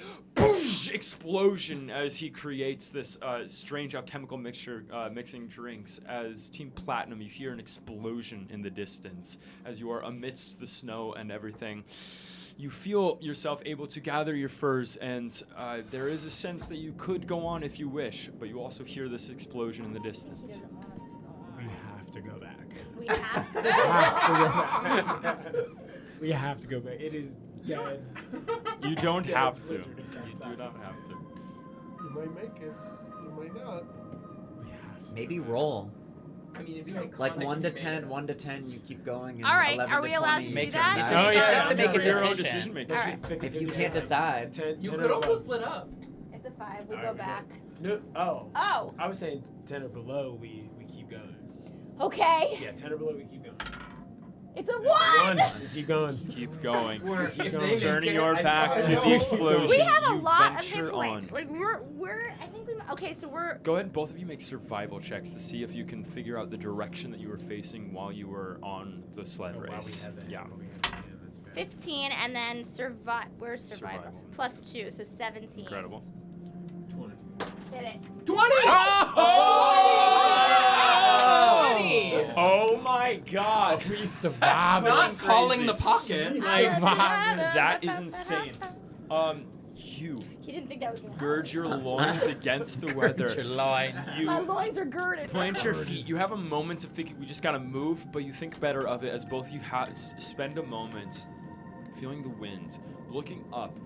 explosion as he creates this strange alchemical mixture, mixing drinks. As Team Platinum, you hear an explosion in the distance as you are amidst the snow and everything. You feel yourself able to gather your furs, and there is a sense that you could go on if you wish, but you also hear this explosion in the distance. We have to go back. We have to. We have to go back. It is dead. You don't have to. Blizzard is You outside. do not have to. You might make it. You might not. We have to Maybe go back. roll. I mean, it'd be Like iconic 1 if to you made 10, it. 1 to 10, you keep going. And All right, 11 are to we allowed 20, to Make do it- that? it's Oh, just, yeah. it's just to make a For your own decision. decision making. All right. If you can't decide. You could also split up. It's a 5. We All go right, we back. No, oh. Oh, I was saying 10 or below, we keep going. okay. Yeah, 10 or below, we keep going. It's a That's 1. We keep going. Keep going. Or Keep if going. they make Turning it, your I'd back fucking to go. the explosion. We have a you lot of venture hit on. points. Like we're. I think we. Okay, so we're. Go ahead and both of you make survival checks to see if you can figure out the direction that you were facing while you were on the sled Oh, wow, we race. had that. Yeah. Yeah, that's fair. 15 and then survive. Where's survival? Survival. Plus 2, so 17. Incredible. 20. Hit it. 20! Oh! Oh my God! We survived. Not calling the crazy. pocket. Like, That is insane. You He didn't think that was gonna gird your loins against the weather. Your line. My You loins are girded. plant your feet. You have a moment of thinking. We just gotta move, but you think better of it as both you spend a moment feeling the wind, looking up.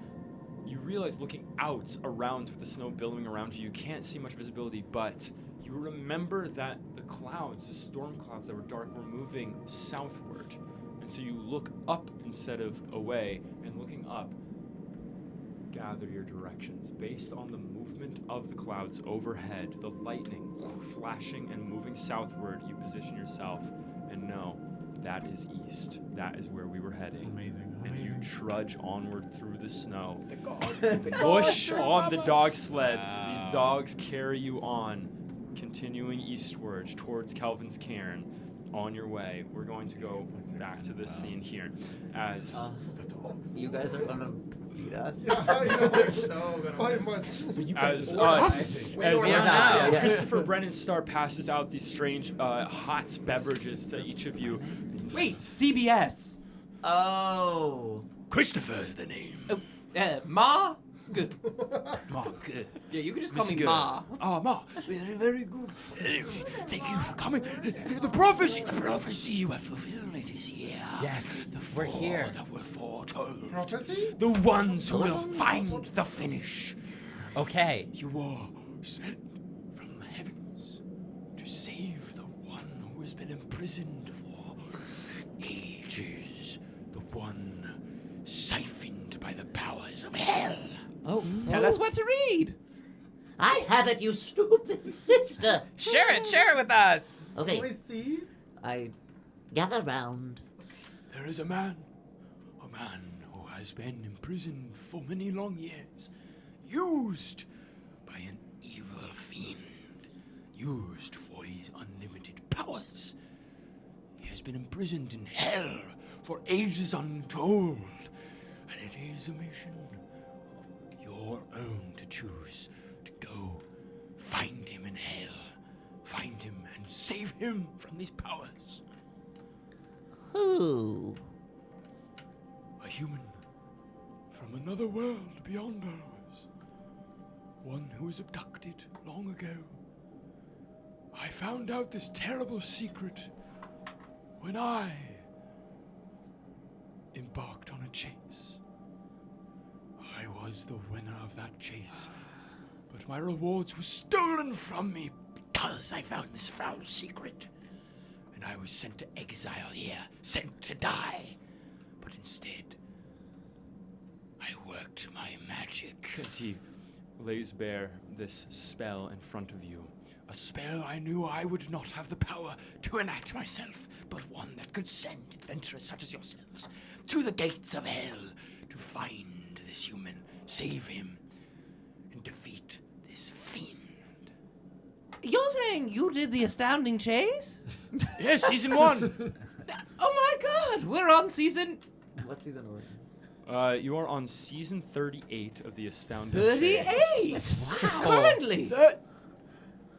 You realize looking out around with the snow billowing around you, you can't see much visibility, but you remember that the clouds, the storm clouds that were dark, were moving southward. And so you look up instead of away, and looking up, gather your directions. Based on the movement of the clouds overhead, the lightning flashing and moving southward, you position yourself and know that is east. That is where we were heading. Amazing. And you Amazing. trudge onward through the snow. The Push on the dog sleds. Wow. These dogs carry you on, continuing eastward towards Kelvin's cairn. On your way, we're going to go back to this scene here. As You guys are gonna beat us. Yeah, I know. They're so gonna By win. much. But you as guys as We don't know. Yeah. Christopher Brennan Starr passes out these strange hot beverages to each of you. Wait, CBS. Oh. Christopher's the name. Ma? Good. Mark. Yeah, you can just call me Good. Ma. Oh, Ma. Very, very good. Thank you for coming. The prophecy you have fulfilled it is here. Yes, The we're four here. that were foretold. Prophecy? The ones who will find the finish. Okay. You are sent from the heavens to save the one who has been imprisoned for ages. The one siphoned by the powers of hell. Oh. Tell us what to read. I have it, you stupid sister. Share it with us. Can Okay, we see? I gather round. There is a man who has been imprisoned for many long years, used by an evil fiend, used for his unlimited powers. He has been imprisoned in hell for ages untold, and it is a mission of your own to choose to go find him in hell, find him and save him from these powers. Who? A human from another world beyond ours. One who was abducted long ago. I found out this terrible secret when I embarked on a chase. I was the winner of that chase, but my rewards were stolen from me because I found this foul secret. And I was sent to exile here, sent to die. But instead, I worked my magic. As he lays bare this spell in front of you, A spell I knew I would not have the power to enact myself, but one that could send adventurers such as yourselves to the gates of hell to find this human, save him, and defeat this fiend. You're saying you did the Astounding Chace? Yes, season 1. Oh my god, we're on season... What season are we? You are on season 38 of the Astounding 38! Wow. Currently?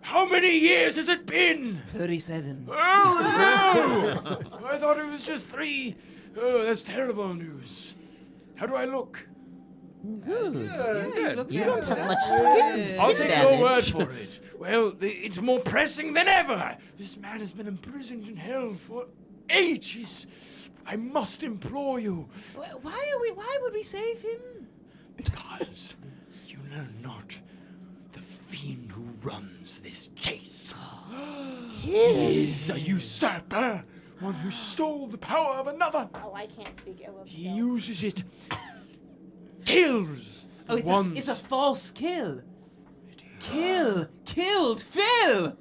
How many years has it been? 37. Oh no! I thought it was just 3. Oh, that's terrible news. How do I look? Good. Good. You don't have much skin I'll take damage. your word for it. Well, it's more pressing than ever. This man has been imprisoned in hell for ages. I must implore you. Why would we save him? Because you know not the fiend who runs this chase. He is a usurper, one who stole the power of another. Oh, I can't speak ill of He Phil. uses it, kills Oh, the ones. it's a false kill. Killed Phil!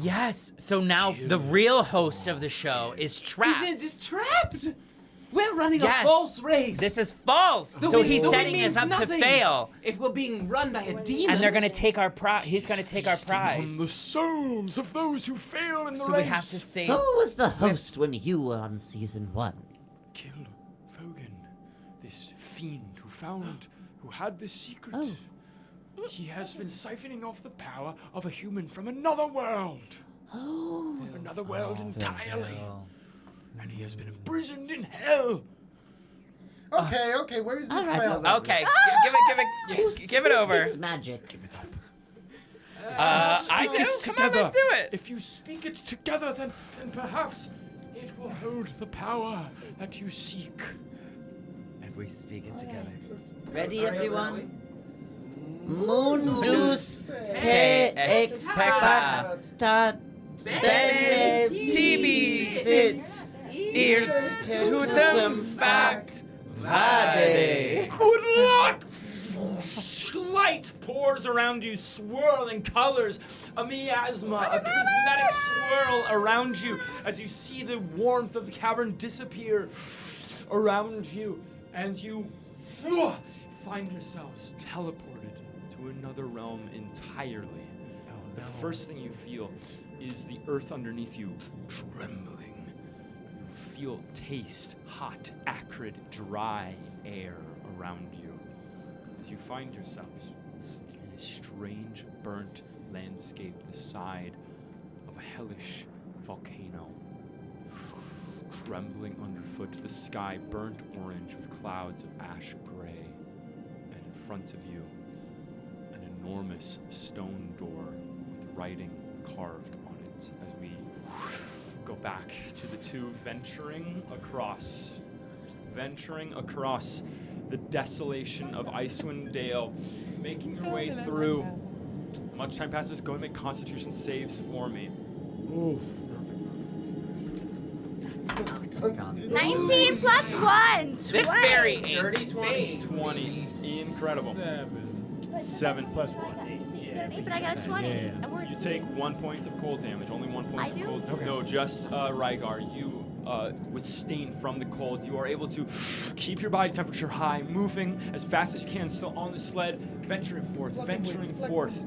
Yes. So now the real host of the show is trapped. He's trapped! We're running Yes. a false race. This is false. The So win- he's the win setting us means up nothing to fail. If we're being run by a demon. And they're gonna take our prize. He's gonna take our Feasting on the prize. souls of those who fail in the So race. we have to save. Who was the host when you were on season 1? Kill Fogan, this fiend who had this secret. Oh. He has been siphoning off the power of a human from another world. Oh. Another world entirely. And he has been imprisoned in hell. Okay, where is this All right, spell? Okay, give it over. It's magic. I Speak do. it Come on, together. let's do it. If you speak it together, then perhaps it will hold the power that you seek. If we speak it together. Ready, everyone? Mundus Te te expecta. expectat Bene tibi sit ears tutum fact vade. Good luck! Light pours around you, swirling colors, a miasma, a prismatic swirl around you as you see the warmth of the cavern disappear around you, and you find yourselves teleported to another realm entirely. The first thing you feel is the earth underneath you trembling. You feel taste hot, acrid, dry air around you as you find yourselves in a strange, burnt landscape the side of a hellish volcano. Trembling underfoot, the sky burnt orange with clouds of ash gray. And in front of you, an enormous stone door with writing carved on it as we go back to the two venturing across the desolation of Icewind Dale, making your way through. Much time passes. Go and make Constitution saves for me. Oof. 19 plus 1. This fairy ain't Dirty 20. 20. Incredible. 7 plus 1. Got an 8, but I got a 20. Yeah. And we're You take 1 point of cold damage. Only 1 point I of do? cold damage. Okay. No, just Rygar. You withstand from the cold. You are able to keep your body temperature high, moving as fast as you can, still on the sled, venturing forth.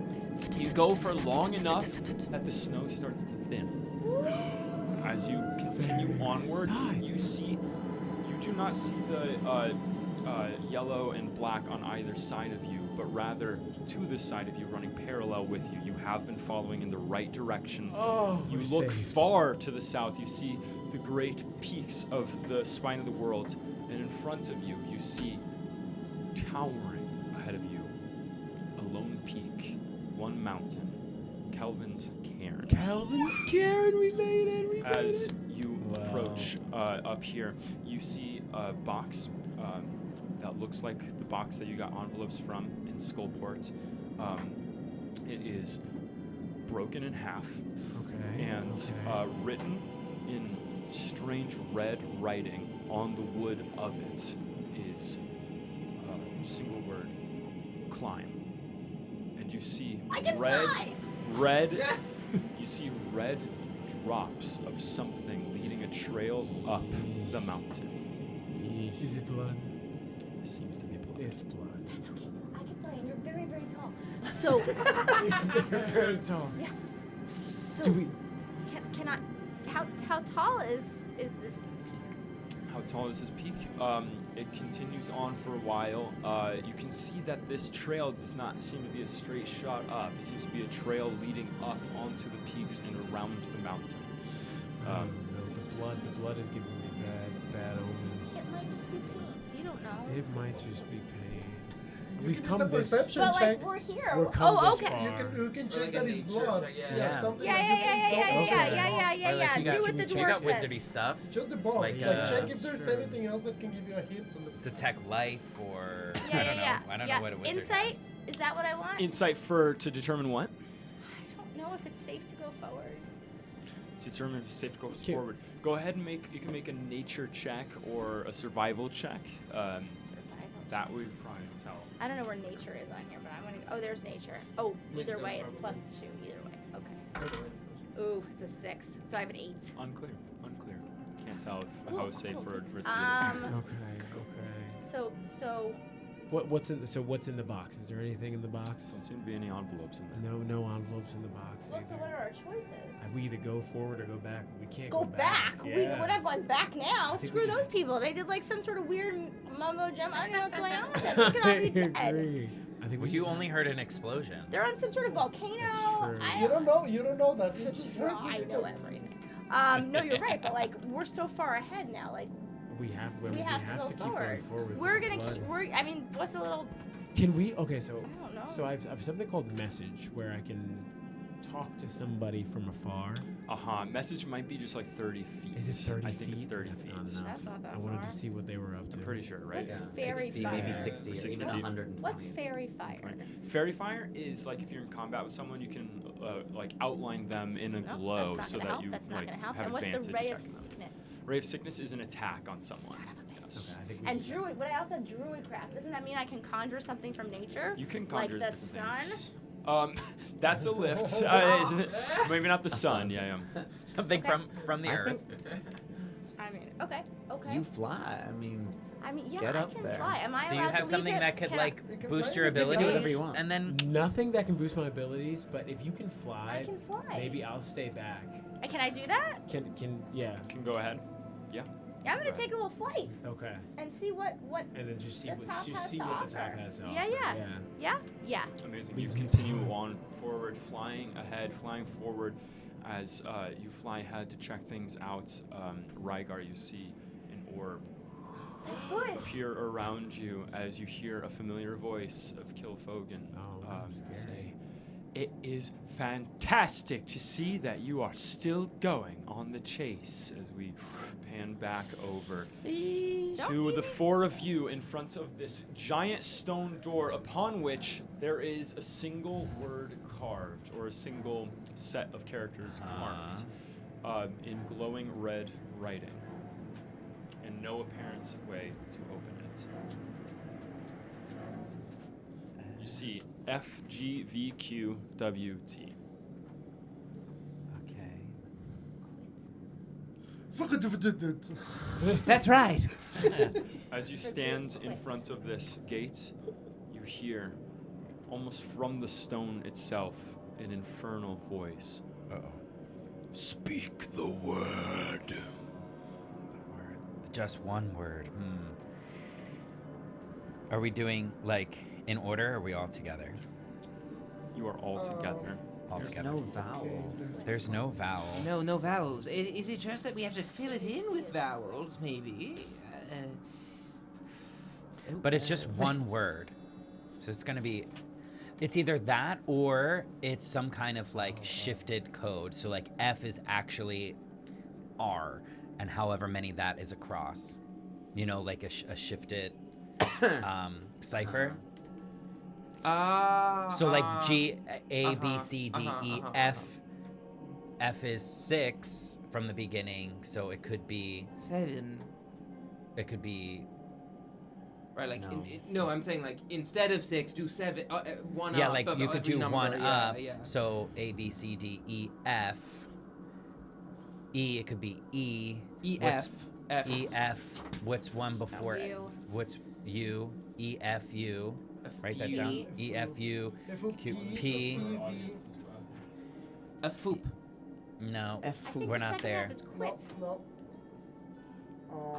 You go for long enough that the snow starts to thin. As you continue onward, you do not see the yellow and black on either side of you, but rather to the side of you, running parallel with you. You have been following in the right direction. You we're look saved. far to the south. You see the great peaks of the spine of the world, and in front of you, you see towering ahead of you a lone peak, one mountain, Kelvin's Cairn. Calvin's Karen, we made it. As you approach up here, you see a box that looks like the box that you got envelopes from in Skullport. It is broken in half and written in strange red writing on the wood of it is a single word: climb. And you see I can red fly. red. You see red drops of something leading a trail up the mountain. Is it blood? It seems to be blood. It's blood. That's okay. I can fly, and you're very, very tall. So, You're very tall. yeah. So, Do we? can I? How tall is this peak? How tall is this peak? It continues on for a while. You can see that this trail does not seem to be a straight shot up. It seems to be a trail leading up onto the peaks and around the mountain. No, the blood is giving me bad omens. It might just be pain. You don't know. It might just be pain. You We've can come use a this. perception But check. like we're here. We're come oh, this okay. far. You can Or check like a that it's nature blood. check, yeah. Something Yeah, that you can double Okay. check. Or like you got- Do what can the you check dwarf out wizardy says. stuff? Just the box. Like, Check if there's sure. anything else that can give you a hit from the. Detect life or Yeah, I don't know. yeah. I don't yeah. know what a wizard Insight? has. Is that what I want? Insight to determine what? I don't know if it's safe to go forward. To determine if it's safe to go Okay. forward. Go ahead and you can make a nature check or a survival check. Survival. That would probably tell. I don't know where nature is on here, but I'm gonna. Oh, there's nature. Oh, either Wisdom, way, it's probably. +2. Either way. Okay. Ooh, it's a 6. So I have an 8. Unclear. Can't tell Cool, how safe cool. or risky it is. Okay. So What's in the box? Is there anything in the box? Don't seem to be any envelopes in there. No envelopes in the box. well, so either. what are our choices? We either go forward or go back. We can't Go back. Yeah. We're not going back now. I think Screw we those just- people. They did like some sort of weird mumbo jumbo. I don't know what's going on with them. They could all be dead. agree. I think Well, we you just only heard an explosion. They're on some sort of volcano. true. You don't know. You don't know that. It's very I know difficult. everything. No, you're right. But like, we're so far ahead now. Like, we have we have to go keep forward. going forward. We're with the gonna. blood. I mean, what's a little? Can we? Okay, so I don't know. so I've something called message where I can talk to somebody from afar. Message might be just like 30 feet. Is it 30 I think it's feet? 30 That's feet. not enough. That's not that I wanted far. to see what they were up to. I'm pretty sure, right? What's fairy 60, fire? maybe 60, or 60 even feet. 120. What's fairy fire? Right. Fairy fire is like if you're in combat with someone, you can like outline them in a No, glow that's so not that gonna help. you That's not like gonna help. have And what's advantage the ray of attacking them. sickness? Ray of sickness is an attack on someone. Son of a bitch. Yes. Okay, I think we And just- druid, but I also have druid craft. Doesn't that mean I can conjure something from nature? You can Like conjure the different sun? things. That's a lift. Isn't it? Maybe not the sun. Yeah. Something Okay. from the I earth. think I mean, okay. you fly. I mean, Yeah, get I up can there. fly. Am I Do you allowed to have leave something it? that could Can like You can boost fly. your You can do abilities? whatever you want. And then Nothing that can boost my abilities, but if you can fly, I can fly. maybe I'll stay back. Can I do that? Yeah. Can go ahead. Yeah, I'm gonna Right. take a little flight Okay. and see what. And then just see The what top has to the top offer. has to Yeah, offer. yeah. Yeah, yeah. Amazing. We've You continue continued. on forward, flying ahead, flying forward. As you fly ahead to check things out, Rygar, you see an orb It's good. appear around you as you hear a familiar voice of Kilfogan Oh, I'm scared. say, "It is fantastic to see that you are still going on the chase." As we pan back over to the four of you in front of this giant stone door upon which there is a single word carved, or a single set of characters carved in glowing red writing, and no apparent way to open it. You see FGVQWT. okay. That's right. As you stand in front of this gate, you hear, almost from the stone itself, an infernal voice. Uh-oh. Speak the word. Word. Just one word. Are we doing like in order? Or are we all together? You are all together. All there's together. no vowels. There's no vowel. No vowels. Is it just that we have to fill it in with vowels, maybe? But it's just one word. So it's going to be, it's either that or it's some kind of like shifted code. So like F is actually R, and however many that is across. You know, like a shifted cipher. So like G, A, B, C, D, E, F. F is 6 from the beginning, so it could be 7. It could be Right, like No. no, I'm saying like instead of 6, do 7, 1 Yeah, up. like of you could every do number. 1 Yeah, up. yeah. So A, B, C, D, E, F. E, it could be E. E, What's- F. E, F. What's one before it? U. What's U? E, F, U. Write that down. F, E, F, U. Q, P. P. A foop. No, F. I think we're the not second there. half is quit. No.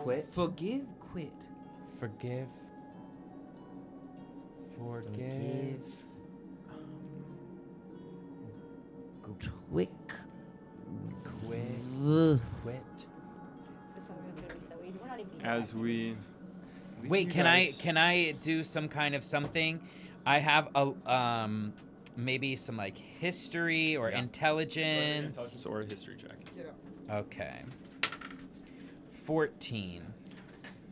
Quit. Forgive, quit. Forgive. Forgive. Twick. Quit. Ugh. Quit. This is something that's gonna be so easy. We're not even. As we leave Wait, you can guys- I do some kind of something? I have a maybe some like history or Yeah. intelligence. Intelligence or a history check. Yeah. Okay. 14.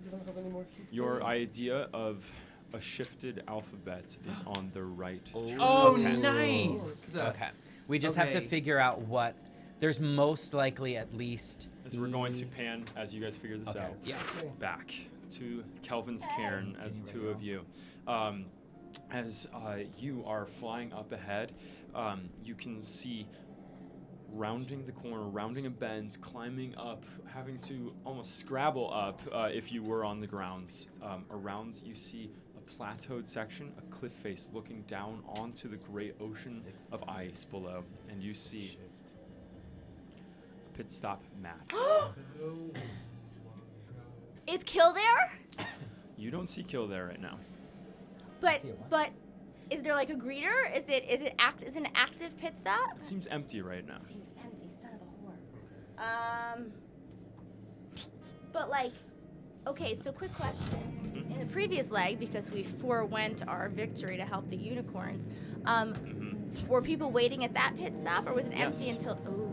You don't have any more keys? Your idea of a shifted alphabet is on the right. Oh, Okay. nice. Okay. We just have to Okay. figure out what. There's most likely at least. As we're going to pan, as you guys figure this Okay. out, Yeah. back to Kelvin's cairn as the two of you. As you are flying up ahead, you can see rounding the corner, rounding a bend, climbing up, having to almost scrabble up if you were on the grounds. Around you see a plateaued section, a cliff face looking down onto the great ocean of ice below, and you see a pit stop mat. Is Kill there? You don't see Kill there right now. But is there like a greeter? Is it an active pit stop? It seems empty right now. Seems empty, son of a whore. But like, okay, so quick question. In the previous leg, because we forewent our victory to help the unicorns, were people waiting at that pit stop, or was it empty Yes. until? Ooh.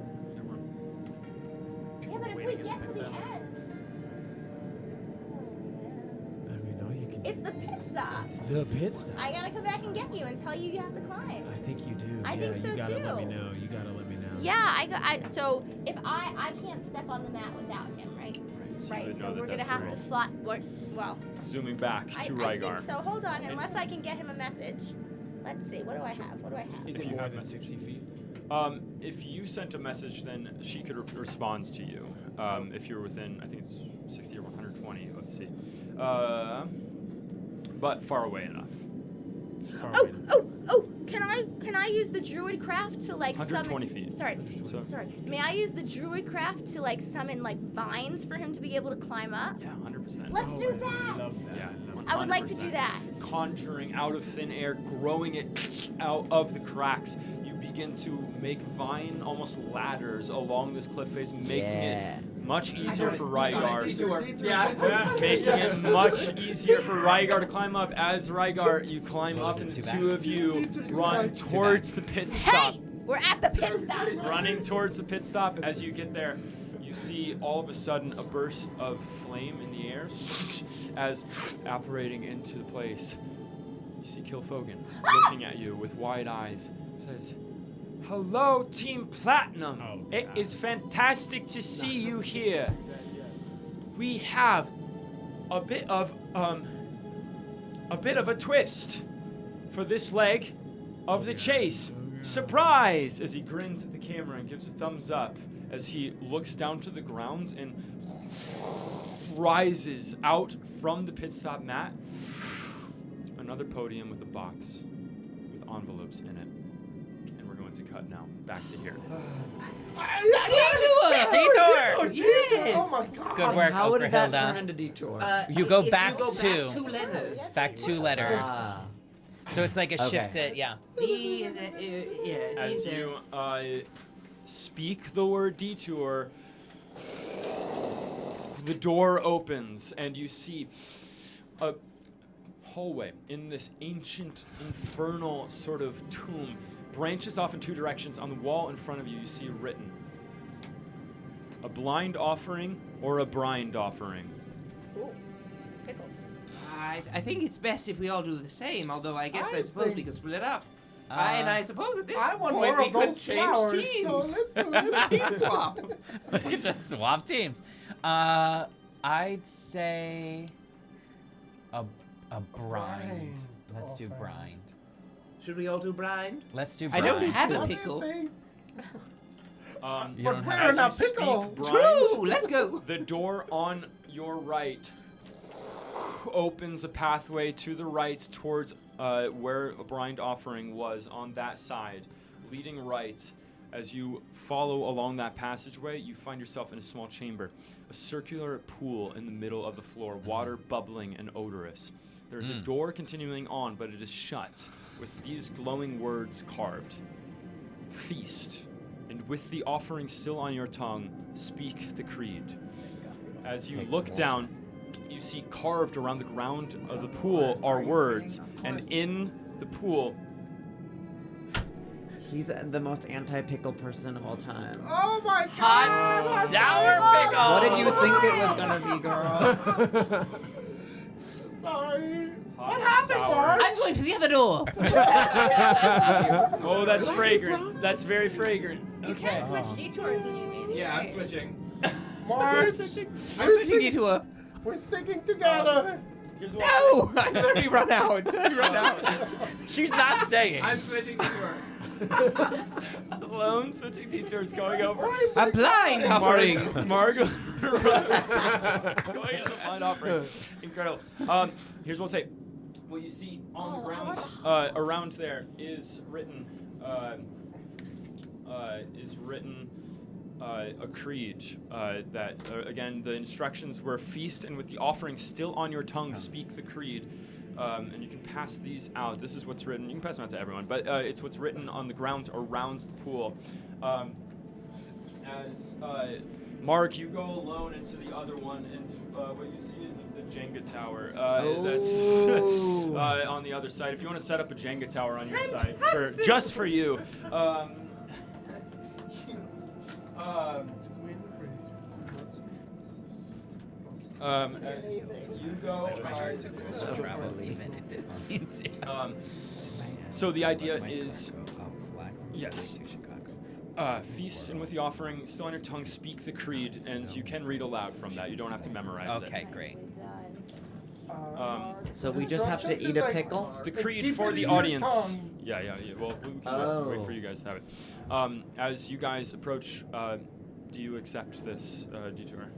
Yeah, but if we get to the end, I mean, all you can. it's the pit stop. It's the pit stop. I gotta come back and get you and tell you have to climb. I think you do. I yeah, think so you gotta let me too. know. You gotta let me know. Yeah, so if I can't step on the mat without him, right? Right. would So know that we're gonna that's have the to rule. fly. Well, Zooming back I to think Rygar. so. Hold on, unless I can get him a message. Let's see. What do I have? What do I have? Is If it you more have than message. 60 feet? If you sent a message, then she could respond to you. If you're within, I think it's 60 or 120. Let's see. But far away enough. Far Oh, away. Can I use the druid craft to like 120 summon? feet. Sorry. So, Sorry. May I use the druid craft to like summon like vines for him to be able to climb up? yeah, 100%. Let's do I that. love that. Yeah, I love I would like to do 100%. that. Conjuring out of thin air, growing it out of the cracks. You begin to make vine almost ladders along this cliff face, making Yeah. it much easier for Rygar. Detour. Yeah. Making it much easier for Rygar to climb up. As Rygar, you climb What up, was and it, the too two bad? of you run towards the pit stop. Hey, we're at the pit stop. Running towards the pit stop. As you get there, you see all of a sudden a burst of flame in the air as apparating into the place. You see Kilfogan looking at you with wide eyes. Says, "Hello, Team Platinum. Oh, It God. is fantastic to see you here. We have a bit of a twist for this leg of the chase. Surprise!" As he grins at the camera and gives a thumbs up as he looks down to the grounds and rises out from the pit stop mat. Another podium with a box with envelopes in it. And we're going to cut now. Back to here. Detour! Yes. Oh my god. Good work, How did that Okrahilda. turn into detour? You go if back you go two. back 2 letters. Back 2 letters. Ah. So it's like a Okay. shifted, yeah. D is a, yeah. D As is a- you speak the word detour, the door opens and you see a hallway in this ancient, infernal sort of tomb. Branches off in 2 directions. On the wall in front of you, you see written, "A blind offering or a brined offering." Ooh, pickles. I think it's best if we all do the same, although I guess I I suppose we think- could split up. Uh, And I suppose at this I want point more we of could those change flowers, teams. so let's Team swap. We could just swap teams. I'd say a A brind. Let's do Offer. brind. Should we all do blind? Let's do I brind. don't have a What do you pickle. think? You But don't we're have. not As you speak pickle. brind, True. Let's go. the door on your right opens a pathway to the right towards where a blind offering was on that side, leading right. As you follow along that passageway, you find yourself in a small chamber, a circular pool in the middle of the floor, water bubbling and odorous. There's a door continuing on, but it is shut, with these glowing words carved. Feast, and with the offering still on your tongue, speak the creed. As you look down, you see carved around the ground of the pool are words, and in the pool, He's the most anti-pickle person of all time. Oh my Hot God! sour pickle. What did you think it was gonna be, girl? Sorry. What happened, Mark? I'm going to the other door. oh, that's fragrant. That's very fragrant. You can switch detours if you need. Yeah, I'm switching. March, I'm switching detour. we're sticking together. Here's what No! I've already run out. I've run out. She's not staying. I'm switching detour. Alone switching detours going over. A blind offering. Margot going in the blind offering. Incredible. Here's what I'll say. What you see on the grounds around there is written a creed that again the instructions were feast and with the offering still on your tongue speak the creed. And you can pass these out. This is what's written. You can pass them out to everyone, but it's what's written on the ground around the pool. As Mark, you go alone into the other one, and what you see is a Jenga tower that's on the other side. If you want to set up a Jenga tower on your side, just for you. As you go, Travel even if it means it. so the idea is, yes, feast and with the offering still on your tongue, speak the creed, and you can read aloud from that. You don't have to memorize Okay, it. great. So we just have to eat a pickle? The creed Keep for it the in your audience. tongue. Yeah. Well, we can wait for you guys to have it. As you guys approach, do you accept this detour?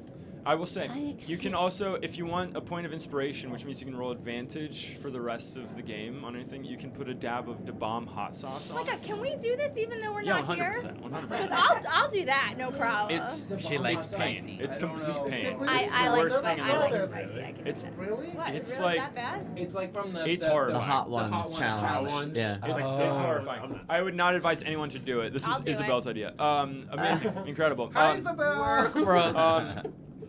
I will say, you can also, if you want a point of inspiration, which means you can roll advantage for the rest of the game on anything, you can put a dab of Da Bomb hot sauce Oh my on. God, can we do this even though we're Yeah, not here? 100%. 100%. Because I'll do that, no problem. She likes pain. spicy. It's complete pain. really It's I the like worst spicy. thing in I the like world. spicy. I can It's do that. Really? What? it's It's really like- that bad? It's like from the It's the, horrifying. The hot the ones hot ones challenge. Yeah. It's horrifying. I would not advise anyone to do it. This was I'll do Isabel's idea. Amazing, incredible. Hi, Isabel.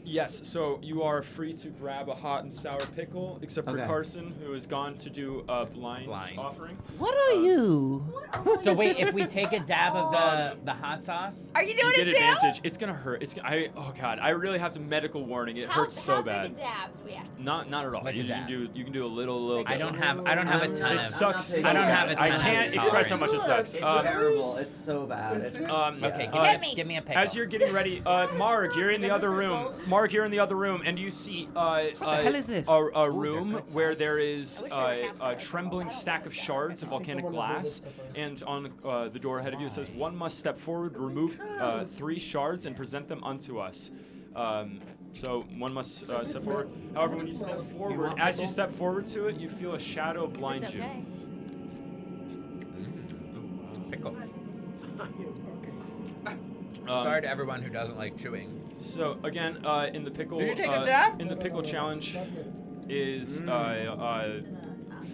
Yes, so you are free to grab a hot and sour pickle, except for Okay. Carson, who has gone to do a blind offering. What are you? So wait, if we take a dab of the hot sauce, Are you You doing get it too? advantage. It's gonna hurt. Oh god, I really have to medical warning. It hurts so how bad. big a dab do we have? Not at all. Like a You can dab. do a little. I bit. don't have a ton It of. sucks. I don't have a ton I of can't express how much it tolerance. sucks. It's terrible. It's so bad. Is it? Okay, me. give me a pickle. As you're getting ready, Marg, you're in the other room. Marg, you're in the other room, and you see the hell is this? a room where there is I wish I would have a that. trembling stack of shards of volcanic glass, and on the door ahead of you it says, "One must step forward, remove 3 shards, and present them unto us." So one must step forward. However, when you step forward, as you step forward to it, you feel a shadow blind It's you. okay. Pickle. Sorry to everyone who doesn't like chewing. So again, in the pickle, Did you take a jab? in the pickle challenge is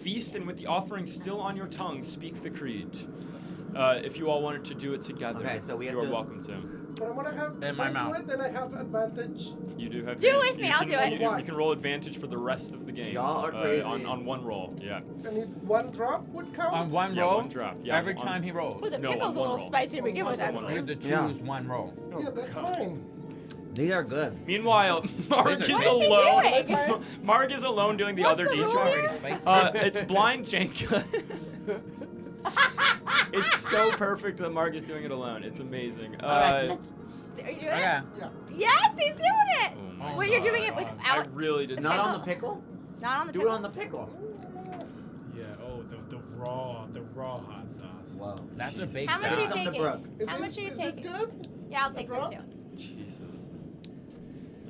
feast, and with the offering still on your tongue, speak the creed. If you all wanted to do it together, Okay, so we have you are to- welcome to. But I want to have In my if I do mouth. it, then I have advantage. You do have. Do it advantage. with me, You I'll can- do it. You can roll advantage for the rest of the game. Y'all are crazy. On one roll. Yeah. I need 1 drop would count. On one Yeah, roll, one drop. Yeah, every on- time he rolls. Well, the No, pickle's a one little roll. spicy to begin with, One We actually. have to Yeah. choose one roll. Yeah, that's fine. These are good. Meanwhile, Mark These is are tasty. alone. What is he doing? Mark is alone doing the What's other the rule detour. here? Spicy. It's blind Jenga. It's so perfect that Mark is doing it alone. It's amazing. Are you doing it? Okay. Yeah. Yes, he's doing it. Oh my Wait, you're doing it I without. really did Not not. on the pickle? Not on the Do pickle. it on the pickle. Yeah. Oh, the raw hot sauce. Whoa. That's a big How much are you bag. Some to taking? Brooke. How much are you Is this taking? good? Yeah, I'll take some Brooke? too. Jesus.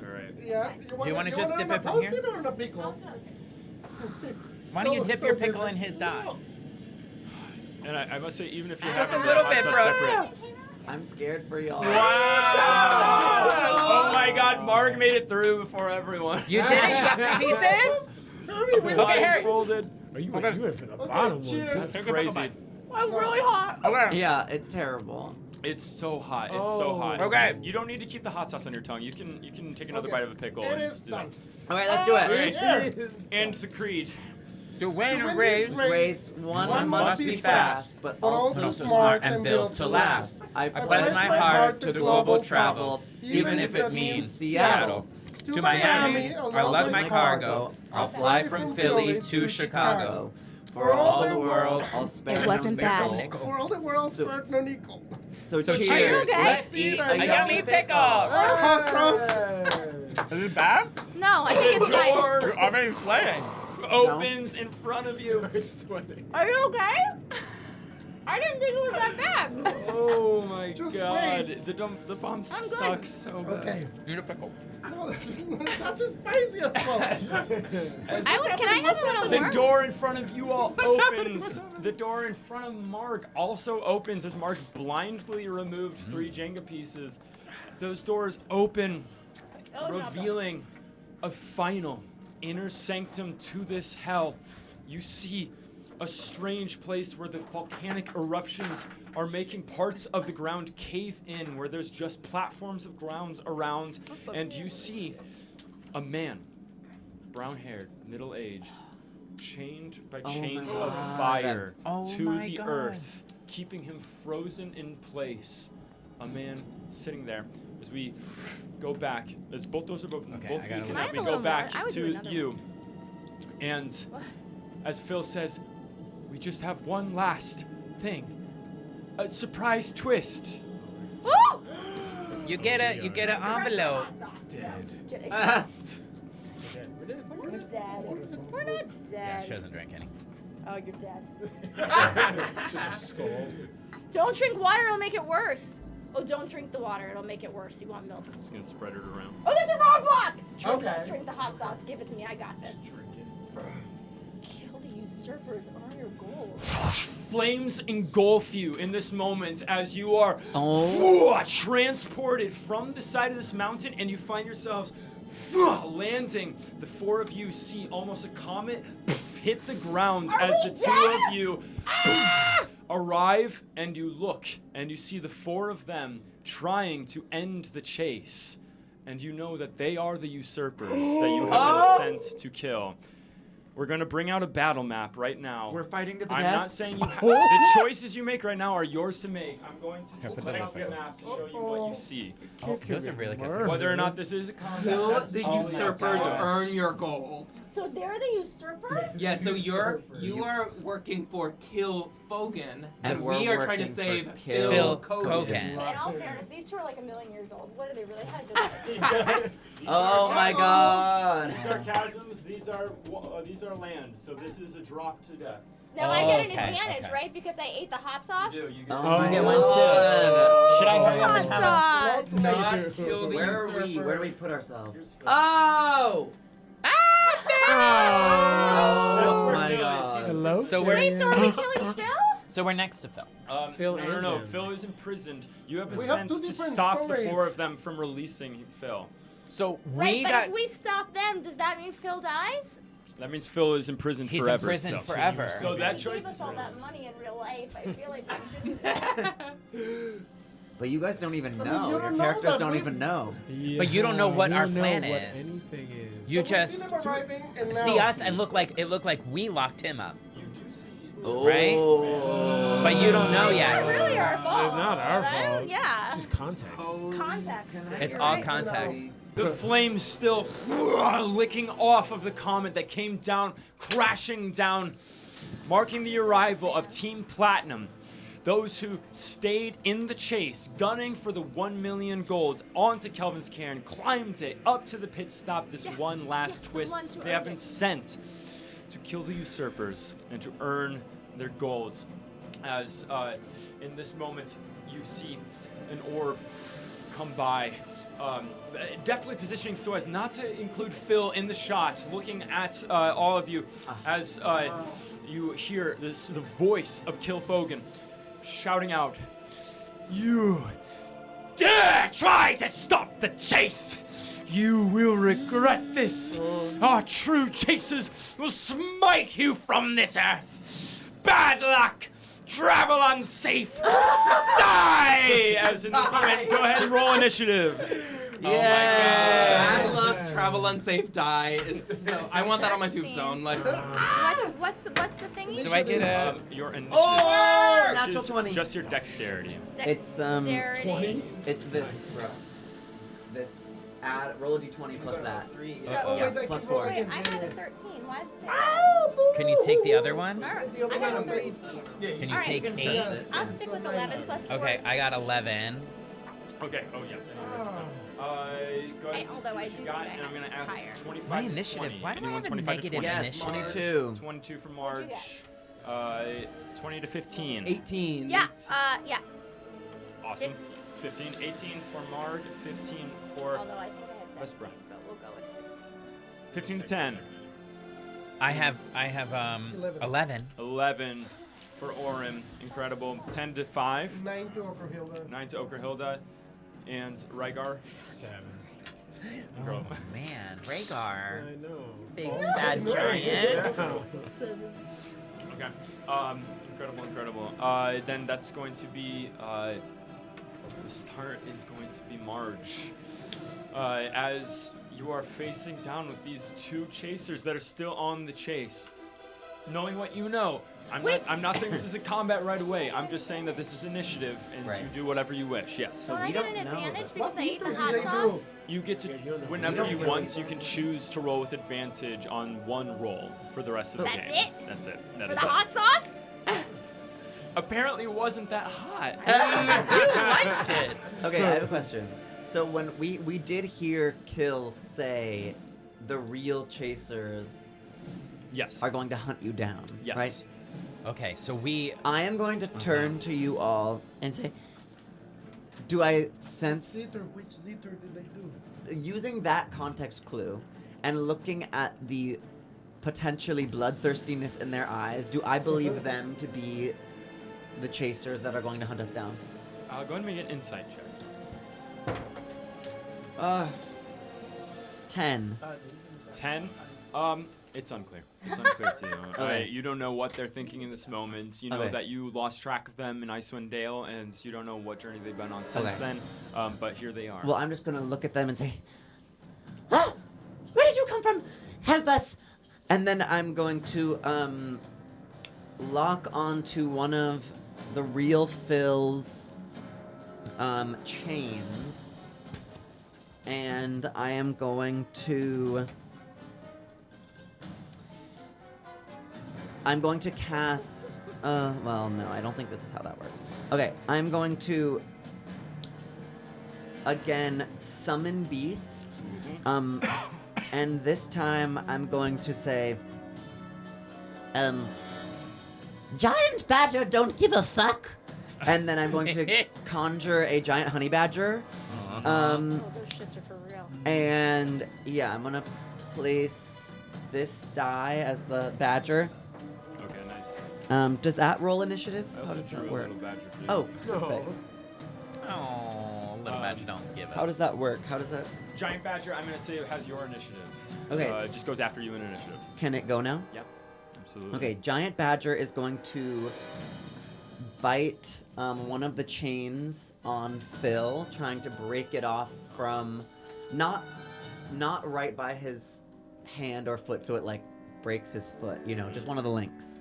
All right. Yeah. you wanna just dip on a it from here? toasted or on a pickle? Why don't you dip your pickle different. in his dye? And I must say, even if you're Just a having little the hot bit, sauce bro. separate. I'm scared for y'all. Wow! Oh my God, Mark made it through before everyone. You did it? You got 3 pieces? Okay, Harry. Folded. Oh, you Okay. went for the bottom one. cheers. too. That's crazy. I'm really hot. Okay. Yeah, it's terrible. It's so hot. It's so Oh. hot. Okay. You don't need to keep the hot sauce on your tongue. You can take another Okay. bite of a pickle It and is just do that. done. Okay, let's do it. Yeah. And the creed. To win To a win race. this Race one must be fast, but also also smart and built to last. I pledge my heart to global travel, even if it means Seattle. To Miami, I love my cargo. I'll fly from Philly to Chicago. For all the world, I'll spare It wasn't no bad. nickel. For all the world, So- spurt no nickel. So So cheers. cheers. okay? Let's eat a yummy pickle. Hot sauce. Is it bad? No, I think it's The fine. door I'm already sweating. opens in front of you. Sweating. Are you okay? I didn't think it was that bad. Oh my Just God. wait. The bomb good. sucks so bad. Okay. Eat a pickle. No, that's as spicy as well. Can I have a little The more? door in front of you all opens. The door in front of Mark also opens as Mark blindly removed 3 Jenga pieces. Those doors open, Oh, no, revealing a final inner sanctum to this hell. You see a strange place where the volcanic eruptions are making parts of the ground cave in, where there's just platforms of ground around, and you see a man, brown-haired, middle-aged, chained by chains of God. fire Oh to my the God. earth, keeping him frozen in place. A man sitting there. As we go back, as both doors are open, Okay, both I got pieces, a and little as we more. go I would back do to another you, and as Phil says, we just have one last thing. A surprise twist. Woo! You get an envelope. Dead. We're not dead. We're not Yeah, dead. she doesn't drink any. Oh, you're dead. Just a skull. Don't drink water, it'll make it worse. Oh, don't drink the water, it'll make it worse. You want milk. Just gonna spread it around. Oh, that's a roadblock! Drink, Okay. drink the hot sauce. Give it to me. I got this. Drink it. Kill the usurpers on your goal. Flames engulf you in this moment as you are transported from the side of this mountain, and you find yourselves landing. The 4 of you see almost a comet hit the ground as the 2 of you arrive, and you look and you see the 4 of them trying to end the chase, and you know that they are the usurpers that you have been sent to kill. We're gonna bring out a battle map right now. We're fighting to the I'm death. not saying you the choices you make right now are yours to make. I'm going to put put that out in the the map to show you what you see. Oh, those are really good. Whether or not this is a combat, Kill that's the all usurpers, up to us. earn your gold. So they're the usurpers? Yeah, so you Usurper. are working for Kill Fogan, And and we're we are trying to working for save Kill Phil Kogan. Kogan. In all fairness, these 2 are like 1,000,000 years old. What are they really? How good These Oh are my chasms, God. These are chasms. These are land. So this is a drop to death. Now I get an Okay, advantage, okay. right? Because I ate the hot sauce? You get Oh, You get my one too. God. Should I hurry up Hot and have sauce! Not kill the Where are usurpers. we? Where do we put ourselves? Here's Phil. Oh! That's Oh where my Phil is. God. He's Hello. So Wait, so are we Phil. killing Phil? So we're next to Phil. Phil no, and no. them. Phil is imprisoned. You have been We have sent 2 to different stop the stories. 4 of them from releasing Phil. So Right, we but got. if we stop them, does that mean Phil dies? That means Phil is imprisoned He's forever. in prison still. forever. So that He choice gave us is all yours. that money in real life. I feel like we shouldn't. But you guys don't even I mean, know. you Your don't know characters that don't we- even know. But you don't know what you our don't know plan what is. anything is. You So we just see them arriving, and see now- us and look like we locked him up. You do see. Right? Oh. But you don't know It's yet. not really our fault. It's not our right? fault. Yeah. It's just context. Context. It's You're all right. context. The flames still licking off of the comet that came down, crashing down, marking the arrival of Team Platinum. those who stayed in the chase, gunning for the 1 million gold onto Kelvin's cairn, climbed it up to the pit stop. This one last twist. They have been sent to kill the usurpers and to earn their gold. As in this moment, you see an orb come by, definitely positioning so as not to include Phil in the shot, looking at all of you as you hear the voice of Kilfogan shouting out, "You dare try to stop the chase! You will regret this! Our true chasers will smite you from this earth! Bad luck! Travel unsafe! Die! As in this moment, go ahead and roll initiative. Yeah. Oh Bad my god. luck, travel unsafe, die. Is so. I want that on my tombstone. Like. What's the thingy? Do I get a? Your initiative. Oh, which natural is 20. Just your dexterity. It's, Dexterity. 20. It's this, bro. This. Roll a d20 plus that. So, Yeah, wait, plus keep rolling 4. wait, again. I got a 13. Why is it? Can you take the other one? The other I got one a is 13. 8. Can you Alright, take you can 8? test it. I'll stick with 11 plus 4. Okay, I got 11. Okay, oh yes. Go ahead and although see I what do you got, think I and I'm going to have ask higher. 25 My to initiative. 20. Why do I Anyone have a 25 to negative 20? Yes, initiative? 22. 22 for What'd Marge. you 20 to 15. 18. Yeah, yeah. Awesome. 15. 15. 18 for Marg. 15 for Although I think I had Vesper. 17, but we'll go with 15. 15 to 10. I have 11. 11 for Orin. Incredible. 10 to 5. 9 to Okerhilda. 9 to Okerhilda. And Rygar. 7. Girl. Oh man, Rhaegar. I know. Big Oh, sad nice. giant. Okay. Incredible. Then that's going to be the start is going to be Marge. As you are facing down with these two chasers that are still on the chase. Knowing what you know, I'm not saying this is a combat right away. I'm just saying that this is initiative, and Right. you do whatever you wish. Yes. Don't I we get don't an know, advantage but- because I ate the What hot do they sauce? do? You get to, Yeah, you don't know. whenever We you don't want, really- you can choose to roll with advantage on one roll for the rest of the That's game. it? That's it. That For is the it. hot sauce? Apparently, it wasn't that hot. You liked it. Okay, I have a question. So when we did hear Kill say the real chasers Yes. are going to hunt you down, Yes. right? Okay, so we. I am going to turn to you all and say, do I sense, Which Zither did they do? using that context clue and looking at the potentially bloodthirstiness in their eyes, do I believe them to be the chasers that are going to hunt us down? Go ahead and make an insight check. 10. 10. It's unclear. It's unclear to you. Okay. You don't know what they're thinking in this moment. You know Okay. that you lost track of them in Icewind Dale, and you don't know what journey they've been on since Okay. then. But here they are. Well, I'm just gonna look at them and say, "Ah, where did you come from? Help us!" And then I'm going to lock onto one of the real Phil's chains, and I am going to. I'm going to cast. Well, no, I don't think this is how that works. Okay, I'm going to again summon beast. And this time I'm going to say, giant badger don't give a fuck. And then I'm going to conjure a giant honey badger. Oh, those shits are for real. And yeah, I'm gonna place this die as the badger. Okay, nice. Does that roll initiative? I How also does drew that a work? little badger for you. Oh, perfect. Oh, little badger don't give up. How does that work? How does that? Giant badger, I'm going to say it has your initiative. Okay. It just goes after you in initiative. Can it go now? Yep. Absolutely. Okay, giant badger is going to bite one of the chains on Phil, trying to break it off from not right by his hand or foot, so it like breaks his foot. You know, just one of the links.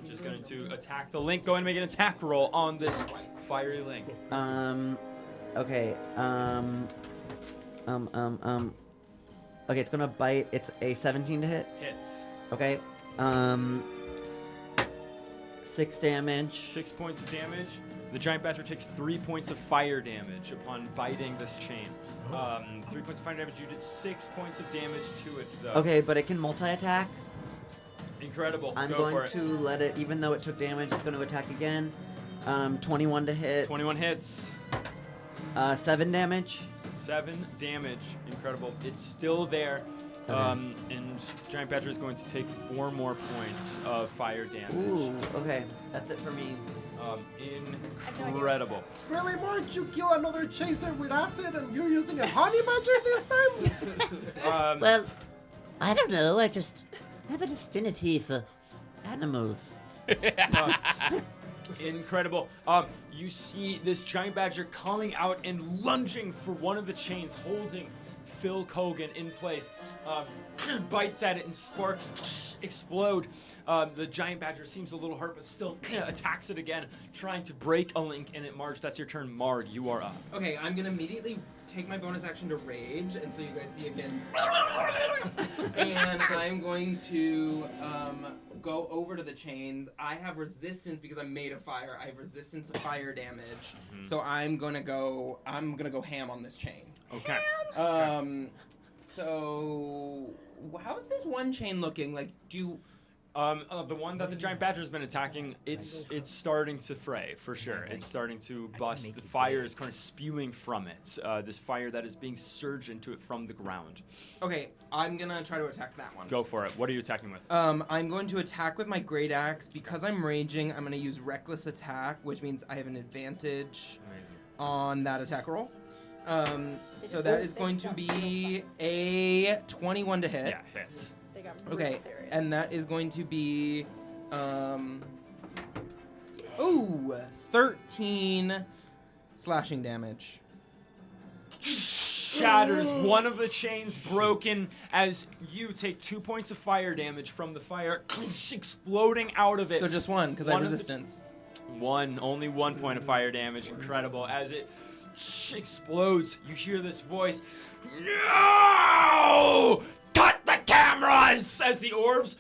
Just going to attack the link. Go ahead and make an attack roll on this fiery link. Okay. Okay, it's gonna bite. It's a 17 to hit. Hits. Okay. 6 damage. 6 points of damage. The giant badger takes 3 points of fire damage upon biting this chain. 3 points of fire damage. You did 6 points of damage to it, though. Okay, but it can multi-attack. Incredible. I'm Go going for it. to let it, even though it took damage, it's going to attack again. 21 to hit. 21 hits. 7 damage. 7 damage. Incredible. It's still there. And Giant Badger is going to take 4 more points of fire damage. Ooh, okay. That's it for me. Incredible. Really, Marge? You kill another chaser with acid and you're using a honey badger this time? Well, I don't know. I just have an affinity for animals. Incredible. You see this giant badger coming out and lunging for one of the chains, holding Phil Kogan in place. Bites at it and sparks explode. The giant badger seems a little hurt, but still attacks it again, trying to break a link in it. Marge, that's your turn. Marg, you are up. Okay, I'm gonna immediately take my bonus action to rage, and so you guys see again. And I'm going to go over to the chains. I have resistance because I'm made of fire. I have resistance to fire damage, so I'm gonna go ham on this chain. Okay. So how's this one chain looking? Like, the one that the giant badger has been attacking, it's starting to fray for sure. It's starting to bust. The fire is kind of spewing from it. This fire that is being surged into it from the ground. Okay, I'm gonna try to attack that one. Go for it. What are you attacking with? I'm going to attack with my great axe. Because I'm raging, I'm gonna use reckless attack, which means I have an advantage on that attack roll. So that is going to be a 21 to hit. Yeah, hits. They got really Okay, serious. and that is going to be 13 slashing damage. Shatters. One of the chains broken as you take 2 points of fire damage from the fire exploding out of it. So just one, because I have One of the- resistance. Only 1 point of fire damage. Incredible. As it explodes, you hear this voice. No! Cut the cameras! As the orbs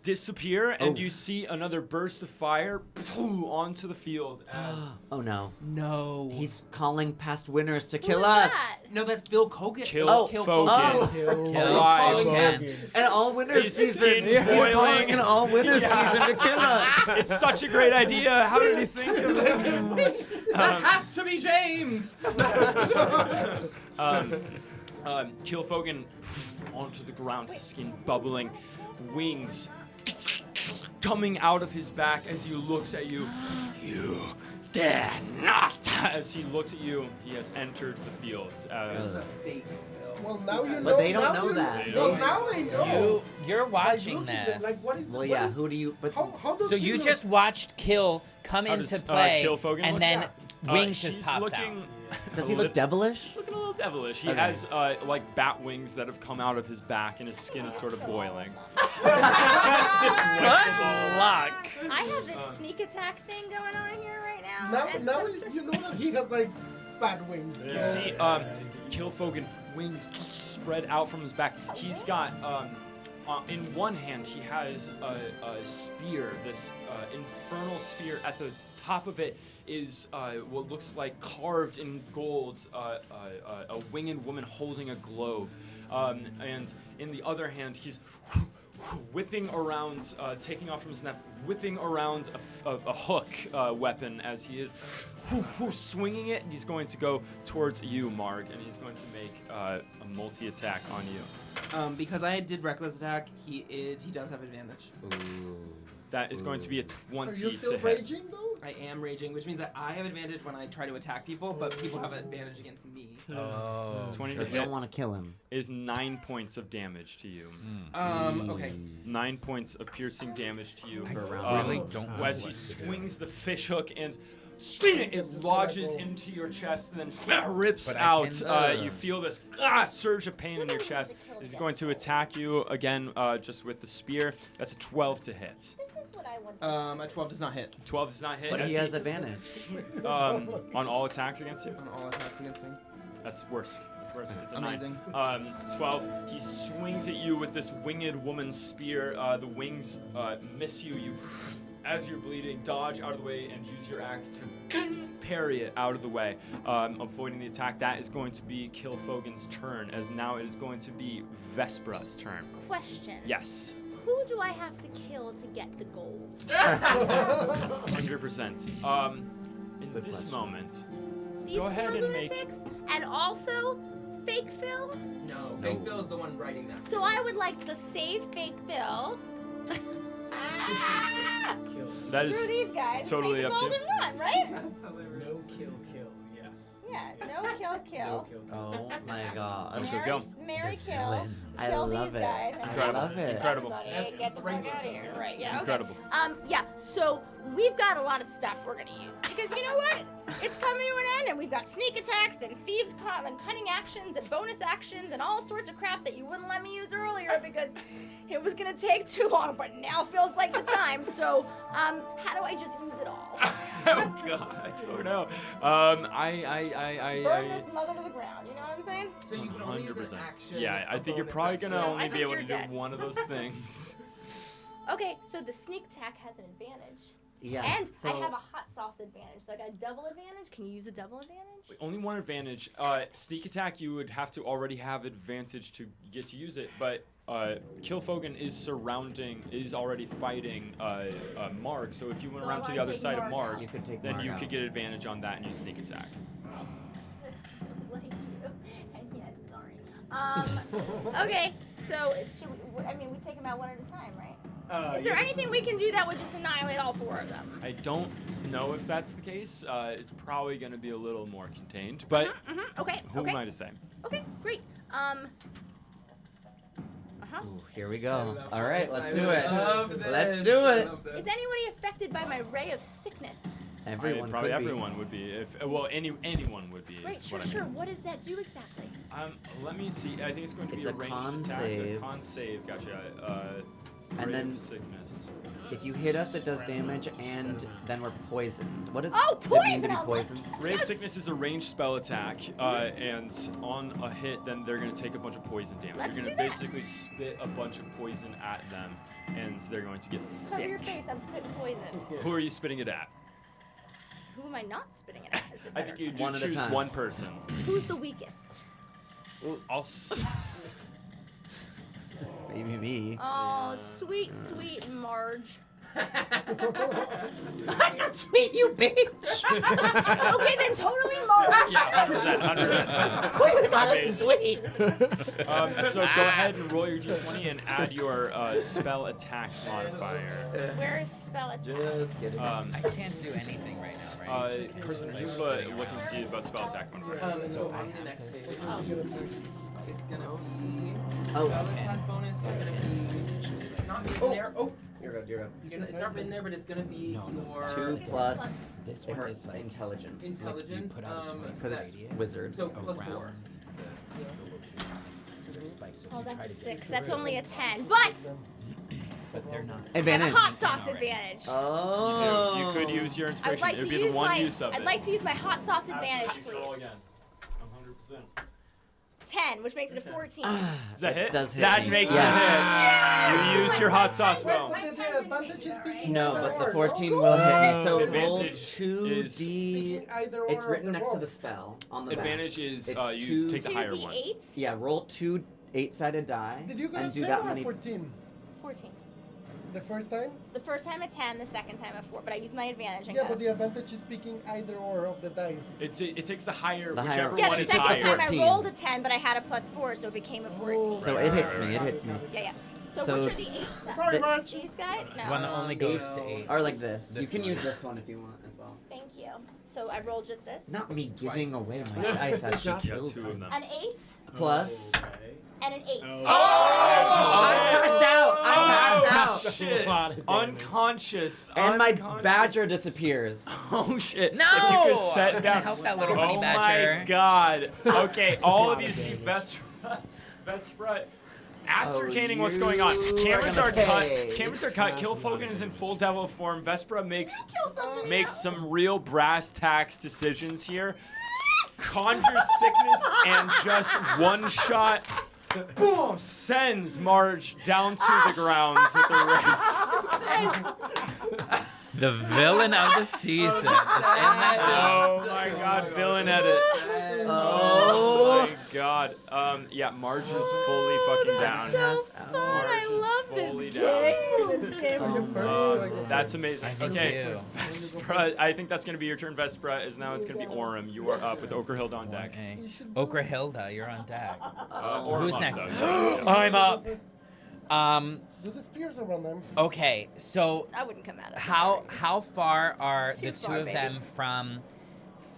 disappear, and you see another burst of fire onto the field. As Oh no. No. He's calling past winners to Who kill is us. that? No, that's Phil Kogan. Kill Kill Fogan. Kill Arrives. Fogan. An all winners His season. skin He's boiling. calling an all winners season to kill us. It's such a great idea. How did he think of it? That has to be James. Kill Fogan onto the ground, his skin bubbling, wings coming out of his back as he looks at you. You dare not! As he looks at you, he has entered the fields. As Well, now you know. But they don't now know you- that. Well, now they know. You're By watching looking at them, this. Like, what is? Well, what yeah. is- Who do you? But How does So he you look? just watched Kill come How into does, play, Kill Fogan and look? then Wings he's just popped looking, out. does he look devilish? Looking a little devilish. He Okay. has like bat wings that have come out of his back, and his skin is sort of boiling. Good luck. I have this sneak attack thing going on here right now. Now, and now some sort- you know that he has like bad wings. You see, Kill Fogan wings spread out from his back. He's got in one hand he has a spear, this infernal spear. At the top of it is what looks like carved in gold a winged woman holding a globe, and in the other hand he's whipping around, taking off from his neck, whipping around a hook weapon as he is swinging it. He's going to go towards you, Marg, and he's going to make a multi-attack on you. Because I did reckless attack, he does have advantage. That is going to be a 20 Are you to still hit. raging though? I am raging, which means that I have advantage when I try to attack people, but people have advantage against me. Oh. 20 So to you don't hit want to kill him. is 9 points of damage to you. Okay. 9 points of piercing damage to you. really don't As he swings the fish hook and it lodges into your chest and then rips But I out. can- You feel this surge of pain in your chest. He's going to attack you again just with the spear. That's a 12 to hit. This is what I want. A 12 does not hit 12 does not hit. But as he has advantage. on all attacks against you. on all attacks against me. That's worse. That's worse. It's a Amazing. 9. 12. He swings at you with this winged woman spear. The wings miss you. You as you're bleeding, dodge out of the way and use your axe to parry it out of the way, avoiding the attack. That is going to be Kilfogan's turn, as now it is going to be Vespra's turn. Question. Yes. Who do I have to kill to get the gold? 100%. In Good this question. moment, These go ahead four and make. lunatics? And also, Fake Phil? No, Big Bill's the one writing that. So I would like to save Fake Phil. That Screw is these guys. totally Take the up to you. golden run, right? That's hilarious. No kill, yes. Yeah, no kill, kill. No kill. Oh my god. Let's go. Mary kill. villain. I Kill love these it. guys. and I love it. Incredible. Everybody, get the fuck out of here. Right, yeah, okay. Incredible. Yeah, so we've got a lot of stuff we're gonna use because you know what? It's coming to an end and we've got sneak attacks and thieves and cunning actions and bonus actions and all sorts of crap that you wouldn't let me use earlier because it was gonna take too long, but now feels like the time. So, how do I just use it all? Oh god, I don't know. Burn this mother to the ground, you know what I'm saying? So you can only use an 100%. action. Yeah, I a think you're bonus probably action. gonna I only think be able you're to do dead. one of those things. Okay, so the sneak attack has an advantage. Yeah. And so, I have a hot sauce advantage, so I got a double advantage. Can you use a double advantage? Only one advantage. Sneak attack, you would have to already have advantage to get to use it, but Kilfogan is already fighting Mark, so if you went So around I to the wanna other take side of Mark Mark, out. you could take then Mark you out. could get advantage on that and use sneak attack. Like you, and yet sorry. Okay, so we take them out one at a time, right? Is there anything we can do that would just annihilate all four of them? I don't know if that's the case. It's probably going to be a little more contained, but Okay. who okay. am I to say? Okay. Great. Ooh, here we go. love All right, this. let's I do it. love this. Let's do I it. love this. Is anybody affected by my ray of sickness? Everyone Probably could be. everyone would be. If anyone would be. Right. is Sure. what I Sure. mean. What does that do exactly? Let me see. I think it's going to be It's a a ranged con attack. save. A con save. Gotcha. And Ray then- of sickness. If you hit us, it does damage, and then we're poisoned. What does Oh, it mean to poison! be I love poisoned? Ray of sickness is a ranged spell attack, and on a hit, then they're going to take a bunch of poison damage. Let's You're do going to that. basically spit a bunch of poison at them, and they're going to get Cover your sick. face. I'm spitting poison. Who are you spitting it at? Who am I not spitting it at? Is the I think you better One at a choose time. one person. question. Who's the weakest? Maybe me. Oh, sweet Marge. I'm not sweet, you bitch. Okay, then totally Marge. Yeah, 100%. Wait, that's sweet. So go ahead and roll your d20 and add your spell attack modifier. Where is spell attack? Just kidding. I can't do anything right now, right? Carson, you look and see about spell attack modifier. So on the next page, it's gonna be Oh. spell attack bonus. It's gonna be. It's not written there. Oh, You're good. You're good. it's not written there, but it's gonna be your 2 plus This her one is like intelligence. intelligence. put out a 20 Because that- it's wizard. So plus 4. around the location. Spikes, so if Oh, you try that's a to get 6. through That's it, only a 10. But but they're not. I have Advantage. a hot sauce Already. advantage. Oh. You could use your I would inspiration. like It to would be use the one my. use of it. I'd like to use my hot sauce advantage, Absolutely. Roll please. again. 100%. 10, which makes it a 14. Does that hit? does hit That me. makes Yes. it hit. You use your hot sauce well. But the advantage is speaking No, either but the or. 14 will hit me. So roll Advantage 2d. It's either or It's of written the next to the rolls. spell on the back. Advantage is It's you two- take the higher one. 2d8? Yeah, roll 2 8-sided die Did you go and to do 10 that or many. 14? 14. The first time? The first time a 10, the second time a 4, but I use my advantage and Yeah, got but a the advantage is picking either or of the dice. It takes the higher, The higher whichever one. Yeah, one the is second higher. time I 14. rolled a 10, but I had a plus 4, so it became a 14. So Right, it right, hits right, me. It right. hits me. Yeah. So, So- which are the 8s? Sorry, Marge. These guys? No. One that only goes Eight to 8. or like this. This You can one. use this one if you want as well. Thank you. So I rolled just this. Not me giving away my dice as she You got kills 2 of me. them. An 8 Plus. and an 8. I'm passed out. I'm passed out. Shit. A lot of damage. Unconscious. And my Unconscious. badger disappears. Oh shit. No! If you could I'm set gonna down. help that little Oh honey badger. my god. Okay, all of lot you of see damage. Vestra ascertaining what's you going on. Cameras are are gonna cut. pay. Cameras are cut. Kilfogan is in full devil form. Vespra makes some real brass tacks decisions here. Conjures sickness and just one shot boom, sends Marge down to the grounds with the race. The villain of the season is in the house. Oh my God, villain edit. Oh my God. Yeah, Marge is fully fucking down. So fun. Marge I is love fully this down. game. This game is That's amazing. Thank Okay, you. Vespra, I think that's gonna be your turn. Vespra is now. It's gonna be Orem. You are up with Okerhilda on deck. Okay. Okrahilda, you're on deck. Orem Who's up, next? though. I'm up. Do the spears around them. Okay, so I wouldn't come at us. how far are Too the two far, of baby. them from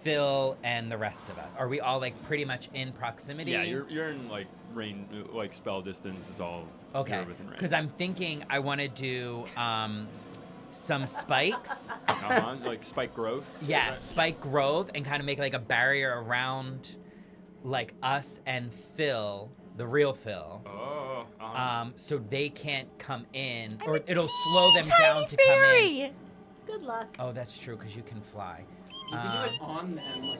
Phil and the rest of us? Are we all like pretty much in proximity? Yeah, you're in like range, like spell distance is all. Okay, you're within range. because I'm thinking I want to do some spikes. Like spike growth. Yeah, spike growth and kind of make like a barrier around like us and Phil, the real Phil. Oh. So they can't come in, I'm or a it'll slow them tiny down to come in. fairy. Good luck. Oh, that's true, because you can fly. You can do it on them,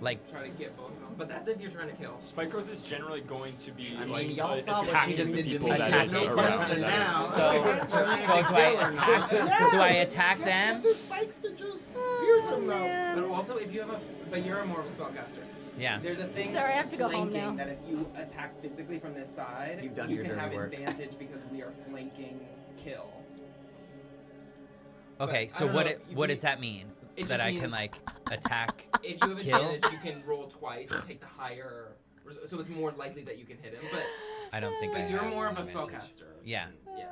Like, try to get both of them. But that's if you're trying to kill. Spike growth is generally going to be I mean, like y'all saw what she attacking just the did to people me. that Attacking is the around. person That now. is- so do I attack? Do I attack them? Get the spikes to just pierce them now. But also, if you have but you're more of a spellcaster. Yeah. There's a thing. Sorry, I have to go home flanking now. That if you attack physically from this side, You've done you your can dirty have work. advantage because we are flanking kill. Okay, But so I don't what know it, if what you- does that mean? It That just I can means- like attack? If you have Kill? advantage, you can roll twice and take the higher. So it's more likely that you can hit him. But I don't think I but you're have more of a advantage. spellcaster. Yeah. Yeah.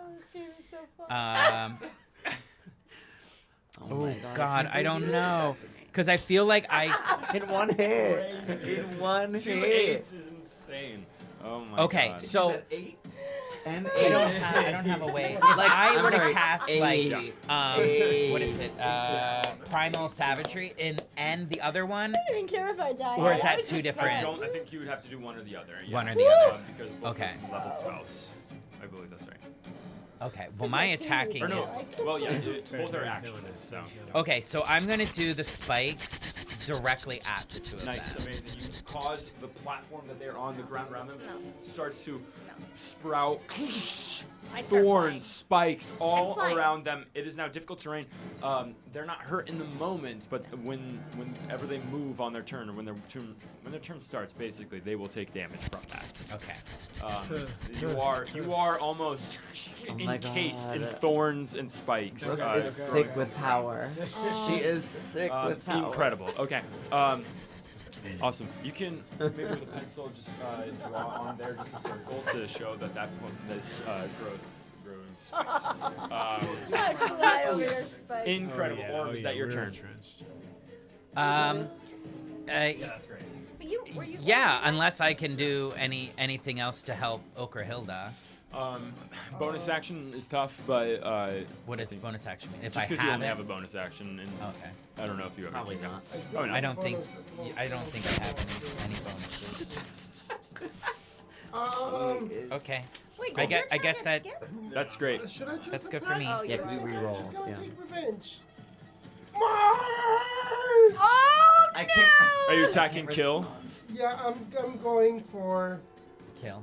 Oh God, I don't know, because I feel like I. In one hit. In one 2 hit. 8s is insane. Oh my Okay, God. so You said 8? And I don't have a way. If Like, I I'm were to sorry, cast eight. like what is it? Primal Savagery and the other one, I don't even care if I die. or is I that was two just different? I think you would have to do one or the other. Yeah. One or the other. Because both Okay. are leveled spells. I believe that's right. Okay, This well is my my attacking favorite. Or is. no. Well, yeah, both are Very actions. villainous, So. very villainous. Okay, so I'm gonna do the spikes directly at the two of Nice, them. amazing. You cause the platform that they're on, the ground around them, starts to sprout I start thorns, spikes all flying. around them. It is now difficult terrain. They're not hurt in the moment, but whenever they move on their turn, or when their turn starts, basically they will take damage from that. Okay. You are almost Oh my encased in God. thorns and spikes. Brooke is sick with power. She is sick with power. Incredible. Okay. Awesome. You can maybe with a pencil just draw on there just a circle to show that this growing spikes. I fly over your spike. Incredible. Orm, is that your we're turn? entrenched. Yeah, that's great. But were you Yeah, unless I can do anything else to help Okrahilda. Bonus action is tough, but What does bonus action mean? If just I because you have only it? have a bonus action, and Okay. I don't know if you ever Probably take not. that. Probably not. I don't think I have any bonuses. Okay. Wait, I did guess- your I turn guess get that- skipped? That's great. Should I just That's good for attack? me. Oh, Yeah, you're we right. re-roll. Just gonna Yeah. take revenge. Oh, I can't. Are you I attacking can't kill? respond. Yeah, I'm going for. Kill.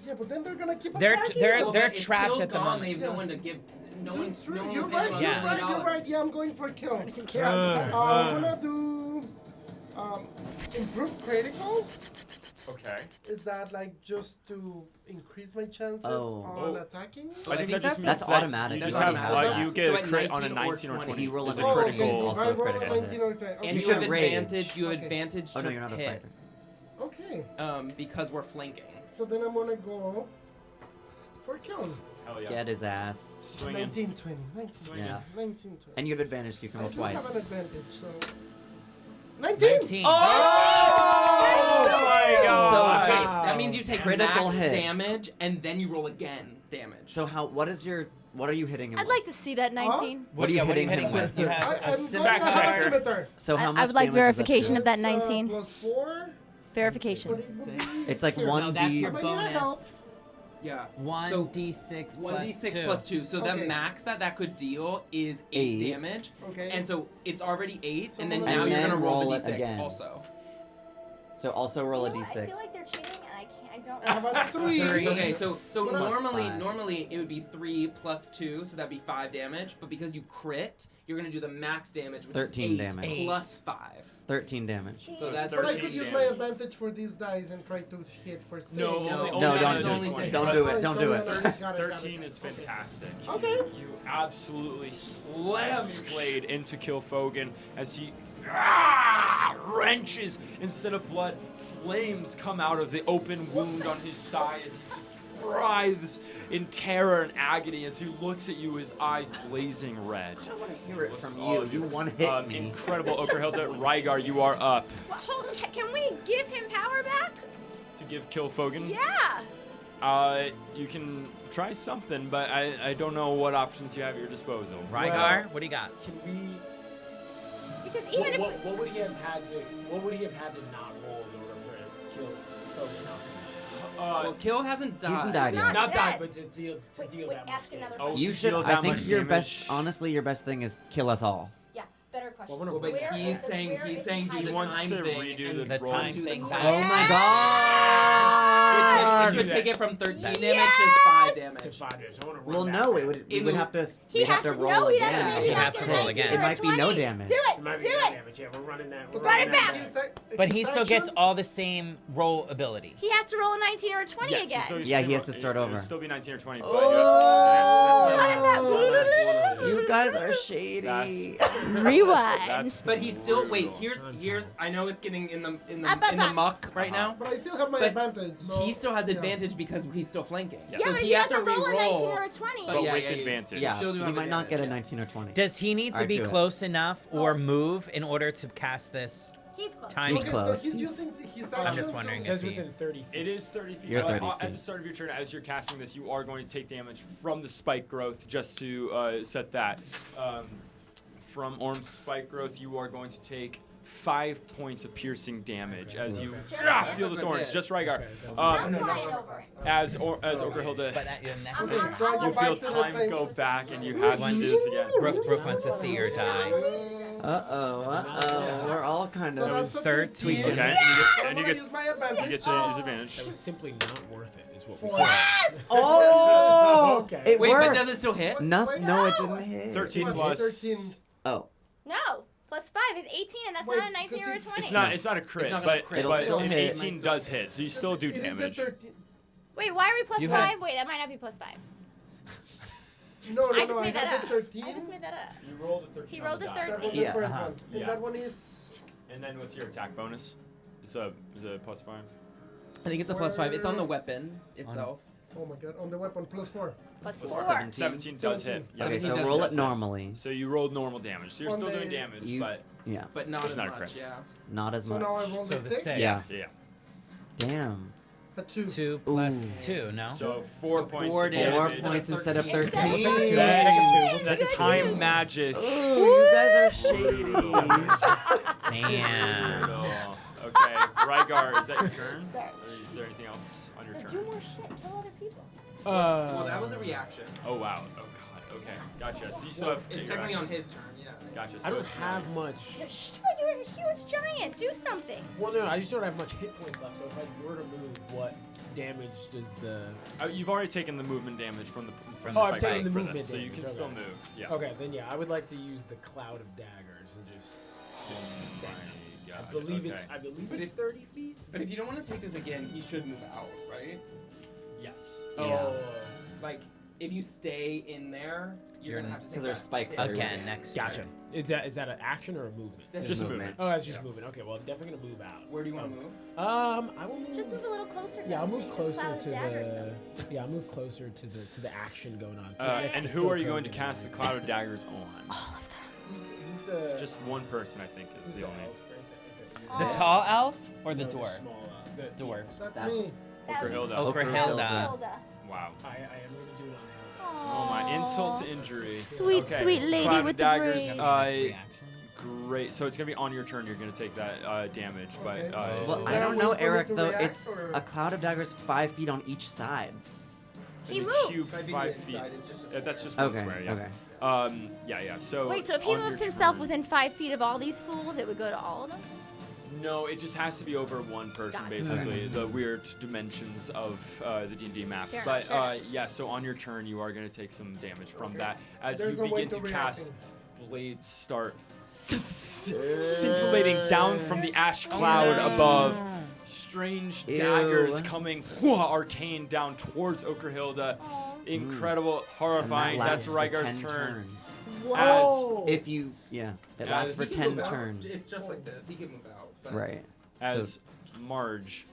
Yeah, but then they're gonna keep They're attacking they're us. they're If trapped Kill's at the gone, moment. They have no one to give. No one. That's true. No one You're will pay right. them Yeah. You're right. You're $100. right. Yeah, I'm going for kill. I don't even care. I'm gonna do improve critical. Okay. Is that like just to increase my chances Oh. on Oh. attacking? I think that just means That's that automatic. You You just already have have that. you get So a at crit on a 19 or 19 or 20. 20. If you roll is an a Oh, critical. okay. also I a roll a critical 19 or 20. And Okay. you You have have rage. advantage. You have Okay. advantage Oh to no, you're not a hit. fighter. Okay. Because we're flanking. So then I'm gonna go for kill. Hell yeah. Get his ass. Swinging. 19, 20. 19, Swinging. Yeah. 19, 20. And you have advantage. You can I roll do twice. have an advantage, so. 19! 19. Oh my So, god. wait, That means you take Critical max hit. damage and then you roll again damage. So what are you hitting him I'd with? like to see that 19. What are you hitting him with? You have a I'm civic going to have a checker. scimitar. So how I much would like damage does that verification do? of that It's, 19. +4. Verification. But it would be It's like here. one No, that's D. your I might need help. bonus. Yeah. 1d6 plus 1d6 2. plus 2. So Okay. the max that could deal is 8 8. damage. Okay. And so it's already 8, So and then we'll- now And you're then going to roll roll the it d6 again. also. So also roll a You know what? I D6. feel like they're cheating, and I Don't. How about 3? Okay, so Plus normally 5. normally it would be 3 plus 2, so that'd be 5 damage. But because you crit, you're gonna do the max damage, which 13 is 8 damage. plus 5. 13 damage. So it's that's But I 13 could use damage. my advantage for these dice and try to hit for 6. No, No, only No, on don't a do only it. 20. Don't do it. Don't do it. Got it, got it. 13 is fantastic. Okay. You absolutely slam your blade into Kilfogan as he wrenches. Instead of blood, flames come out of the open wound on his side as he just writhes in terror and agony as he looks at you, his eyes blazing red. I want to hear it from you. You one hit me. Incredible, Okerhilda. Rygar, you are up Well, hold on, can we give him power back? to give Kilfogan. Yeah. You can try something, but I don't know what options you have at your disposal. Rygar, what do you got? Can we? Because even if What would he have had to? What would he have had to not roll in order for it to kill Fogan? Well, Kill hasn't died. He hasn't died yet. Not Not dead. die, but to deal that much ask damage. another Oh, question. You to should. deal I that think much your damage. best. Honestly, your best thing is kill us all. Yeah, better question. Well, Well, but Where he's is the- saying where he's is saying the do the He wants time to thing redo and the The roll. time do the thing. clap. Oh my Which god! would Do take that. it from 13 Yes! damage to 5 To damage. 5 damage. I want to Well, run no, that it would. It We would would- have to. He We'd has have to to roll no, he again. doesn't. He'd He have has to to roll 19 again. or It might be no 20. damage. Do It it. might be Do no it. damage. Yeah, we're running that. Run it back. But he still gets all the same roll ability. He has to roll a 19 or a 20 Yeah, again. so Yeah, he has to start it over. would still be 19 or 20. But You guys are shady. Rewind. But he's still brutal. here's I know it's getting in the Up, up. muck right now. But I still have my But advantage. So, He still has yeah. advantage because he's still flanking. Yeah. Yeah, So but he he has has to to roll a 19 re-roll. or a 20. But yeah, with yeah, advantage. You Yeah, still do he have might not get a advantage, 19 or 20. Does he need to Alright, be do it. close enough or move in order to cast this He's close. time? He's Okay, close. so he's using his action. I'm just wondering It if says he... within 30 feet. It is 30 feet. You're but 30 At feet. the start of your turn, as you're casting this, you are going to take damage from the spike growth. Just to set that, from Orm's spike growth, you are going to take 5 points of piercing damage as you feel the thorns. Yeah. Just Rygar. Okay, that's I'm no, flying no. over. As Okerhilda, But at your next Okay, turn, so I go you back feel to the time same- go back and you have to do this again. Brooke wants to see her die. Uh-oh. We're all kind So of... that's a 13. 15. Okay, I'm and you gonna get use my advantage. you get to use advantage. That was simply not worth it, is what we Four. got. Oh! Okay. It Wait, but worked. does it still hit? No, Wait, no, it no. didn't hit. 13 What, plus. 13. Oh. No. Plus 5 is 18, and that's Wait, not a 19 or a 'cause 20. It's not a crit, It's not gonna but, crit. It'll but still an hit. 18 does hit, so you still do It is a damage. 13. Wait, why are we plus You 5? had- Wait, that might not be plus 5. No, I just I made that had up. the 13. I just made that up. You rolled a 13. He on rolled the a die. That was 13. the Yeah, first uh-huh. one. And Yeah. that one is... And then what's your attack bonus? It's a plus 5. I think it's a plus 5. It's on the weapon itself. Oh my god, on the weapon, plus 4. Plus Plus 4. 17. 17 does hit. Yeah. Okay, 17 so does roll hit. it normally. So you rolled normal damage. So you're On still the- doing damage, You- but Yeah, But not It's as not a much, crit. yeah. not as So now I much. roll So the the 6. 6. Yeah. yeah. Damn. A 2. 2 plus Ooh. 2, no? So 4 So points. 4 of damage. 4 damage. points instead of 13. 13. That time magic. Ooh, you guys are shady. Damn. Brutal. Okay, Rygar, is that your turn? Sorry. Or is there anything else on your Do turn? more shit. Kill other people. Well, that was a reaction. Oh wow. Oh god. Okay. Gotcha. So you still have. It's your technically action. on his turn, yeah. Gotcha. So I don't it's have much. You're a huge giant. Do something. Well, no, I just don't have much hit points left. So if I were to move, what damage does the? You've already taken the movement damage from the From Oh, the I've spike taken the for spikes. this, movement so you damage, can still okay. move. Yeah. Okay, then yeah, I would like to use the cloud of daggers and just. Oh send. my I God, believe okay. it's. I believe But it's if- 30 feet. But if you don't want to take this again, he should move out, right? Yes. Yeah. Oh. Like, if you stay in there, you're You're gonna have to take Because there's that spikes damage. everywhere. Again, next Gotcha. turn. Is that an action or a movement? That's Just a movement. movement. Oh, that's just moving. Okay, well, I'm definitely gonna move out. Where do you want to move? I will move. Just move a little closer. Yeah, I'll so move you can closer cloud to daggers the. them. Yeah, I'll move closer to the action going on. Next And to who Phil are you going to Kogan cast the and cloud of daggers on? Who's the? Just one person, I think, is who's the the only. elf right there? Is it The Oh. tall elf or the no, dwarf? small, the Dwarf. That's That's- me. That would be Okerhilda. Okerhilda. Hilda. Wow. I am gonna do it on Oh my, insult to injury. Sweet, Okay, sweet lady cloud of with the daggers. braids. Great. So it's gonna be on your turn. You're gonna take that damage, but Okay. Well, I Yeah, don't was know, going Eric, to though. react, It's or- a cloud of daggers 5 feet on each side. He in the moved. cube, So I think 5 the feet. inside is just a That's square. just one Okay, square. Yeah. okay. Yeah. So. Wait, so if he on your moved himself turn- within 5 feet of all these fools, it would go to all of them? No, it just has to be over one person, Got it. basically. The weird dimensions of the D&D map. Fair But enough. yeah, so on your turn, you are going to take some damage from that as There's you no way begin to react. cast. Blades start scintillating down from the ash cloud above. Strange daggers coming arcane down towards Okerhilda. Incredible, horrifying. That's Rygar's turn. Whoa. If you, it lasts for As- 10 Move out. turns. It's just like this. He can move out. But Right. As Marge,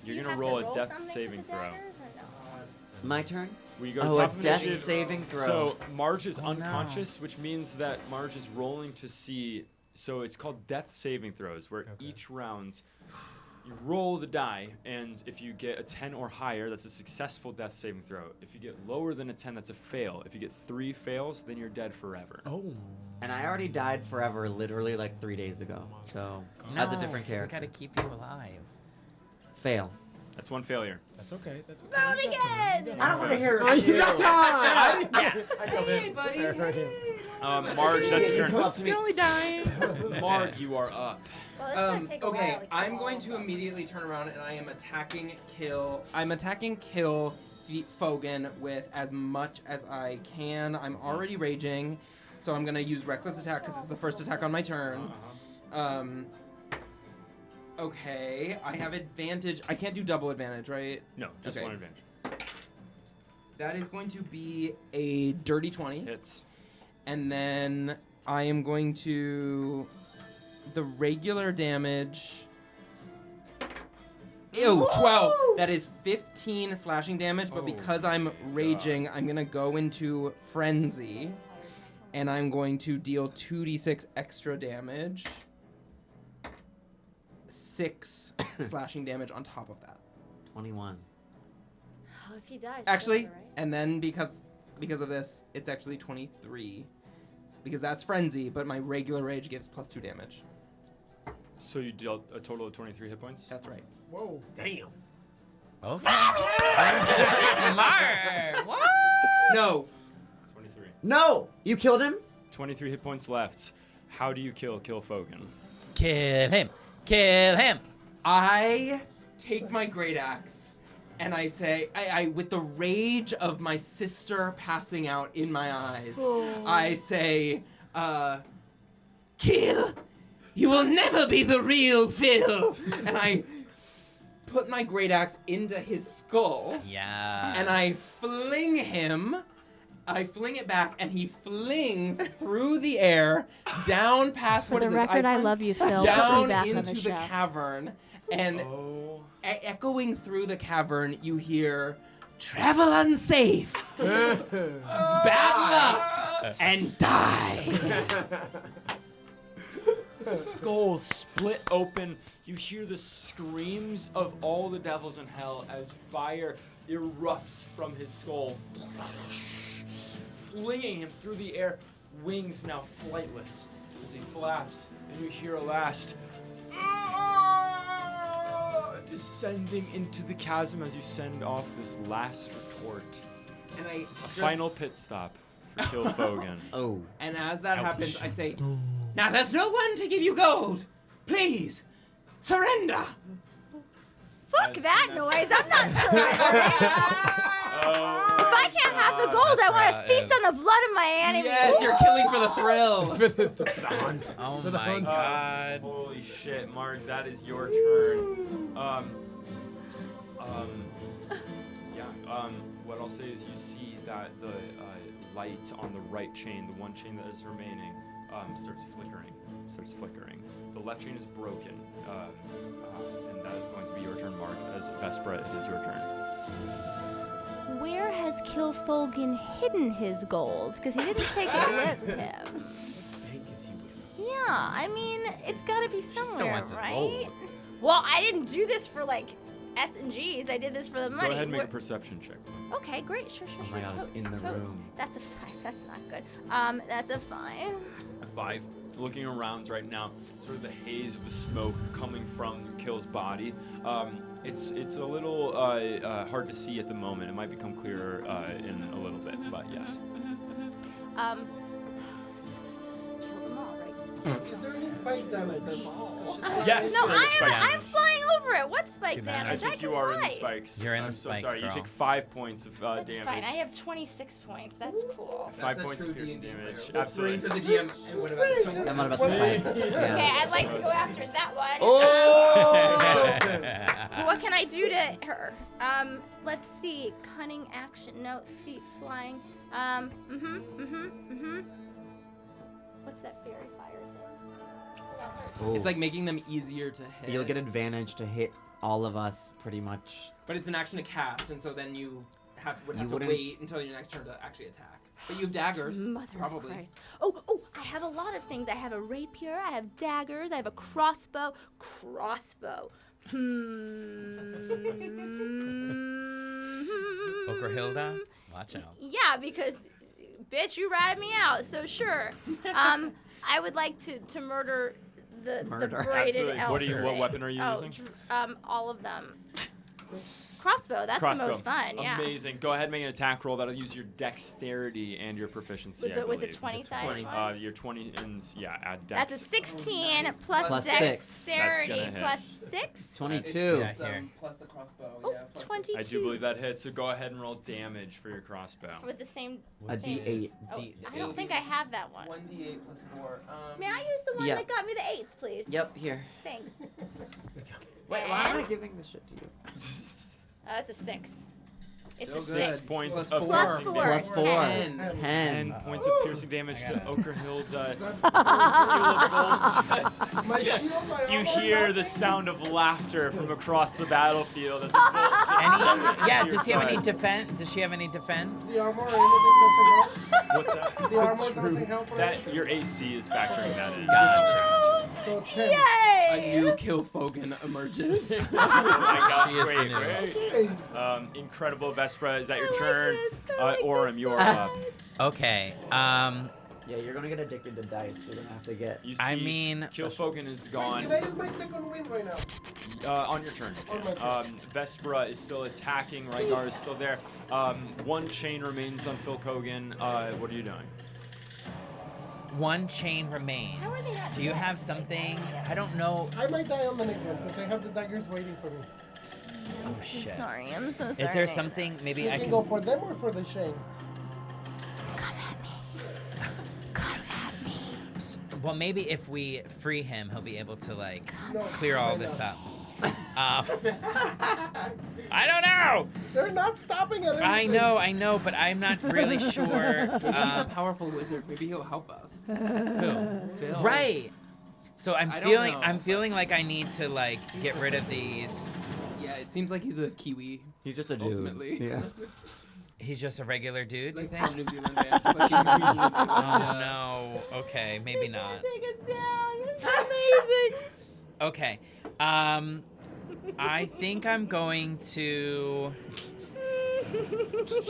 Do you're you going have to roll a roll death something for saving the throw. daggers, or no? My turn? We go to Oh, a top of death initiative. saving throw. So Marge is Oh, no. unconscious, which means that Marge is rolling to see. So it's called death saving throws, where each round you roll the die, and if you get a 10 or higher, that's a successful death saving throw. If you get lower than a 10, that's a fail. If you get 3 fails, then you're dead forever. Oh. And I already died forever, literally like 3 days ago. So that's a different We character. gotta keep you alive. Fail. That's one failure. That's okay. That's okay. Vote You got time. again! You got I don't time. want to hear Oh, it. you got time. Hey, buddy. Marge, that's your You come turn. up to me. Marge, you are up. Well, it's gonna take a while Okay, to kill I'm all going of to them. immediately turn around and I am attacking kill. I'm attacking kill Fogan with as much as I can. I'm already raging, so I'm gonna use reckless attack because it's the first attack on my turn. Okay, I have advantage. I can't do double advantage, right? No, just Okay. one advantage. That is going to be a dirty 20. Hits. And then I am going to the regular damage. Ew, 12. That is 15 slashing damage, but Oh because I'm raging, I'm going to go into frenzy. And I'm going to deal 2d6 extra damage. 6 slashing damage on top of that. 21. Oh, if he dies. it's Actually, over, right? and then because of this, it's actually 23. Because that's frenzy, but my regular rage gives plus 2 damage. So you dealt a total of 23 hit points? That's right. Whoa. Damn. Okay. Mark, what? No. 23. No! You killed him? 23 hit points left. How do you kill Fogan? Kill him. Kill him. I take my great axe and I say, I with the rage of my sister passing out in my eyes, I say, kill! You will never be the real Phil! And I put my great axe into his skull Yeah. and I fling him. I fling it back, and he flings through the air, down past For what the is this? record, I Iceland? love you, Phil. Put me Down back on into the the show. cavern, and Oh. echoing through the cavern, you hear, "Travel unsafe, bad luck, and die." Skull split open. You hear the screams of all the devils in hell as fire erupts from his skull, flinging him through the air, wings now flightless as he flaps, and you hear a last descending into the chasm as you send off this last retort. And I A final pit stop for Kill Fogan. Oh. And as that happens, I say, "Now there's no one to give you gold. Please, surrender." Fuck that noise. I'm not surrendering. If I can't have the gold, I want to feast on the blood of my enemy. Yes, you're killing for the thrill. For the hunt. Oh For the my hunt. god. Holy shit, Mark, that is your turn. What I'll say is you see that the light on the right chain, the one chain that is remaining, starts flickering. The left chain is broken, and that is going to be your turn, Mark. As Vespera, it is your turn. Where has Kilfogan hidden his gold? Because he didn't take it with him. Yeah, I mean, it's got to be somewhere, wants his right? gold. Well, I didn't do this for like S and G's. I did this for the money. Go ahead and make a Where- perception check. Okay, great. Sure. Oh my God, it's in the room. That's a 5. That's not good. That's a 5. A 5. Looking around right now, sort of the haze of the smoke coming from Kill's body. It's a little hard to see at the moment. It might become clearer in a little bit, but yes. Kill them all, right? Is there any spike damage. Yes. No, so spike I'm damage. flying over it. What spike Too bad. damage? I think can you are in fly. the spikes. You're in the I'm spikes, so sorry. girl. You take 5 points of That's damage. fine. I have 26 points. That's cool. Five That's a points true of piercing D&D damage. player. Absolutely. Whispering to the DM. And what about Just someone? And what about the spike? Okay, Yeah. I'd like to go after that one. Oh! What can I do to her? Let's see. Cunning action. No, feet flying. What's that fairy fire thing? It's like making them easier to hit. You'll get advantage to hit all of us, pretty much. But it's an action to cast, and so then you would have to wouldn't- wait until your next turn to actually attack. But you have daggers, Mother probably. of Christ. Oh, I have a lot of things. I have a rapier, I have daggers, I have a crossbow. Okrahilda, watch out. Yeah, because, bitch, you ratted me out, so sure. I would like to murder the Murder. braided Absolutely. elf. What weapon are you using? All of them. Crossbow, that's the most fun, yeah. Amazing. Go ahead and make an attack roll. That'll use your dexterity and your proficiency. With the I believe. 20 side? Your 20 and add dex. That's a 16 plus Plus dexterity That's gonna hit. plus 6. 22. It's, Yeah, here. plus the crossbow. Oh, Yeah, plus 22. I do believe that hits. So go ahead and roll damage for your crossbow. With the same. A same- D8. Oh, I don't think I have that one. 1d8 plus 4. May I use the one Yeah. that got me the 8s, please? Yep, here. Thanks. Wait, why am I giving this shit to you? That's a 6. It's a Still good. 6. Points Plus of four. Plus piercing 4. damage. Plus 4. 10. 10 10. points of piercing damage to Okrahilda. My shield, my You armor, hear the nothing. sound of laughter from across the battlefield as a bolt just Yeah, to your does she have any side. defense? Does she have any defense? The armor or anything doesn't help. What's that? The armor doesn't help. or That anything? your AC is factoring that in. Gotcha. So 10. A Yay! new Kilfogan emerges. Oh my god, She is the great, new. great. Okay. Incredible Vespra, is that your I like turn? this, I like Orem, this you're so up. Okay. Yeah, you're gonna get addicted to dice. You're gonna have to get. You see, I mean- Kilfogan is Wait, gone. can I use my second win right now? On your turn. On my turn. Vespra is still attacking. Rygar is still there. One chain remains on Phil Kogan. What are you doing? One chain remains. How are they not Do you dead? have something? I don't know. I might die on the next one because I have the daggers waiting for me. Oh So shit. sorry. I'm so sorry. Is there something maybe You I can can? go for them or for the chain. Come at me. Come at me. Well, maybe if we free him, he'll be able to like No, clear all I this know. up. I don't know. They're not stopping at I anything. know, but I'm not really sure. He's a powerful wizard. Maybe he'll help us. Who? Phil. Right. So I don't know, I'm feeling like I need to like get rid of these. Yeah, it seems like he's a Kiwi. He's just a dude. Ultimately. Yeah. He's just a regular dude, you Like think? from New Zealand. Yeah, just like he's from New Zealand. Oh no. Okay, maybe not. Take us down. It's amazing. Okay. I think I'm going to.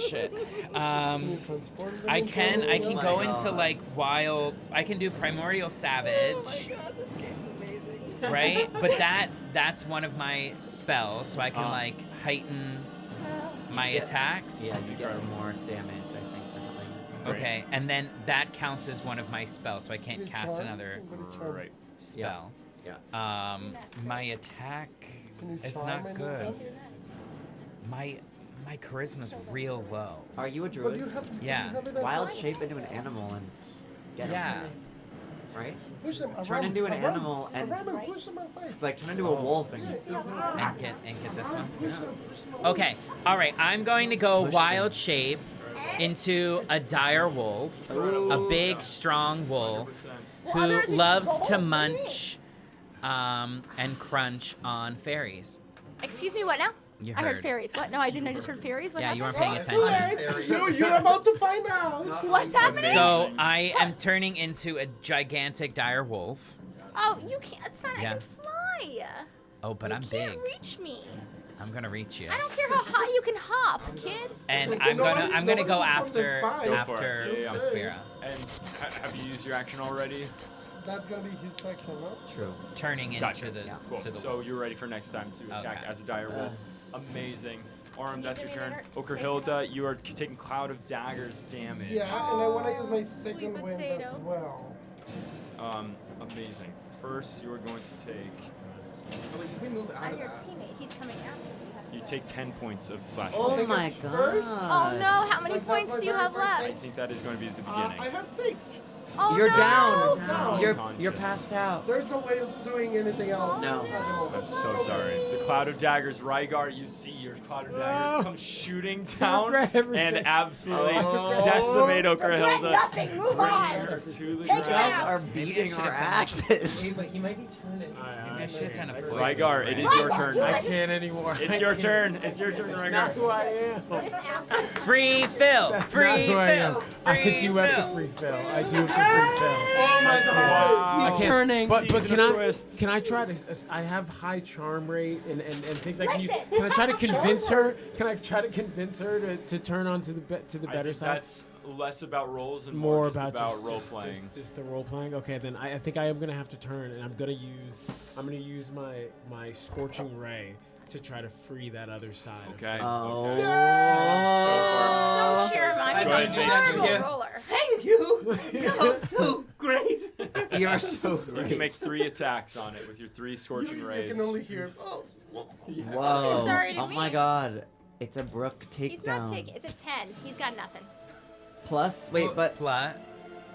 Shit. You transform them I into can a- go Oh my into God. like wild. I can do primordial savage, Oh my god, this game's amazing. right? But that's one of my spells, so I can like heighten my Yeah. attacks. Yeah, you get more damage, I think, or something. Great. Okay, and then that counts as one of my spells, so I can't Good cast charm. another Good charm. Right. spell. Yeah. My attack Can you is charm not any of good. them? My charisma's real low. Are you a But you druid? have, Yeah. you have it as Wild well. shape into an animal and get Yeah. him. Right? Push them Turn around, into an around, animal and- around push them outside. Like turn into a wolf and. And get this one. Push them, push them Okay, all right. I'm going to go Push wild them. shape into a dire wolf, a big, strong wolf who others loves to evolve. munch and crunch on fairies. Excuse me, what now? You I heard heard. fairies. What? No, I didn't. I just heard fairies. What Yeah, you happened? weren't paying Too attention. late. No, you're about to find out. What's happening? So I am turning into a gigantic dire wolf. Oh, you can't. It's fine. Yeah. I can fly. Oh, but You I'm can't big. reach me. I'm gonna reach you. I don't care how high you can hop, kid. And Wait, I'm no gonna one- I'm no gonna one go from the after spine. Go for after it. Yeah, the yeah. Spira. And have you used your action already? That's gonna be his section, no? True. Turning into Gotcha. the Cool. to the So wolf. you're ready for next time to attack Okay. as a dire wolf. Amazing. Orem, that's your give me a turn. minute to take Okrahilda, you are taking Cloud of Daggers damage. Yeah, and I want to use my Sweet second wind as potato. well. Amazing. first, you are going to take. Oh, wait, you can move out I'm of your that. teammate. He's coming after You take 10 points of slashing. Oh my god. Oh no, how many Like, points that's do you my have very first I left? think that is going to be at the beginning. I have 6. Oh You're no! down. No. You're Unconscious. passed out. There's no way of doing anything else. No. At all. I'm so sorry. The cloud of daggers, Rygar, you see your cloud of daggers Oh. come shooting down Regret everything. and absolutely Oh. decimate Regret Okerhilda. nothing. Move Bringing on. her to the Take You it ground. guys out. are Maybe I beating should our have done asses. Hey, but he might be turning. I I should have done a should. poison Rygar, spray. it is your turn. I can't anymore. It's your turn. It's your turn, Not Rygar. who I am. This asshole. Free Phil. That's Free not who I am. Phil. I Free do have Phil. to free Phil. I do have to free Phil. Oh my god. Wow. He's turning. But Season can of I twists. can I try to? I have high charm rate and things like. Listen. Can I try to convince her? Can I try to convince her to turn on to the I better think side? that's less about roles and More just about about just, role playing. Just the role playing. Okay, then I think I am gonna have to turn, and I'm gonna use my scorching ray to try to free that other side. of Okay. Oh. Okay. Don't share mine. Go ahead, He's Nate. a horrible Yeah. roller. Thank you. You're so great. You're so You great. can make 3 attacks on it with your 3 scorching You rays. can only hear. Oh, Whoa. Sorry to Oh my me. god. It's a Brooke He's not takedown. taking. It's a 10. He's got nothing. Plus, wait, but Plot.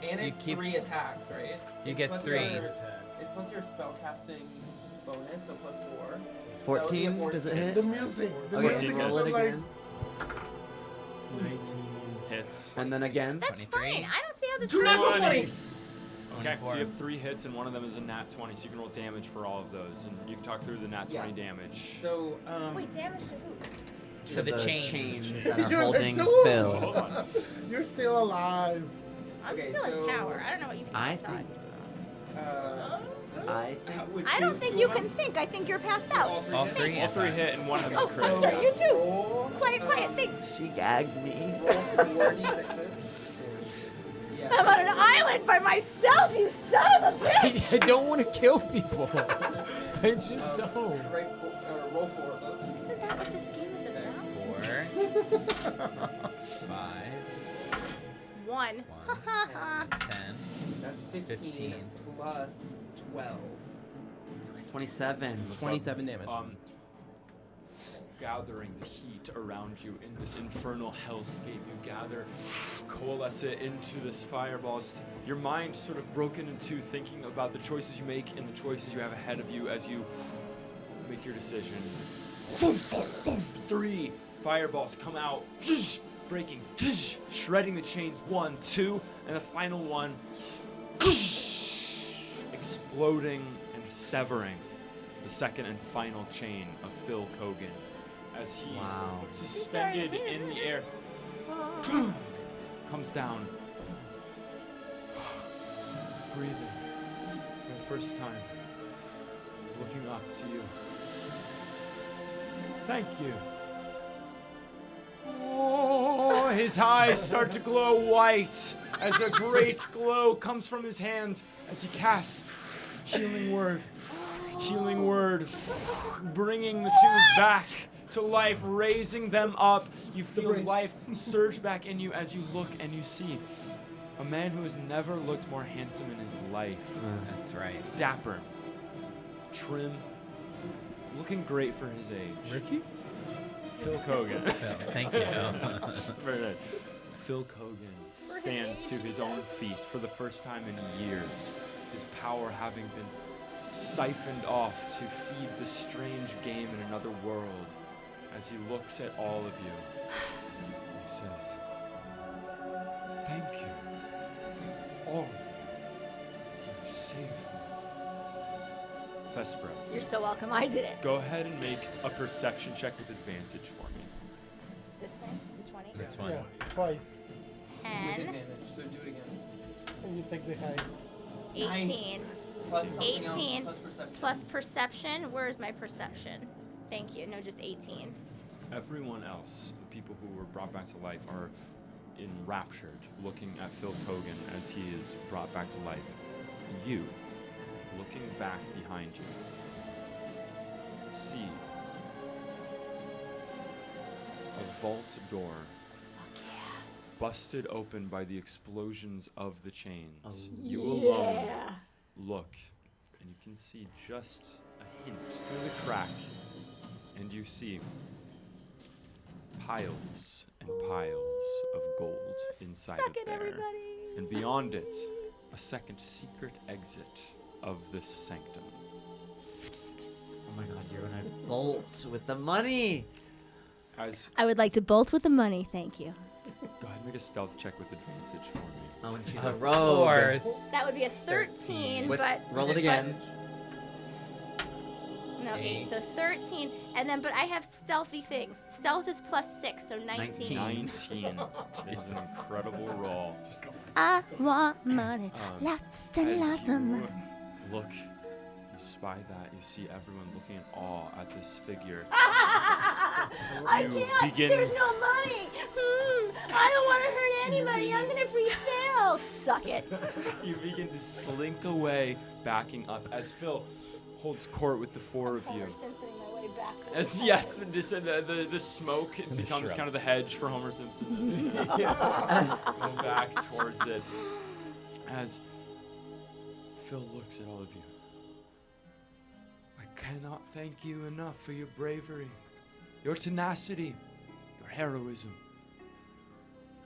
And You it's keep- 3 attacks, right? You It's get plus 3. Your, it's plus your spellcasting bonus, so plus 4. 14, does it hit? the music. The Okay, music roll is it just like. again. 19. Hits. And then again. That's 23. fine. I don't see how this Two natural 20. Okay, so 24. you have 3 hits and one of them is a nat 20, so you can roll damage for all of those, and you can talk through the nat 20 damage. So, Wait, damage to who? So the chains. that are You're holding like, Phil. Hold on. You're still alive. I'm Okay, still so- in power. I don't know what you think. I you're think. talking. I I don't think you can think. I think you're passed out. All 3 All 3 hit and one of them is Oh, crit. I'm sorry. You too. Roll, Quiet, thanks. She gagged me. roll 4d6s. Yeah. I'm on an island by myself, you son of a bitch. I don't want to kill people. I just don't. Roll 4 of those. Isn't that what this game is about? 4. 5. 1. 1. That's 10. That's 15, 15. plus 12. 27. 27 damage. Gathering the heat around you in this infernal hellscape, you gather, coalesce it into this fireball. Your mind sort of broken into thinking about the choices you make and the choices you have ahead of you as you make your decision. 3 fireballs come out, breaking, shredding the chains. 1, 2, and the final one, exploding and severing the second and final chain of Phil Kogan as he, Wow. suspended in the air, comes down, breathing for the first time, looking up to you. Thank you. Oh, his eyes start to glow white as a great glow comes from his hands as he casts healing word, bringing the two back to life, raising them up. You feel life surge back in you as you look and you see a man who has never looked more handsome in his life. That's right. Dapper, trim, looking great for his age. Ricky? Phil Kogan. Phil, thank you. Very nice. Phil Kogan stands to his own feet for the first time in years, his power having been siphoned off to feed this strange game in another world. As he looks at all of you, he says, "Thank you, all of you. You've saved me." Vespera, You're so welcome. I did it. go ahead and make a perception check with advantage for me. This thing, the 20. That's one. Yeah, twice. With 10, advantage, so do it again. And you take the highest. 18. Plus something else, 18 plus perception. plus perception. Where's my perception? Thank you. No, just 18. Everyone else, the people who were brought back to life, are enraptured, looking at Phil Kogan as he is brought back to life. You, looking back behind you, see a vault door busted open by the explosions of the chains. You alone look, and you can see just a hint through the crack, and you see piles and piles of gold inside of there. Everybody. And beyond it, a second secret exit of this sanctum. Oh my god, you're gonna bolt with the money. As I would like to bolt with the money, thank you. go ahead and make a stealth check with advantage for me. Oh, and she's Of a rogue. course. That would be a 13, With, but roll it again. no, 8. Eight. So 13, and then but I have stealthy things. Stealth is +6, so 19. 19 is an incredible roll. I want money, Um, lots and As lots of money. you look, you spy that, you see everyone looking in awe at this figure. I You can't. begin- There's no money. I don't want to hurt anybody. I'm gonna free Phil. Suck it. You begin to slink away, backing up as Phil holds court with the four of you. Homer Simpsoning my way back. As yes, and just the smoke the becomes shrubs. kind of the hedge for Homer Simpson. As you go back towards it. As Phil looks at all of you. I cannot thank you enough for your bravery, your tenacity, your heroism.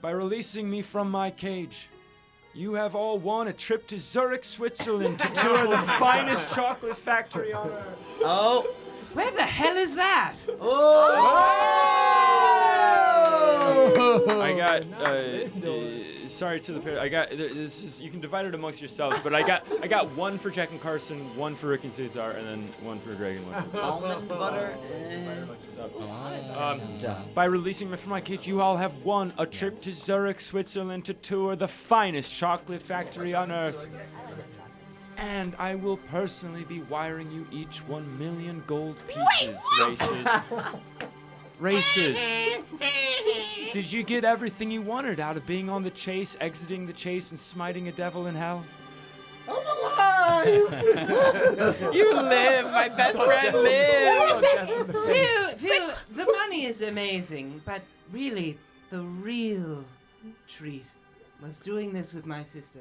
By releasing me from my cage, you have all won a trip to Zurich, Switzerland to tour the finest chocolate factory on earth. Oh. Where the hell is that? I got. Sorry to the pair. I got. This is. You can divide it amongst yourselves, but I got one for Jack and Carson, one for Ricky and Cesar, and then one for Greg and one for. Almond butter. By releasing me from my cage, you all have won a trip to Zurich, Switzerland to tour the finest chocolate factory on earth. And I will personally be wiring you each 1 million gold pieces. Races. Did you get everything you wanted out of being on the chase, exiting the chase, and smiting a devil in hell? I'm alive! You live, my best friend lives. Phil, the money is amazing, but really, the real treat was doing this with my sister.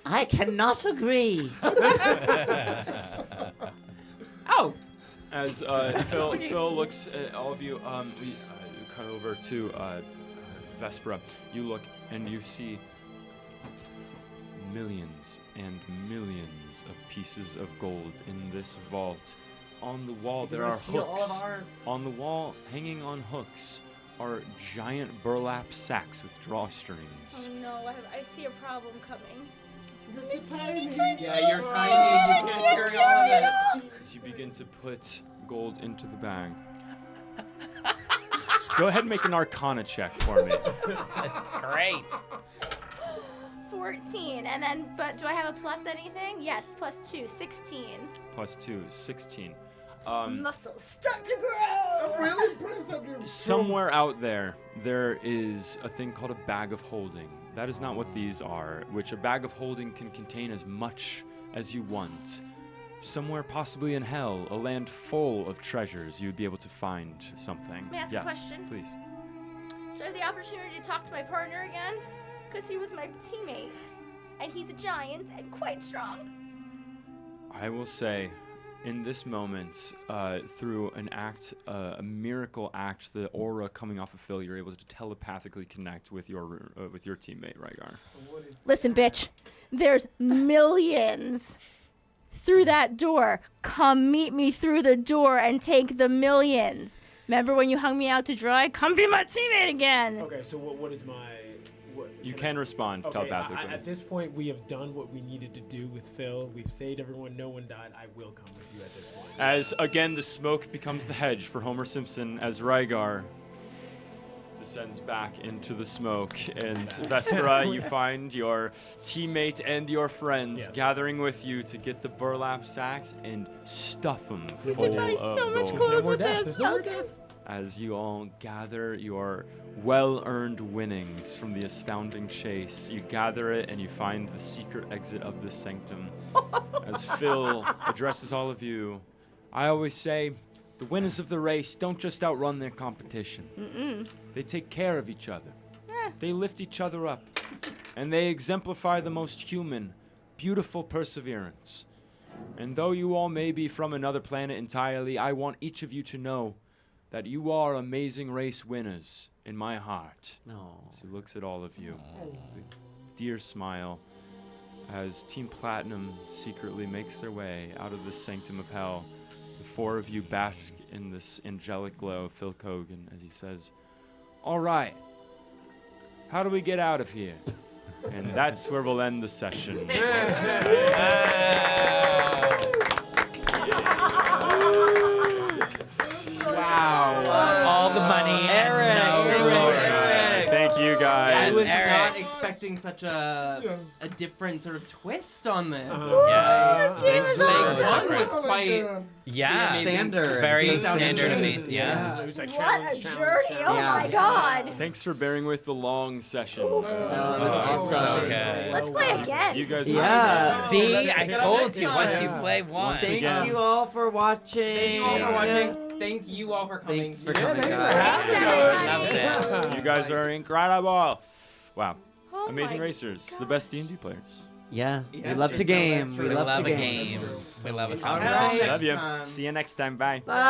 I cannot agree. Oh, As Phil looks at all of you, we cut over to Vespera. You look and you see millions and millions of pieces of gold in this vault. On the wall, there are hooks. On the wall, hanging on hooks, are giant burlap sacks with drawstrings. Oh no, I see a problem coming. Yeah, you're tiny. You can't carry all of it. As you begin to put gold into the bag. Go ahead and make an Arcana check for me. That's great. 14, and then, but do I have a plus anything? Yes, +2, 16. Plus 2, 16. Muscles start to grow. I'm really impressed at your Somewhere out there is a thing called a bag of holding. That is not what these are, which a bag of holding can contain as much as you want. Somewhere possibly in hell, a land full of treasures, you'd be able to find something. May I ask a yes, question? Please. Do I have the opportunity to talk to my partner again? Because he was my teammate, and he's a giant and quite strong. I will say, in this moment, through an act, a miracle act, the aura coming off of Phil, you're able to telepathically connect with your teammate, Rygar. Listen, bitch, there's millions through that door. Come meet me through the door and take the millions. Remember when you hung me out to dry? Come be my teammate again. Okay, so what is my... You can respond Okay, telepathically. at this point, we have done what we needed to do with Phil. We've saved everyone. No one died. I will come with you at this point. As, again, the smoke becomes the hedge for Homer Simpson as Rygar descends back into the smoke. And Vespera, you find your teammate and your friends gathering with you to get the burlap sacks and stuff them full buy of so much gold. clothes No more with death. this. There's no more death. As you all gather your well-earned winnings from the Astounding Chace, you gather it and you find the secret exit of the sanctum. As Phil addresses all of you, I always say, the winners of the race don't just outrun their competition. They take care of each other. They lift each other up. And they exemplify the most human, beautiful perseverance. And though you all may be from another planet entirely, I want each of you to know that you are amazing race winners in my heart. No. As he looks at all of you with a dear smile as Team Platinum secretly makes their way out of the sanctum of hell. The four of you bask in this angelic glow of Phil Kogan as he says, all right, how do we get out of here? And that's where we'll end the session. Wow. All the money. Eric. Thank you guys. I was Eric. not expecting such a different sort of twist on this. Yes. One was So, like, quite Yeah. Standard. Very Astounding standard Chace. base. Yeah. It was like What challenge, a challenge, journey! challenge. Oh Yeah. my God! Thanks for bearing with the long session. That was awesome. So good. Let's play again. You guys Yeah. See, I told you time. once you play one. Once Thank again. you all for watching. Thank you all for watching. Thank you all for coming. Thanks for Yeah, coming, thanks guys. That was it. You guys are incredible. Wow. Oh Amazing my racers. The best D&D players. Yeah, we Yes, love to that's game. true. We We love love to a game. game. We love a All conversation. right. Love you. time. See you next time. Bye. Bye.